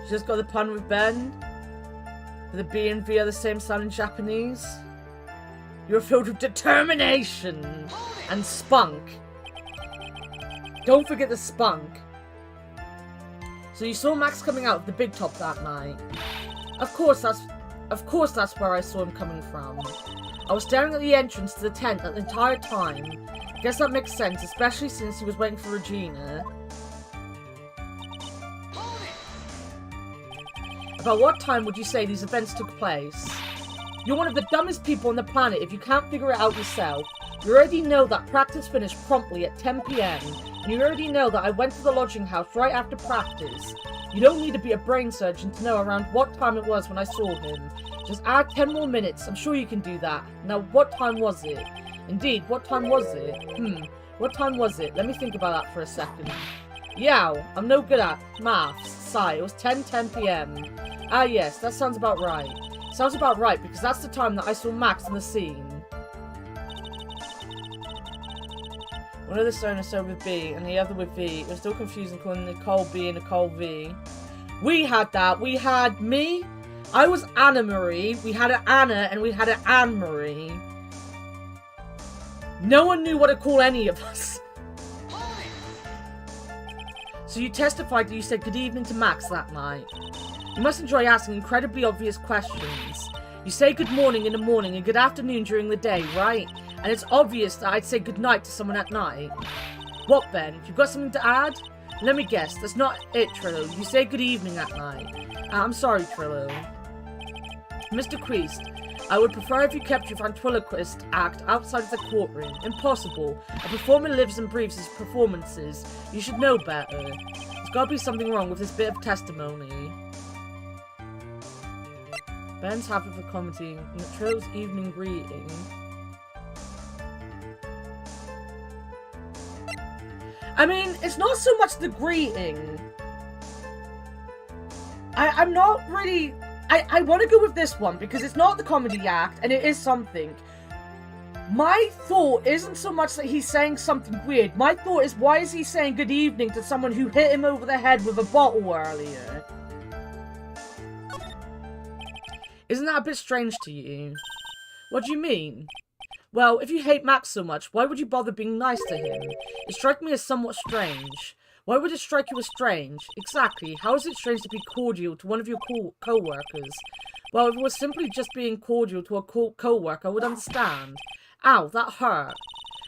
Just got the pun with Ben. The B and V are the same sound in Japanese. You're filled with determination and spunk. Don't forget the spunk. So you saw Max coming out of the big top that night. Of course that's where I saw him coming from. I was staring at the entrance to the tent the entire time. I guess that makes sense, especially since he was waiting for Regina. About what time would you say these events took place? You're one of the dumbest people on the planet if you can't figure it out yourself. You already know that practice finished promptly at 10 PM, and you already know that I went to the lodging house right after practice. You don't need to be a brain surgeon to know around what time it was when I saw him. Just add 10 more minutes, I'm sure you can do that. Now, what time was it? Indeed, what time was it? What time was it? Let me think about that for a second. Yow, I'm no good at maths. Sigh, it was 10 PM. Ah yes, that sounds about right. Sounds about right, because that's the time that I saw Max on the scene. One of the stoners started with B, and the other with V. It was still confusing calling Nicole B and Nicole V. We had that. We had me. I was Anna Marie. We had an Anna, and we had an Anne Marie. No one knew what to call any of us. So you testified that you said good evening to Max that night. You must enjoy asking incredibly obvious questions. You say good morning in the morning and good afternoon during the day, right? And it's obvious that I'd say good night to someone at night. What, Ben? You've got something to add? Let me guess, that's not it, Trillo. You say good evening at night. I'm sorry, Trillo. Mr. Queest, I would prefer if you kept your ventriloquist act outside of the courtroom. Impossible. A performer lives and breathes his performances. You should know better. There's got to be something wrong with this bit of testimony. Ben's happy for commenting. Trillo's evening greeting. I mean, it's not so much the greeting. I'm not really... I want to go with this one because it's not the comedy act and it is something. My thought isn't so much that he's saying something weird. My thought is, why is he saying good evening to someone who hit him over the head with a bottle earlier? Isn't that a bit strange to you? What do you mean? Well, if you hate Max so much, why would you bother being nice to him? It struck me as somewhat strange. Why would it strike you as strange? Exactly. How is it strange to be cordial to one of your co-workers? Well, if it was simply just being cordial to a co-worker, I would understand. Ow, that hurt.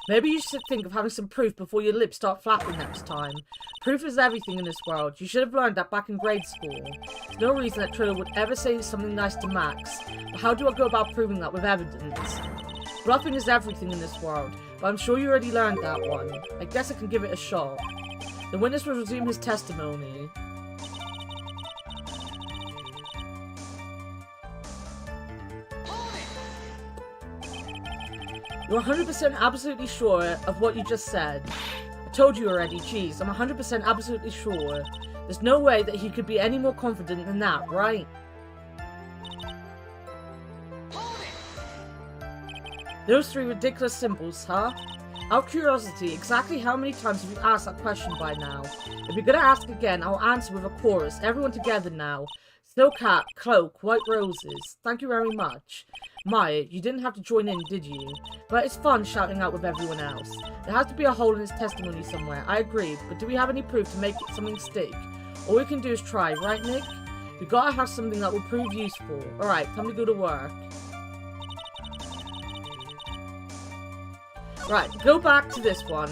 Maybe you should think of having some proof before your lips start flapping next time. Proof is everything in this world. You should have learned that back in grade school. There's no reason that Trilogy would ever say something nice to Max. But how do I go about proving that with evidence? Bluffing is everything in this world, but I'm sure you already learned that one. I guess I can give it a shot. The witness will resume his testimony. You're 100% absolutely sure of what you just said. I told you already, jeez, I'm 100% absolutely sure. There's no way that he could be any more confident than that, right? Those three ridiculous symbols, huh? Out of curiosity, exactly how many times have you asked that question by now? If you're gonna ask again, I'll answer with a chorus. Everyone together now. Snow cat, cloak, white roses. Thank you very much. Maya, you didn't have to join in, did you? But it's fun shouting out with everyone else. There has to be a hole in his testimony somewhere. I agree, but do we have any proof to make it something stick? All we can do is try, right, Nick? We gotta have something that will prove useful. Alright, time to go to work. Right, go back to this one.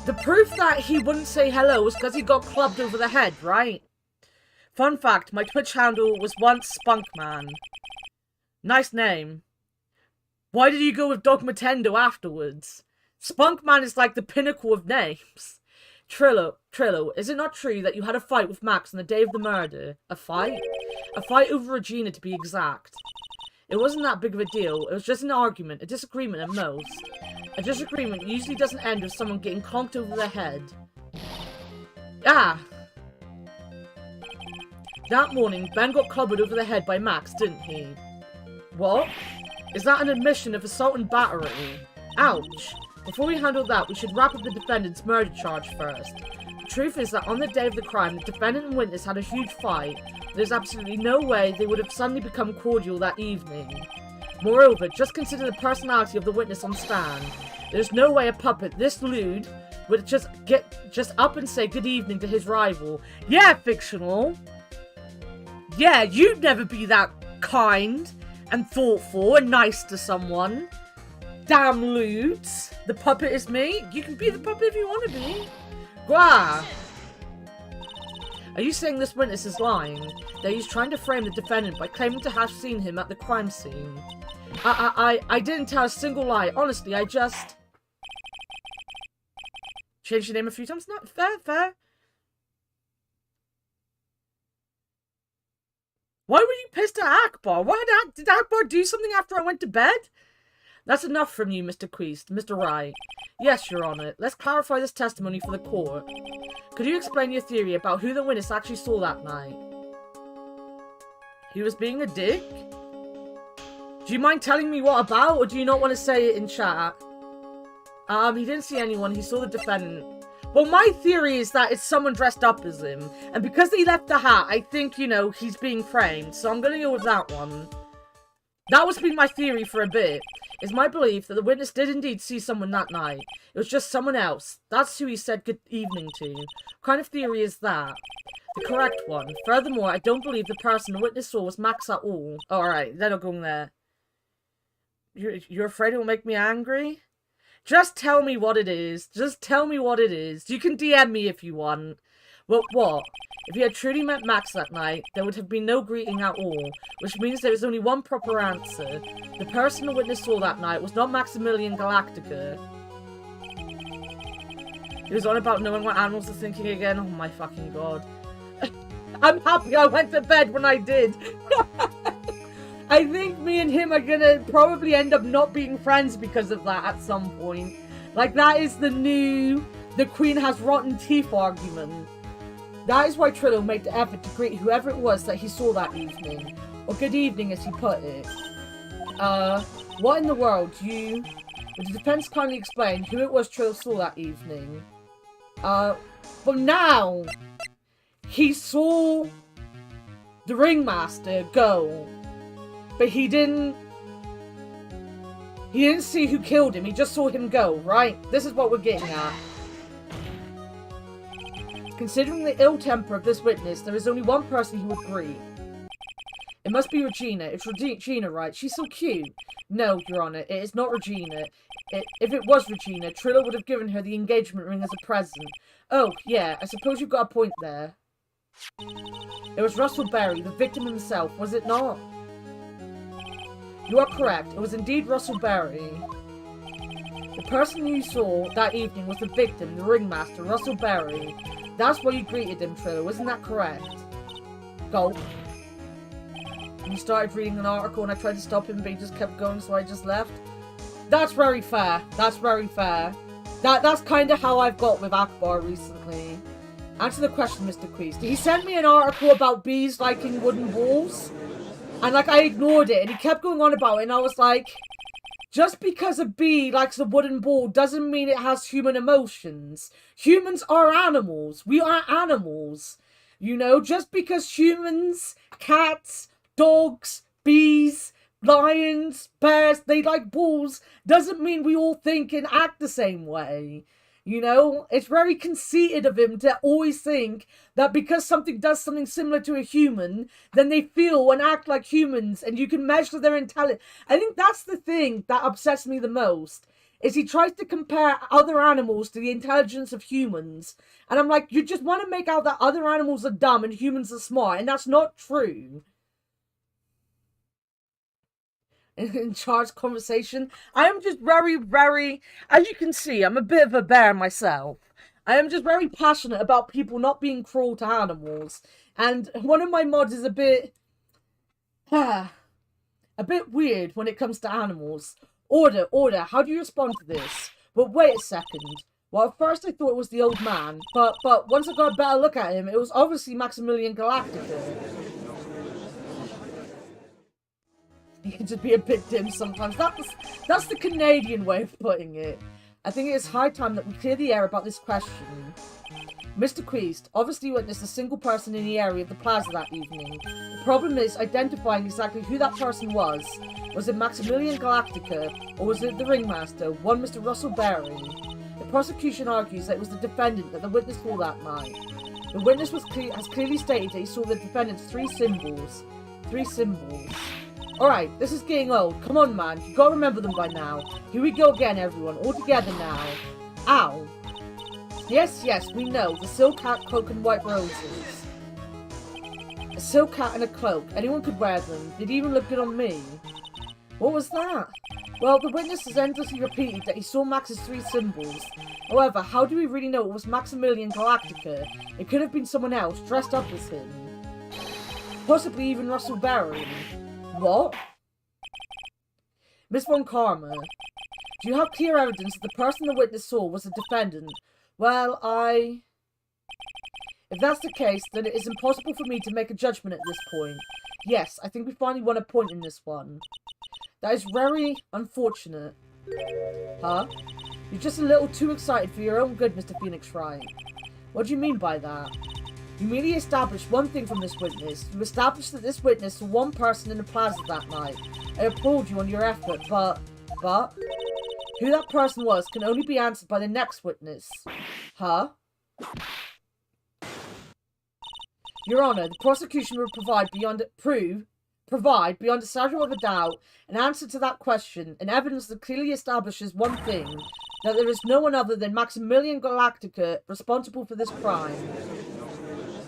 The proof that he wouldn't say hello was because he got clubbed over the head, right? Fun fact, my Twitch handle was once Spunkman. Nice name. Why did you go with Dogmatendo afterwards? Spunkman is like the pinnacle of names. Trillo, is it not true that you had a fight with Max on the day of the murder? A fight? A fight over Regina, to be exact. It wasn't that big of a deal. It was just an argument, a disagreement at most. A disagreement usually doesn't end with someone getting conked over the head. Ah! That morning, Ben got clobbered over the head by Max, didn't he? What? Is that an admission of assault and battery? Ouch! Before we handle that, we should wrap up the defendant's murder charge first. The truth is that on the day of the crime, the defendant and witness had a huge fight. There's absolutely no way they would have suddenly become cordial that evening. Moreover, just consider the personality of the witness on stand. There's no way a puppet this lewd would just up and say good evening to his rival. Yeah, fictional. Yeah, you'd never be that kind and thoughtful and nice to someone. Damn lewds. The puppet is me. You can be the puppet if you want to be. Gwah. Are you saying this witness is lying? That he's trying to frame the defendant by claiming to have seen him at the crime scene? I didn't tell a single lie. Honestly, I just... Changed your name a few times? Not fair. Why were you pissed at Akbar? Did Akbar do something after I went to bed? That's enough from you, Mr. Queest. Mr. Wright. Yes, Your Honor. Let's clarify this testimony for the court. Could you explain your theory about who the witness actually saw that night? He was being a dick? Do you mind telling me what about, or do you not want to say it in chat? He didn't see anyone. He saw the defendant. Well, my theory is that it's someone dressed up as him. And because he left the hat, I think, you know, he's being framed. So I'm going to go with that one. That was been my theory for a bit. It's my belief that the witness did indeed see someone that night. It was just someone else. That's who he said good evening to. What kind of theory is that? The correct one. Furthermore, I don't believe the person the witness saw was Max at all. Alright, then I'll go in there. You're afraid it will make me angry? Just tell me what it is. Just tell me what it is. You can DM me if you want. Well, what? If you had truly met Max that night, there would have been no greeting at all, which means there is only one proper answer. The person the witness saw that night was not Maximilian Galactica. He was on about knowing what animals are thinking again. Oh my fucking god. I'm happy I went to bed when I did. I think me and him are gonna probably end up not being friends because of that at some point. Like, that is the new the Queen has rotten teeth argument. That is why Trillo made the effort to greet whoever it was that he saw that evening. Or good evening, as he put it. What in the world, you... Would the defense kindly explain who it was Trillo saw that evening? But now... He saw... the ringmaster go. But he didn't... He didn't see who killed him, he just saw him go, right? This is what we're getting at. Considering the ill temper of this witness, there is only one person who would agree. It must be Regina. It's Regina, right? She's so cute. No, Your Honor, it is not Regina. If it was Regina, Trillo would have given her the engagement ring as a present. Oh, yeah, I suppose you've got a point there. It was Russell Berry, the victim himself, was it not? You are correct. It was indeed Russell Berry. The person you saw that evening was the victim, the ringmaster, Russell Berry. That's why you greeted him, Trillo. Isn't that correct? Gulp. And you started reading an article and I tried to stop him, but he just kept going, so I just left. That's very fair. That's very fair. That's kind of how I've got with Akbar recently. Answer the question, Mr. Queest. He sent me an article about bees liking wooden balls. And, like, I ignored it. And he kept going on about it. And I was like, just because a bee likes a wooden ball doesn't mean it has human emotions. Humans are animals. We are animals. You know, just because humans, cats, dogs, bees, lions, bears, they like balls, doesn't mean we all think and act the same way. You know, it's very conceited of him to always think that because something does something similar to a human, then they feel and act like humans and you can measure their intelligence. I think that's the thing that upsets me the most, is he tries to compare other animals to the intelligence of humans. And I'm like, you just want to make out that other animals are dumb and humans are smart, and that's not true. In charge conversation. I am just very, as you can see, I'm a bit of a bear myself. I am just very passionate about people not being cruel to animals. And one of my mods is a bit weird when it comes to animals. Order, how do you respond to this? But wait a second. Well, at first I thought it was the old man, but once I got a better look at him, it was obviously Maximilian Galactica. You can just be a bit dim sometimes. That's the Canadian way of putting it. I think it is high time that we clear the air about this question. Mr. Queest obviously witnessed a single person in the area of the plaza that evening. The problem is identifying exactly who that person was. Was it Maximilian Galactica, or was it the ringmaster, one Mr. Russell Berry? The prosecution argues that it was the defendant that the witness saw that night. The witness has clearly stated that he saw the defendant's three symbols. Alright, this is getting old. Come on, man. You gotta remember them by now. Here we go again, everyone. All together now. Ow. Yes, we know. The silk hat, cloak, and white roses. A silk hat and a cloak. Anyone could wear them. They'd even look good on me. What was that? Well, the witness has endlessly repeated that he saw Max's three symbols. However, how do we really know it was Maximilian Galactica? It could have been someone else dressed up as him. Possibly even Russell Berry. What? Miss Von Karma, do you have clear evidence that the person the witness saw was the defendant? Well, If that's the case, then it is impossible for me to make a judgment at this point. Yes, I think we finally won a point in this one. That is very unfortunate. Huh? You're just a little too excited for your own good, Mr. Phoenix Wright. What do you mean by that? You merely established one thing from this witness. You established that this witness saw one person in the plaza that night. I applaud you on your effort, but... Who that person was can only be answered by the next witness. Huh? Your Honor, the prosecution will provide beyond a shadow of a doubt an answer to that question, and evidence that clearly establishes one thing, that there is no one other than Maximilian Galactica responsible for this crime.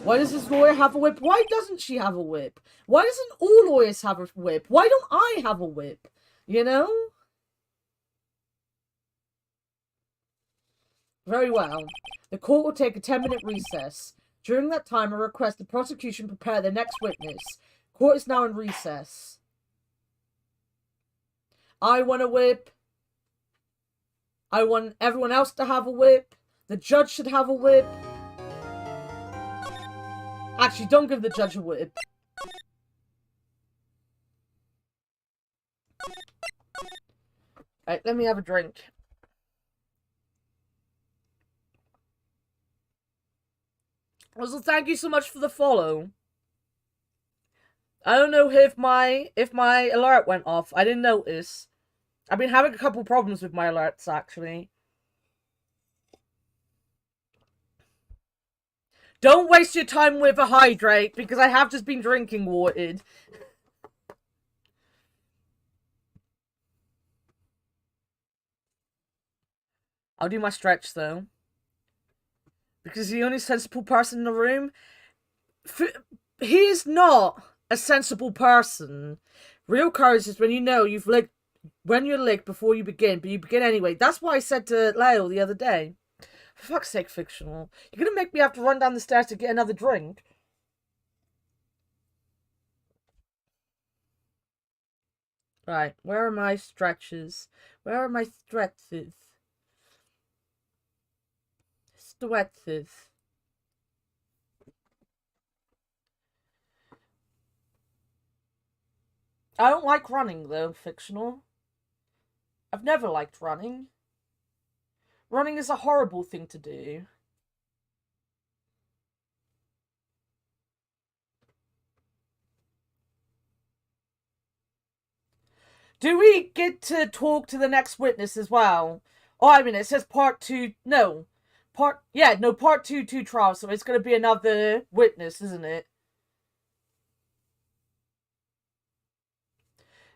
Why does this lawyer have a whip? Why doesn't she have a whip? Why doesn't all lawyers have a whip? Why don't I have a whip? You know? Very well. The court will take a 10-minute recess. During that time, I request the prosecution prepare the next witness. Court is now in recess. I want a whip. I want everyone else to have a whip. The judge should have a whip. Actually, don't give the judge a whip. Right, let me have a drink. Also, thank you so much for the follow. I don't know if my alert went off. I didn't notice. I've been having a couple problems with my alerts, actually. Don't waste your time with a hydrate, because I have just been drinking water. I'll do my stretch, though. Because the only sensible person in the room... He is not a sensible person. Real courage is when you know you've licked... When you're licked before you begin, but you begin anyway. That's what I said to Leo the other day. For fuck's sake, fictional. You're gonna make me have to run down the stairs to get another drink. Right, where are my stretches? Where are my stretches? Stretches. I don't like running, though, fictional. I've never liked running. Running is a horrible thing to do. Do we get to talk to the next witness as well? Oh, I mean, it says part 2. No. Part 2 trial, so it's going to be another witness, isn't it?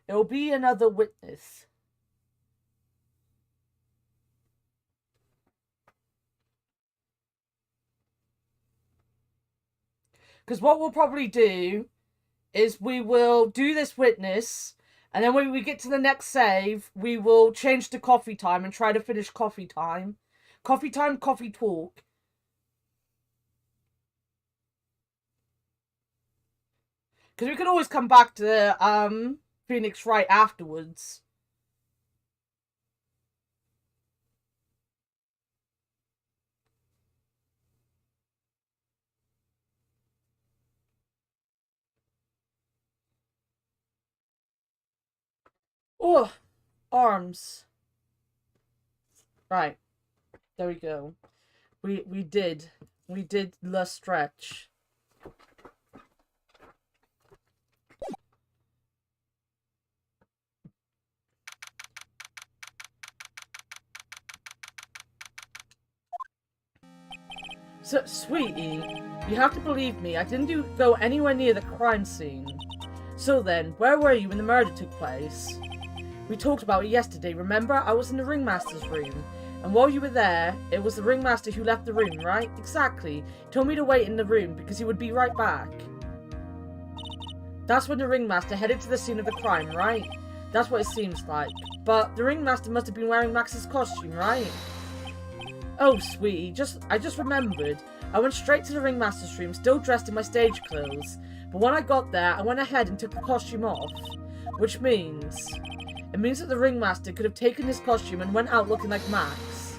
It'll be another witness. Because what we'll probably do is we will do this witness, and then when we get to the next save, we will change to coffee time and try to finish coffee time. Coffee time, coffee talk. Because we can always come back to Phoenix Wright afterwards. Oh, arms. Right. There we go. We did the stretch. So, sweetie, you have to believe me, I didn't go anywhere near the crime scene. So then, where were you when the murder took place? We talked about it yesterday, remember? I was in the ringmaster's room. And while you were there, it was the ringmaster who left the room, right? Exactly. He told me to wait in the room because he would be right back. That's when the ringmaster headed to the scene of the crime, right? That's what it seems like. But the ringmaster must have been wearing Max's costume, right? Oh, sweetie, I just remembered. I went straight to the ringmaster's room, still dressed in my stage clothes. But when I got there, I went ahead and took the costume off. Which means... It means that the ringmaster could have taken his costume and went out looking like Max.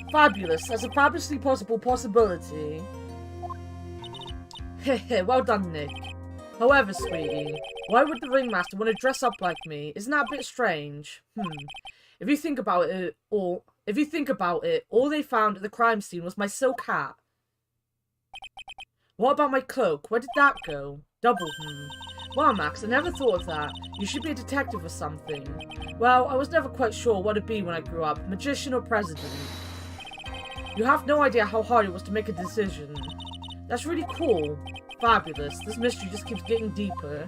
Fabulous. That's a fabulously possible possibility. Heh, well done, Nick. However, sweetie, why would the ringmaster want to dress up like me? Isn't that a bit strange? If you think about it, all they found at the crime scene was my silk hat. What about my cloak? Where did that go? Double, Wow, Max, I never thought of that. You should be a detective or something. Well, I was never quite sure what it'd be when I grew up, magician or president. You have no idea how hard it was to make a decision. That's really cool. Fabulous. This mystery just keeps getting deeper.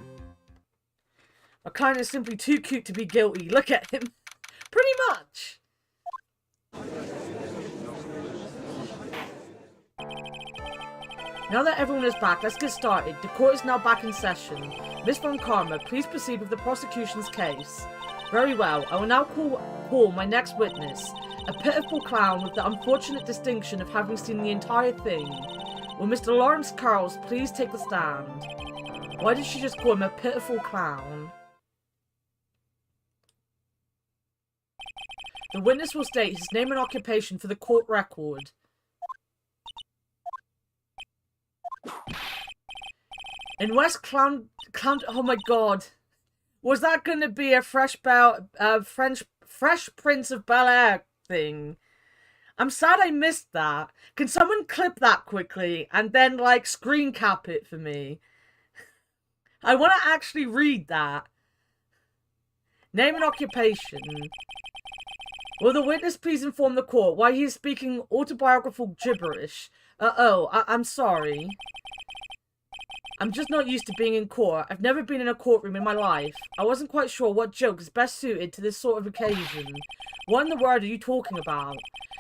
My kind is simply too cute to be guilty. Look at him. Pretty much. Now that everyone is back, let's get started. The court is now back in session. Miss Von Karma, please proceed with the prosecution's case. Very well. I will now call my next witness, a pitiful clown with the unfortunate distinction of having seen the entire thing. Will Mr. Lawrence Carls please take the stand? Why did she just call him a pitiful clown? The witness will state his name and occupation for the court record. In West Clown... Oh my god. Was that going to be a Fresh Prince of Bel-Air thing? I'm sad I missed that. Can someone clip that quickly and then, like, screen cap it for me? I want to actually read that. Name and occupation. Will the witness please inform the court why he is speaking autobiographical gibberish? I'm sorry. I'm just not used to being in court. I've never been in a courtroom in my life. I wasn't quite sure what joke is best suited to this sort of occasion. What in the world are you talking about?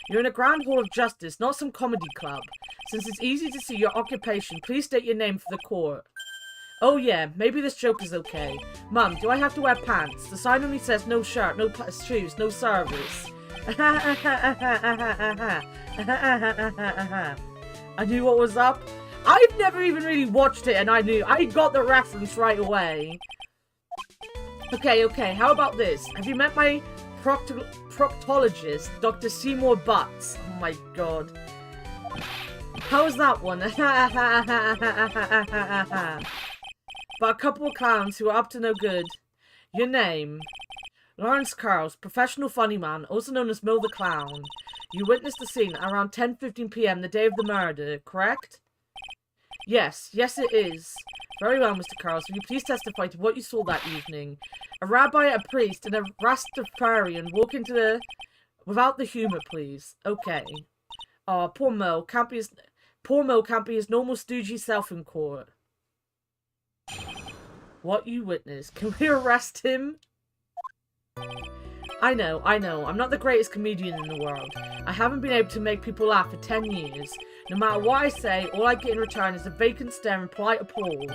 You're in a grand hall of justice, not some comedy club. Since it's easy to see your occupation, please state your name for the court. Oh yeah, maybe this joke is okay. Mum, do I have to wear pants? The sign only says no shirt, no shoes, no service. I knew what was up. I've never even really watched it and I got the reference right away. Okay, how about this? Have you met my proctologist, Dr. Seymour Butts? Oh my god. How was that one? But a couple of clowns who are up to no good. Your name? Lawrence Carls, professional funny man, also known as Mill the Clown. You witnessed the scene around 10:15 p.m. the day of the murder, correct? Yes it is. Very well, Mr. Carls. Will you please testify to what you saw that evening? A rabbi, a priest, and a Rastafarian walk into the... Without the humor, please. Okay. Oh, poor Mo can't be his normal stoogey self in court. What you witnessed. Can we arrest him? I know. I'm not the greatest comedian in the world. I haven't been able to make people laugh for 10 years. No matter what I say, all I get in return is a vacant stare and polite applause.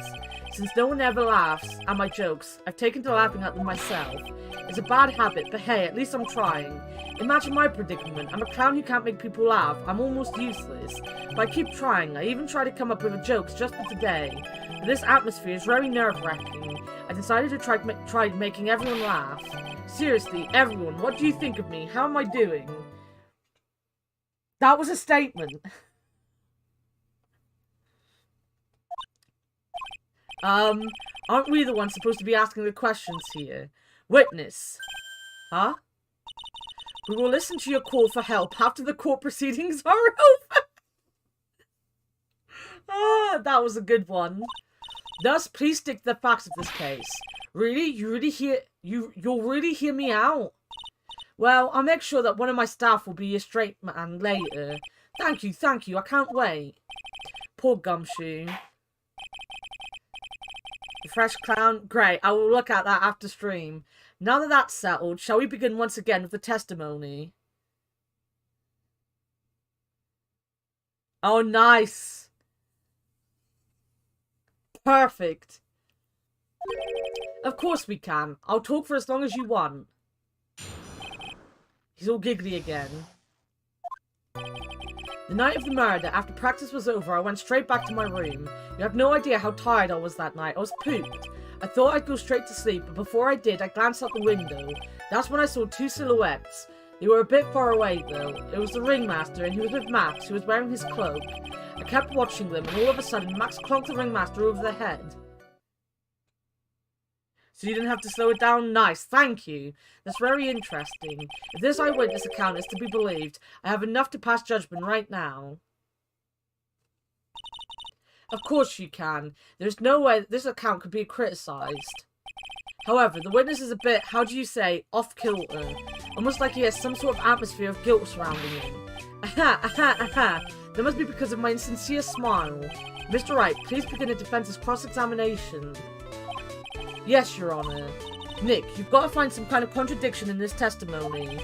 Since no one ever laughs at my jokes, I've taken to laughing at them myself. It's a bad habit, but hey, at least I'm trying. Imagine my predicament. I'm a clown who can't make people laugh. I'm almost useless. But I keep trying. I even try to come up with jokes just for today. But this atmosphere is very nerve-wracking. I decided to try making everyone laugh. Seriously, everyone, what do you think of me? How am I doing? That was a statement. Aren't we the ones supposed to be asking the questions here? Witness. Huh? We will listen to your call for help after the court proceedings are over. Ah, that was a good one. Thus, please stick to the facts of this case. Really? You'll really hear me out? Well, I'll make sure that one of my staff will be your straight man later. Thank you, I can't wait. Poor Gumshoe. The fresh clown? Great, I will look at that after stream. Now that that's settled, shall we begin once again with the testimony? Oh, nice. Perfect. Of course we can. I'll talk for as long as you want. He's all giggly again. The night of the murder, after practice was over, I went straight back to my room. You have no idea how tired I was that night. I was pooped. I thought I'd go straight to sleep, but before I did, I glanced out the window. That's when I saw two silhouettes. They were a bit far away, though. It was the ringmaster, and he was with Max, who was wearing his cloak. I kept watching them, and all of a sudden, Max clonked the ringmaster over the head. So you didn't have to slow it down? Nice, thank you. That's very interesting. If this eyewitness account is to be believed, I have enough to pass judgment right now. Of course you can. There's no way that this account could be criticised. However, the witness is a bit, how do you say, off-kilter. Almost like he has some sort of atmosphere of guilt surrounding him. Aha, aha, aha. That must be because of my insincere smile. Mr. Wright, please begin a defense's cross-examination. Yes, Your Honour. Nick, you've got to find some kind of contradiction in this testimony.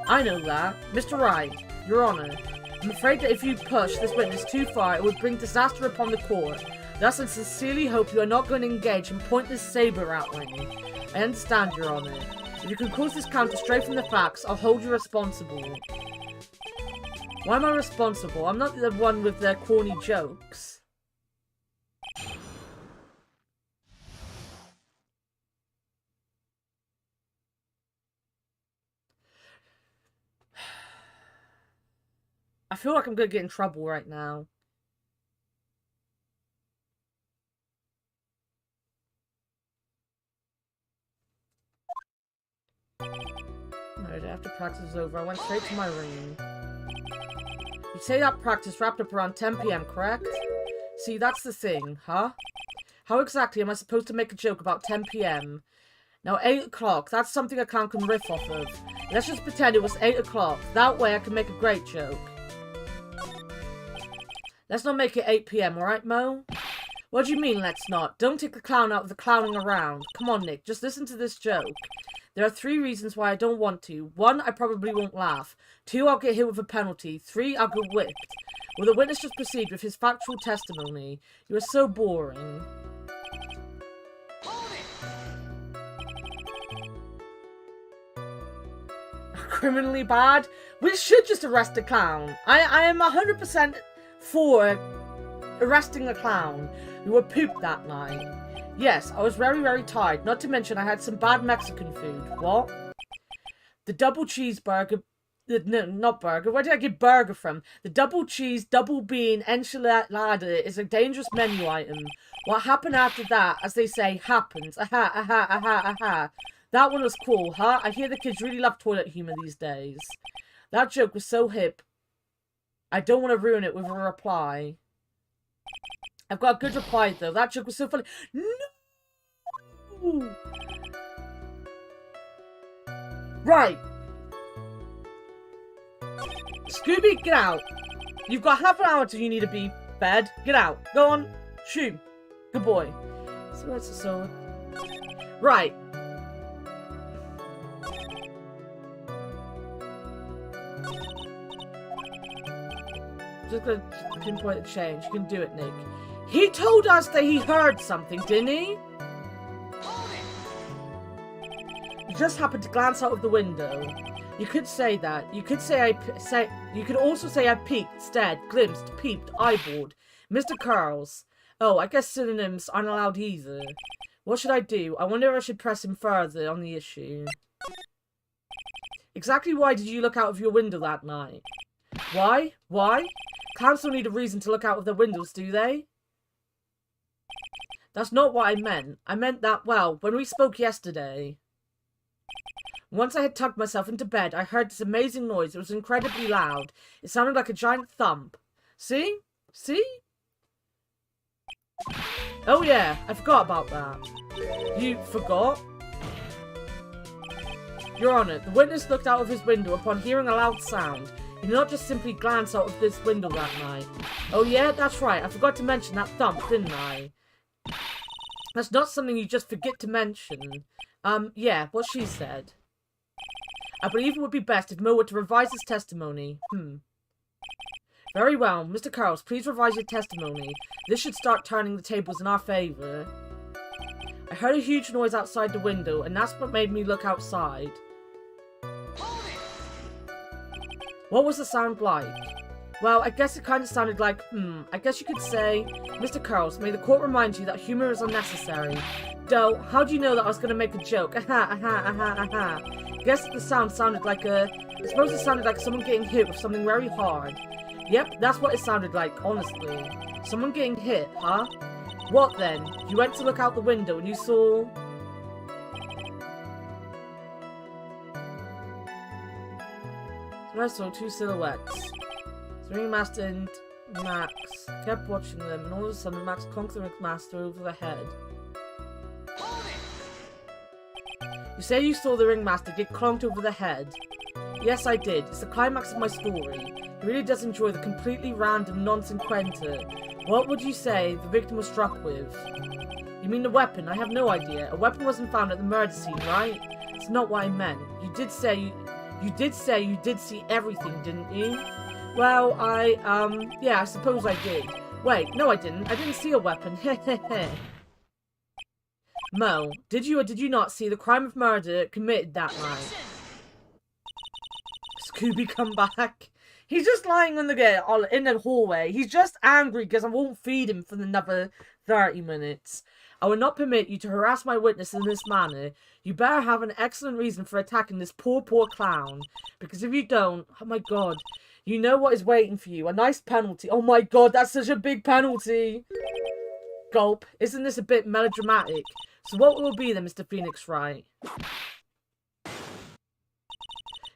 I know that. Mr. Wright, Your Honour, I'm afraid that if you push this witness too far, it would bring disaster upon the court. Thus, I sincerely hope you are not going to engage in pointless saber-rattling. I understand, Your Honour. If you can cause this count to stray from the facts, I'll hold you responsible. Why am I responsible? I'm not the one with the corny jokes. I feel like I'm gonna get in trouble right now. Alright, after practice was over, I went straight to my room. You say that practice wrapped up around 10 PM, correct? See, that's the thing, huh? How exactly am I supposed to make a joke about 10 PM? Now, 8 o'clock, that's something I can riff off of. Let's just pretend it was 8 o'clock. That way I can make a great joke. Let's not make it 8 PM, alright, Mo? What do you mean, let's not? Don't take the clown out of the clowning around. Come on, Nick, just listen to this joke. There are 3 reasons why I don't want to. 1, I probably won't laugh. 2, I'll get hit with a penalty. 3, I'll get whipped. Will the witness just proceed with his factual testimony? You are so boring. Criminally bad? We should just arrest the clown. I am 100% for arresting the clown. We were pooped that night. Yes, I was very, very tired. Not to mention I had some bad Mexican food. What? The double cheeseburger... No, not burger. Where did I get burger from? The double cheese, double bean enchilada is a dangerous menu item. What happened after that, as they say, happens. Aha, aha, aha, aha. That one was cool, huh? I hear the kids really love toilet humor these days. That joke was so hip. I don't want to ruin it with a reply. I've got a good reply, though. That joke was so funny. No! Right. Scooby, get out. You've got half an hour till you need to be bed. Get out. Go on. Shoo. Good boy. So that's the sword. Right. Just gonna pinpoint the change. You can do it, Nick. He told us that he heard something, didn't he? He just happened to glance out of the window. You could say that. You could say you could also say I peeked, stared, glimpsed, peeped, eyeballed. Mr. Curls. Oh, I guess synonyms aren't allowed either. What should I do? I wonder if I should press him further on the issue. Exactly why did you look out of your window that night? Why? Why? Clowns don't need a reason to look out of their windows, do they? That's not what I meant. I meant that, well, when we spoke yesterday. Once I had tucked myself into bed, I heard this amazing noise. It was incredibly loud. It sounded like a giant thump. See? See? Oh yeah, I forgot about that. You forgot? Your Honor, the witness looked out of his window upon hearing a loud sound. He did not just simply glance out of this window that night. Oh yeah, that's right. I forgot to mention that thump, didn't I? That's not something you just forget to mention. Yeah, what she said. I believe it would be best if Mo were to revise his testimony. Very well. Mr. Carls, please revise your testimony. This should start turning the tables in our favor. I heard a huge noise outside the window, and that's what made me look outside. What was the sound like? Well, I guess it kind of sounded like, I guess you could say, Mr. Carls, may the court remind you that humor is unnecessary. Doe, how do you know that I was going to make a joke? Aha, aha, aha, aha. Guess the sound sounded like I suppose it sounded like someone getting hit with something very hard. Yep, that's what it sounded like, honestly. Someone getting hit, huh? What then? You went to look out the window and you saw... I saw 2 silhouettes. Ringmaster and Max. I kept watching them, and all of a sudden Max conked the Ringmaster over the head. You say you saw the Ringmaster get clonked over the head. Yes, I did. It's the climax of my story. He really does enjoy the completely random non-sequitur. What would you say the victim was struck with? You mean the weapon? I have no idea. A weapon wasn't found at the murder scene, right? It's not what I meant. You did say you did see everything, didn't you? Well, yeah, I suppose I did. Wait, no I didn't. I didn't see a weapon. Hehehe. Mo, did you or did you not see the crime of murder committed that night? Scooby, come back. He's just lying in the hallway. He's just angry because I won't feed him for another 30 minutes. I will not permit you to harass my witness in this manner. You better have an excellent reason for attacking this poor, poor clown. Because if you don't, oh my god, You know what is waiting for you. A nice penalty. Oh my god, that's such a big penalty. Gulp. Isn't this a bit melodramatic? So what will it be then, Mr. Phoenix Wright?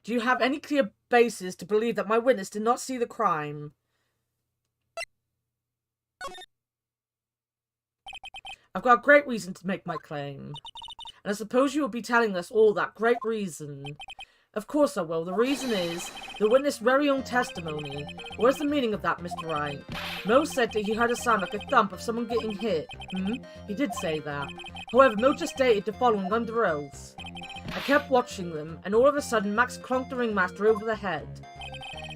Do you have any clear basis to believe that my witness did not see the crime? I've got a great reason to make my claim. And I suppose you will be telling us all that great reason. Of course I will. The reason is the witness' very own testimony. What's the meaning of that, Mr. Wright? Mo said that he heard a sound like a thump of someone getting hit. He did say that. However, Mo just stated the following under oath. I kept watching them, and all of a sudden Max clonked the ringmaster over the head.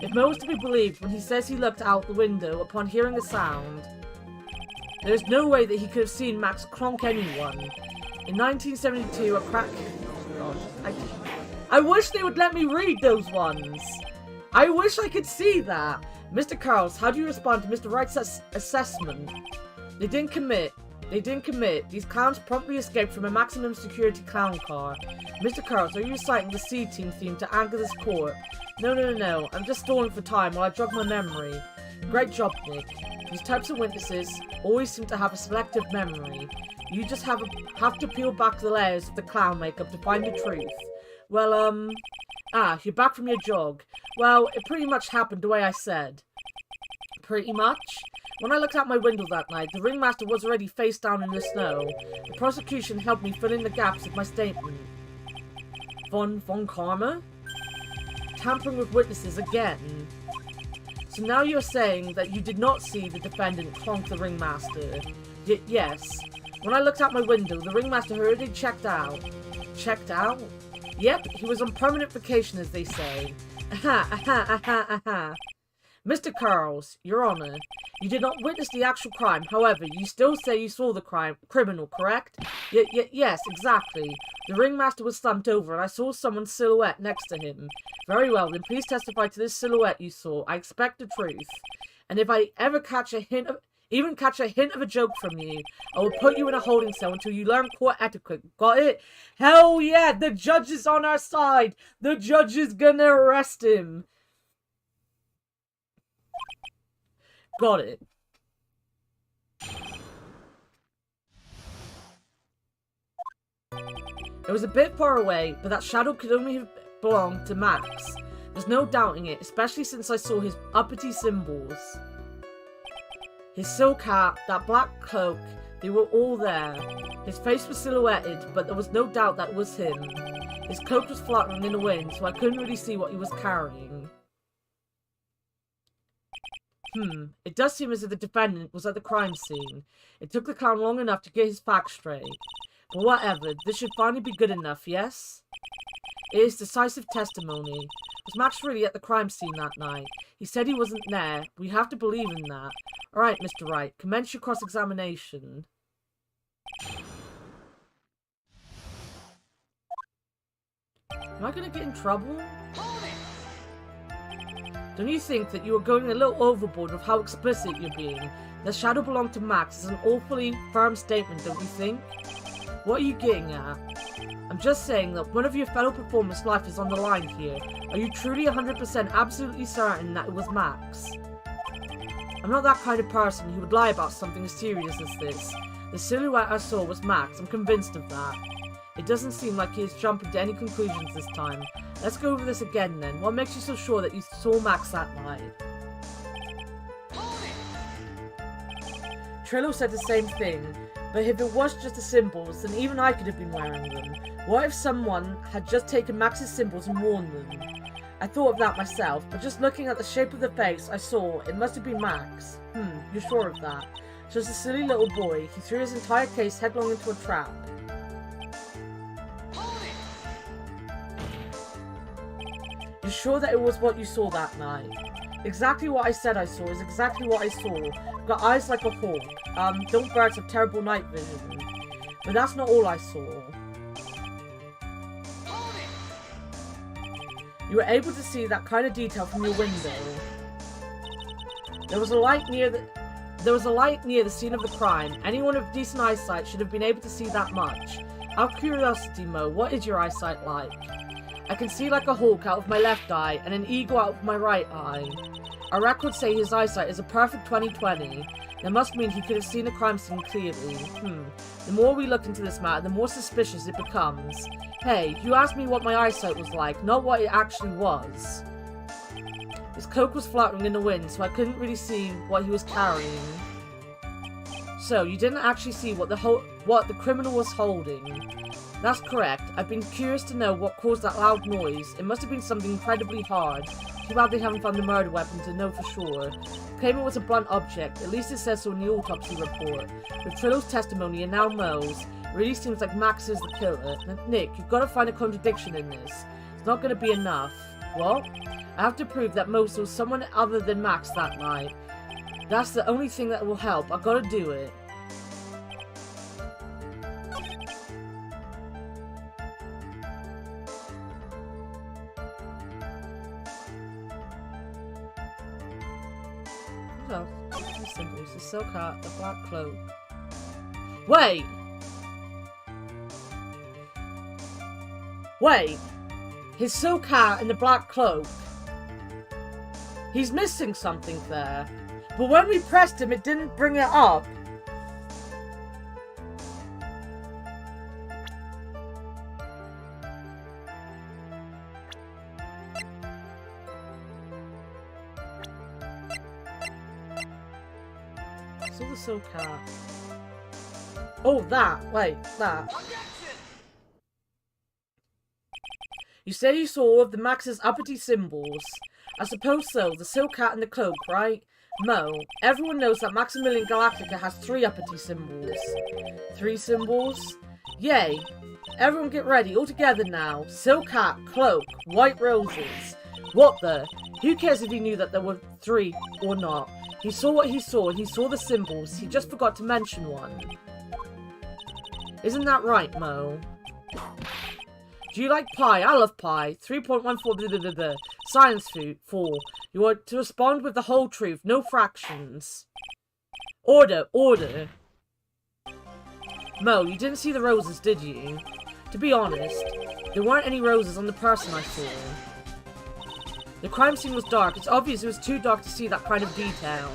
If Mo is to be believed when he says he looked out the window upon hearing a sound, there is no way that he could have seen Max clonk anyone. In 1972, a crack... Oh gosh, I wish they would let me read those ones. I wish I could see that. Mr. Carls, how do you respond to Mr. Wright's assessment? They didn't commit. These clowns promptly escaped from a maximum security clown car. Mr. Carls, are you reciting the C-Team theme to anger this court? No. I'm just stalling for time while I jog my memory. Great job, Nick. These types of witnesses always seem to have a selective memory. You just have to peel back the layers of the clown makeup to find the truth. Well, you're back from your jog. Well, it pretty much happened the way I said. Pretty much? When I looked out my window that night, the ringmaster was already face down in the snow. The prosecution helped me fill in the gaps of my statement. Von Karma? Tampering with witnesses again. So now you're saying that you did not see the defendant clonk the ringmaster? Yes. When I looked out my window, the ringmaster had already checked out. Checked out? Yep, he was on permanent vacation, as they say. Mr. Carls, Your Honor, you did not witness the actual crime. However, you still say you saw the criminal, correct? Yes, exactly. The ringmaster was slumped over, and I saw someone's silhouette next to him. Very well, then please testify to this silhouette you saw. I expect the truth. And if I ever catch a hint of a joke from you, I will put you in a holding cell until you learn court etiquette. Got it? Hell yeah! The judge is on our side! The judge is gonna arrest him! Got it. It was a bit far away, but that shadow could only have belonged to Max. There's no doubting it, especially since I saw his uppity symbols. His silk hat, that black cloak, they were all there. His face was silhouetted, but there was no doubt that it was him. His cloak was fluttering in the wind, so I couldn't really see what he was carrying. It does seem as if the defendant was at the crime scene. It took the clown long enough to get his facts straight. But whatever, this should finally be good enough, yes? It is decisive testimony. Was Max really at the crime scene that night? He said he wasn't there. We have to believe in that. Alright, Mr. Wright, commence your cross-examination. Am I gonna get in trouble? Don't you think that you are going a little overboard with how explicit you're being? The shadow belonged to Max is an awfully firm statement, don't you think? What are you getting at? I'm just saying that one of your fellow performers' life is on the line here. Are you truly 100% absolutely certain that it was Max? I'm not that kind of person who would lie about something as serious as this. The silhouette I saw was Max, I'm convinced of that. It doesn't seem like he is jumping to any conclusions this time. Let's go over this again then. What makes you so sure that you saw Max that night? Trillo said the same thing, but if it was just the symbols, then even I could have been wearing them. What if someone had just taken Max's symbols and worn them? I thought of that myself, but just looking at the shape of the face I saw, it must have been Max. You're sure of that? Just a silly little boy, he threw his entire case headlong into a trap. You're sure that it was what you saw that night? Exactly what I said I saw is exactly what I saw. Got eyes like a hawk. Don't birds have terrible night vision. But that's not all I saw. You were able to see that kind of detail from your window. There was a light near the scene of the crime. Anyone of decent eyesight should have been able to see that much. Out of curiosity, Mo, what is your eyesight like? I can see like a hawk out of my left eye and an eagle out of my right eye. Our records say his eyesight is a perfect 20/20. That must mean he could have seen a crime scene clearly. The more we look into this matter, the more suspicious it becomes. Hey, you asked me what my eyesight was like, not what it actually was. His cloak was fluttering in the wind, so I couldn't really see what he was carrying. So, you didn't actually see what the criminal was holding. That's correct. I've been curious to know what caused that loud noise. It must have been something incredibly hard. Too bad they haven't found the murder weapon to know for sure. Claim it was a blunt object. At least it says so in the autopsy report. With Trillo's testimony and now Mo's, it really seems like Max is the killer. Nick, you've got to find a contradiction in this. It's not going to be enough. What? I have to prove that Mo saw someone other than Max that night. That's the only thing that will help. I've got to do it. Oh, symbols. The silk hat, the black cloak. Wait! Wait! His silk hat and the black cloak. He's missing something there. But when we pressed him, it didn't bring it up. The silk hat. Oh, that. Wait, that. You say you saw all of the Max's uppity symbols. I suppose so. The silk hat and the cloak, right? Mo, everyone knows that Maximilian Galactica has 3 uppity symbols. 3 symbols? Yay. Everyone get ready. All together now. Silk hat, cloak, white roses. What the? Who cares if he knew that there were 3 or not? He saw what he saw, and he saw the symbols. He just forgot to mention one. Isn't that right, Mo? Do you like pie? I love pie. 3.14 Science food 4. You are to respond with the whole truth, no fractions. Order, order. Mo, you didn't see the roses, did you? To be honest, there weren't any roses on the person I saw. The crime scene was dark. It's obvious it was too dark to see that kind of detail.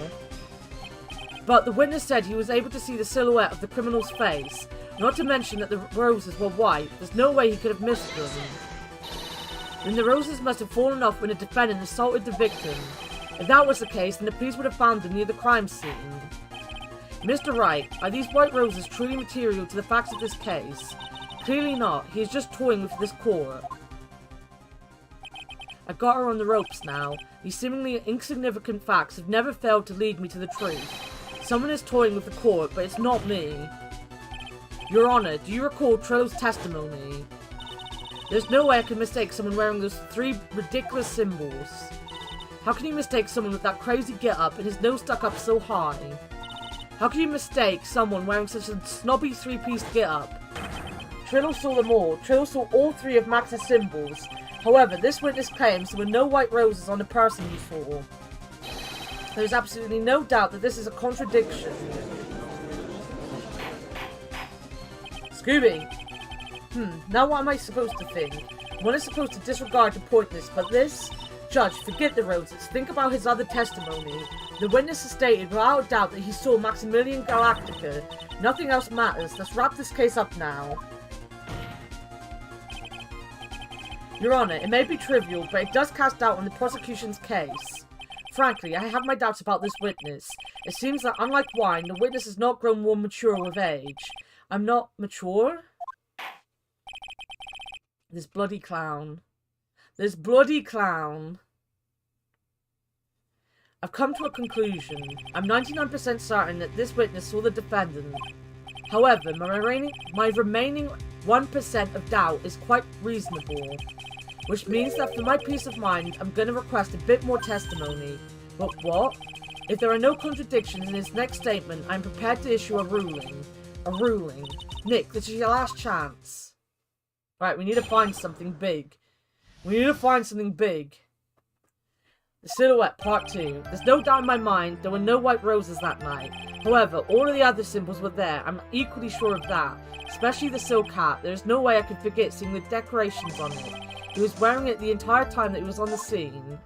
But the witness said he was able to see the silhouette of the criminal's face. Not to mention that the roses were white. There's no way he could have missed them. Then the roses must have fallen off when the defendant assaulted the victim. If that was the case, then the police would have found them near the crime scene. Mr. Wright, are these white roses truly material to the facts of this case? Clearly not. He is just toying with this court. I've got her on the ropes now. These seemingly insignificant facts have never failed to lead me to the truth. Someone is toying with the court, but it's not me. Your Honor, do you recall Trillo's testimony? There's no way I could mistake someone wearing those 3 ridiculous symbols. How can you mistake someone with that crazy get-up and his nose stuck up so high? How can you mistake someone wearing such a snobby 3-piece get-up? Trillo saw them all. Trillo saw all 3 of Max's symbols. However, this witness claims there were no white roses on the person he saw. There is absolutely no doubt that this is a contradiction. Scooby! Now what am I supposed to think? One is supposed to disregard the pointless, but this? Judge, forget the roses. Think about his other testimony. The witness has stated without doubt that he saw Maximilian Galactica. Nothing else matters. Let's wrap this case up now. Your Honor, it may be trivial, but it does cast doubt on the prosecution's case. Frankly, I have my doubts about this witness. It seems that, unlike wine, the witness has not grown more mature with age. I'm not mature? This bloody clown. This bloody clown. I've come to a conclusion. I'm 99% certain that this witness saw the defendant. However, my remaining 1% of doubt is quite reasonable. Which means that for my peace of mind, I'm going to request a bit more testimony. But what? If there are no contradictions in his next statement, I'm prepared to issue a ruling. A ruling. Nick, this is your last chance. Right, we need to find something big. We need to find something big. The Silhouette, Part 2. There's no doubt in my mind there were no white roses that night. However, all of the other symbols were there. I'm equally sure of that. Especially the silk hat. There's no way I could forget seeing the decorations on it. He was wearing it the entire time that he was on the scene.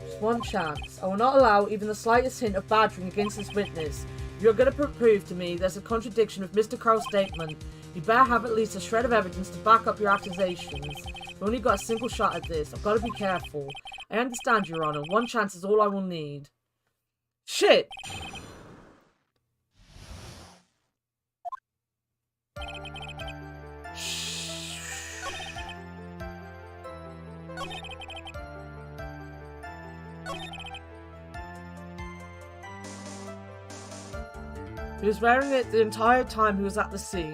Just one chance. I will not allow even the slightest hint of badgering against this witness. You're going to prove to me there's a contradiction with Mr. Carl's statement. You better have at least a shred of evidence to back up your accusations. We've only got a single shot at this. I've got to be careful. I understand, Your Honor. One chance is all I will need. Shit! He was wearing it the entire time he was at the scene.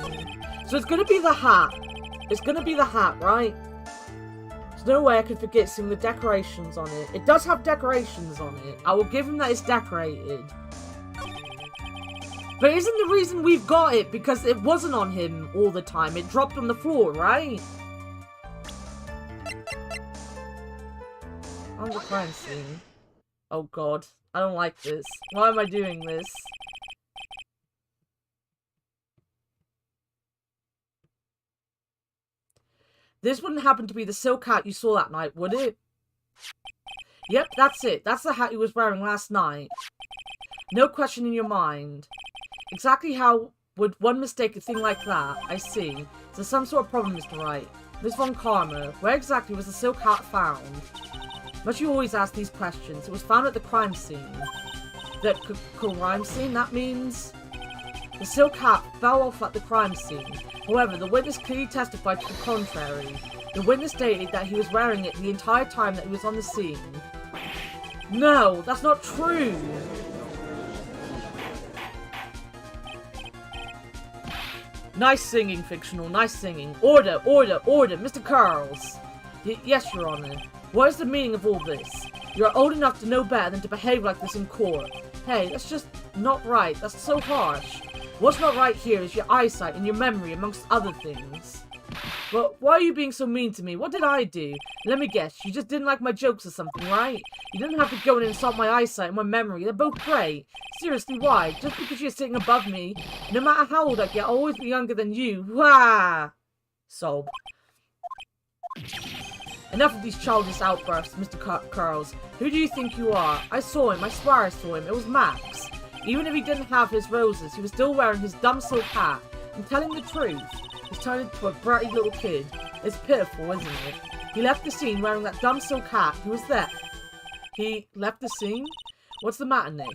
So it's gonna be the hat. It's gonna be the hat, right? There's no way I could forget seeing the decorations on it. It does have decorations on it. I will give him that it's decorated. But isn't the reason we've got it because it wasn't on him all the time? It dropped on the floor, right? On the crime scene. Oh god. I don't like this. Why am I doing this? This wouldn't happen to be the silk hat you saw that night, would it? Yep, that's it. That's the hat he was wearing last night. No question in your mind. Exactly how would one mistake a thing like that? I see. So some sort of problem, Mr. Wright. Miss Von Karma, where exactly was the silk hat found? Must you always ask these questions? It was found at the crime scene. The crime scene? That means... The silk hat fell off at the crime scene. However, the witness clearly testified to the contrary. The witness stated that he was wearing it the entire time that he was on the scene. No, that's not true! Nice singing, Fictional, nice singing. Order, order, order, Mr. Carls! Yes, Your Honor. What is the meaning of all this? You're old enough to know better than to behave like this in court. Hey, that's just not right. That's so harsh. What's not right here is your eyesight and your memory, amongst other things. But why are you being so mean to me? What did I do? Let me guess, you just didn't like my jokes or something, right? You didn't have to go and insult my eyesight and my memory. They're both great. Seriously, why? Just because you're sitting above me? No matter how old I get, I'll always be younger than you. Wah! Sob. Enough of these childish outbursts, Mr. Carls. Who do you think you are? I saw him. I swear I saw him. It was Max. Even if he didn't have his roses, he was still wearing his dumb silk hat. I'm telling the truth. He's turned into a bratty little kid. It's pitiful, isn't it? He left the scene wearing that dumb silk hat. He was there. He left the scene? What's the matter, Nick?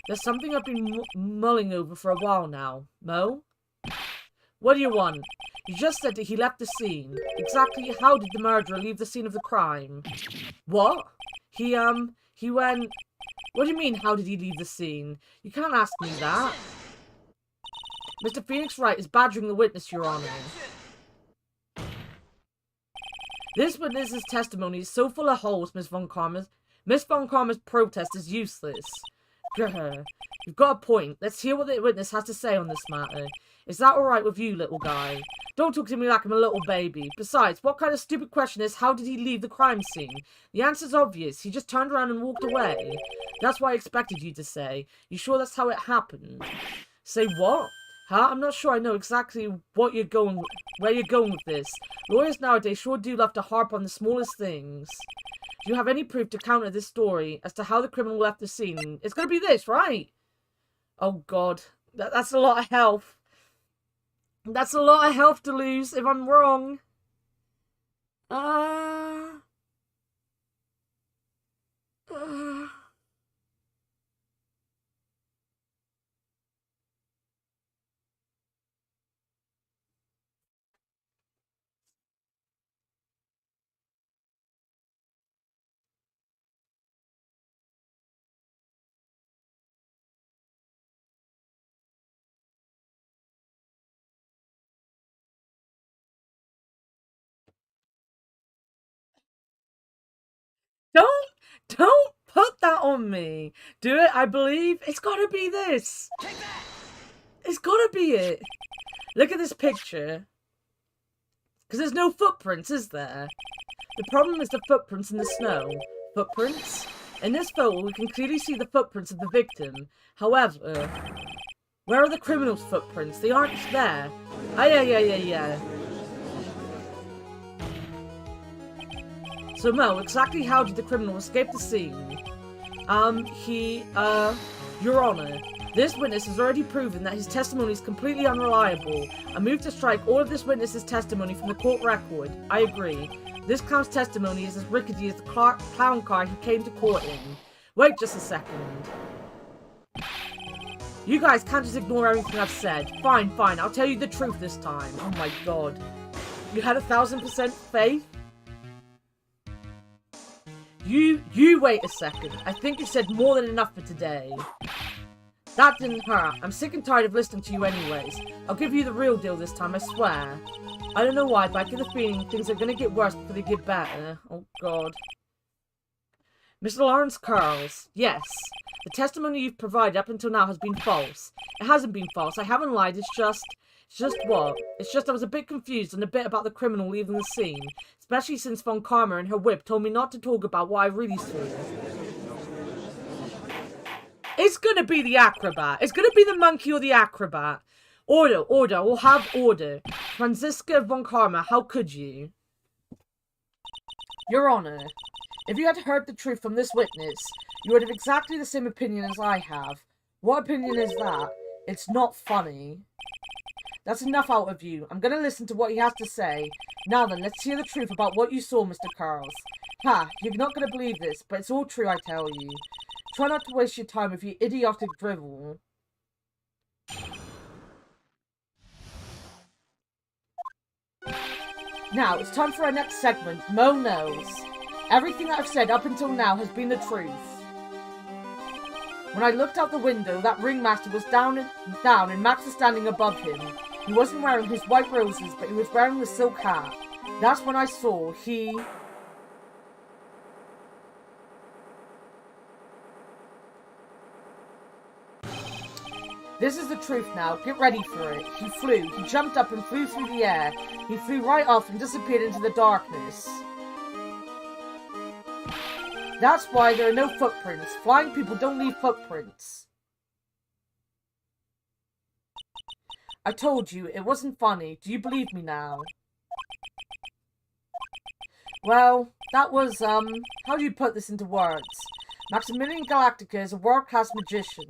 There's something I've been mulling over for a while now. Mo? What do you want? You just said that he left the scene. Exactly how did the murderer leave the scene of the crime? What? He went... What do you mean, how did he leave the scene? You can't ask me that. Mr. Phoenix Wright is badgering the witness, Your Honor. This witness's testimony is so full of holes, Miss Von Karma. Miss Von Karma's protest is useless. Grr. You've got a point. Let's hear what the witness has to say on this matter. Is that alright with you, little guy? Don't talk to me like I'm a little baby. Besides, what kind of stupid question is, how did he leave the crime scene? The answer's obvious. He just turned around and walked away. That's what I expected you to say. You sure that's how it happened? Say what? Huh? I'm not sure I know exactly where you're going with this. Lawyers nowadays sure do love to harp on the smallest things. Do you have any proof to counter this story as to how the criminal left the scene? It's gonna be this, right? Oh god. That's a lot of health. That's a lot of health to lose if I'm wrong. Don't put that on me. Do it, I believe. It's gotta be this. It's gotta be it. Look at this picture. Because there's no footprints, is there? The problem is the footprints in the snow. Footprints? In this photo, we can clearly see the footprints of the victim. However, where are the criminal's footprints? They aren't there. Yeah. So Mo, exactly how did the criminal escape the scene? Your Honor, this witness has already proven that his testimony is completely unreliable. I move to strike all of this witness's testimony from the court record. I agree. This clown's testimony is as rickety as the clown car he came to court in. Wait just a second. You guys can't just ignore everything I've said. Fine, I'll tell you the truth this time. Oh my god. You had 1000% faith? You wait a second. I think you said more than enough for today. That didn't hurt. I'm sick and tired of listening to you anyways. I'll give you the real deal this time, I swear. I don't know why, but I get the feeling things are gonna get worse before they get better. Oh god. Mr. Lawrence Curls. Yes. The testimony you've provided up until now has been false. It hasn't been false. I haven't lied. It's just what? It's just I was a bit confused and a bit about the criminal leaving the scene. Especially since Von Karma and her whip told me not to talk about what I really saw. It's gonna be the acrobat. It's gonna be the monkey or the acrobat. Order. We'll have order. Franziska Von Karma, how could you? Your Honor, if you had heard the truth from this witness, you would have exactly the same opinion as I have. What opinion is that? It's not funny. That's enough out of you. I'm gonna listen to what he has to say. Now then, let's hear the truth about what you saw, Mr. Curls. Ha, you're not gonna believe this, but it's all true, I tell you. Try not to waste your time with your idiotic drivel. Now, it's time for our next segment, Mo Knows. Everything I've said up until now has been the truth. When I looked out the window, that ringmaster was down and Max was standing above him. He wasn't wearing his white roses, but he was wearing the silk hat. That's when I saw he... This is the truth now. Get ready for it. He flew. He jumped up and flew through the air. He flew right off and disappeared into the darkness. That's why there are no footprints. Flying people don't leave footprints. I told you, it wasn't funny. Do you believe me now? Well, that was, how do you put this into words? Maximilian Galactica is a world-class magician,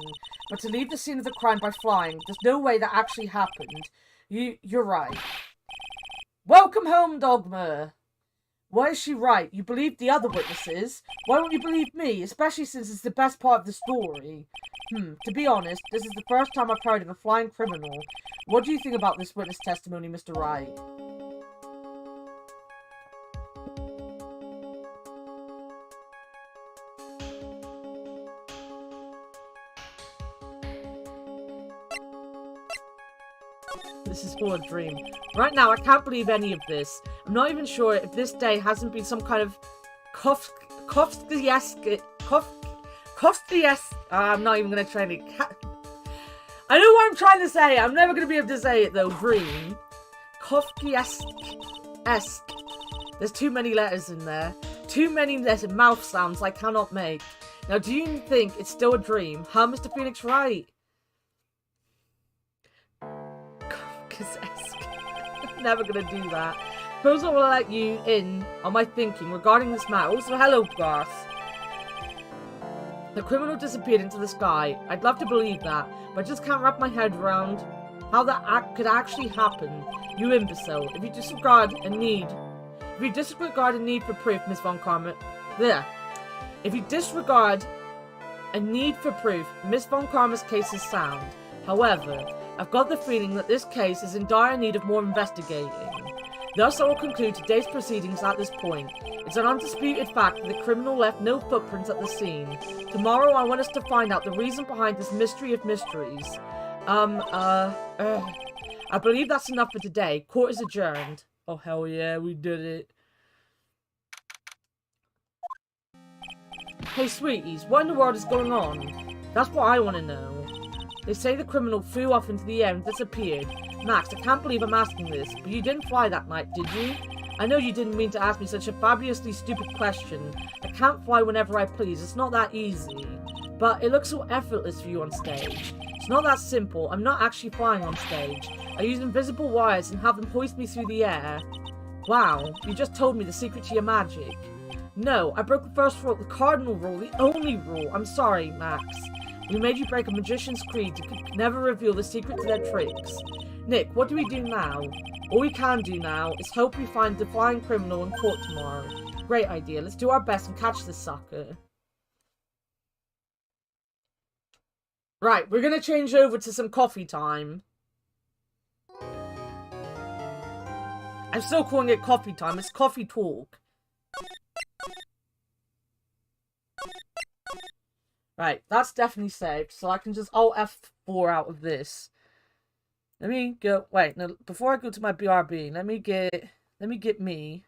but to leave the scene of the crime by flying, there's no way that actually happened. You're right. Welcome home, Dogma! Why is she right? You believed the other witnesses? Why won't you believe me? Especially since it's the best part of the story. To be honest, this is the first time I've heard of a flying criminal. What do you think about this witness testimony, Mr. Wright? This is all a dream. Right now, I can't believe any of this. I'm not even sure if this day hasn't been some kind of I'm not even going to try to... I know what I'm trying to say. I'm never going to be able to say it, though. Dream. Kafkaesque. There's too many letters in there. Too many mouth sounds I cannot make. Now, do you think it's still a dream? Huh, Mr. Phoenix Wright? I'm never gonna do that. Suppose I will let you in on my thinking regarding this matter. Also, hello, Grass. The criminal disappeared into the sky. I'd love to believe that, but I just can't wrap my head around how that could actually happen. You imbecile. If you disregard a need for proof, Miss Von Karma... There. If you disregard a need for proof, Miss Von Karma's case is sound. However, I've got the feeling that this case is in dire need of more investigating. Thus, I will conclude today's proceedings at this point. It's an undisputed fact that the criminal left no footprints at the scene. Tomorrow, I want us to find out the reason behind this mystery of mysteries. I believe that's enough for today. Court is adjourned. Oh, hell yeah, we did it. Hey, sweeties, what in the world is going on? That's what I want to know. They say the criminal flew off into the air and disappeared. Max, I can't believe I'm asking this, but you didn't fly that night, did you? I know you didn't mean to ask me such a fabulously stupid question. I can't fly whenever I please. It's not that easy. But it looks so effortless for you on stage. It's not that simple. I'm not actually flying on stage. I use invisible wires and have them hoist me through the air. Wow, you just told me the secret to your magic. No, I broke the first rule, the cardinal rule, the only rule. I'm sorry, Max. We made you break a magician's creed. You could never reveal the secret to their tricks. Nick, what do we do now? All we can do now is hope we find the flying criminal in court tomorrow. Great idea. Let's do our best and catch this sucker. Right, we're gonna change over to some coffee time. I'm still calling it coffee time. It's coffee talk. Right, that's definitely saved. So I can just Alt F4 out of this. Let me go. Wait, no. Before I go to my BRB, let me get me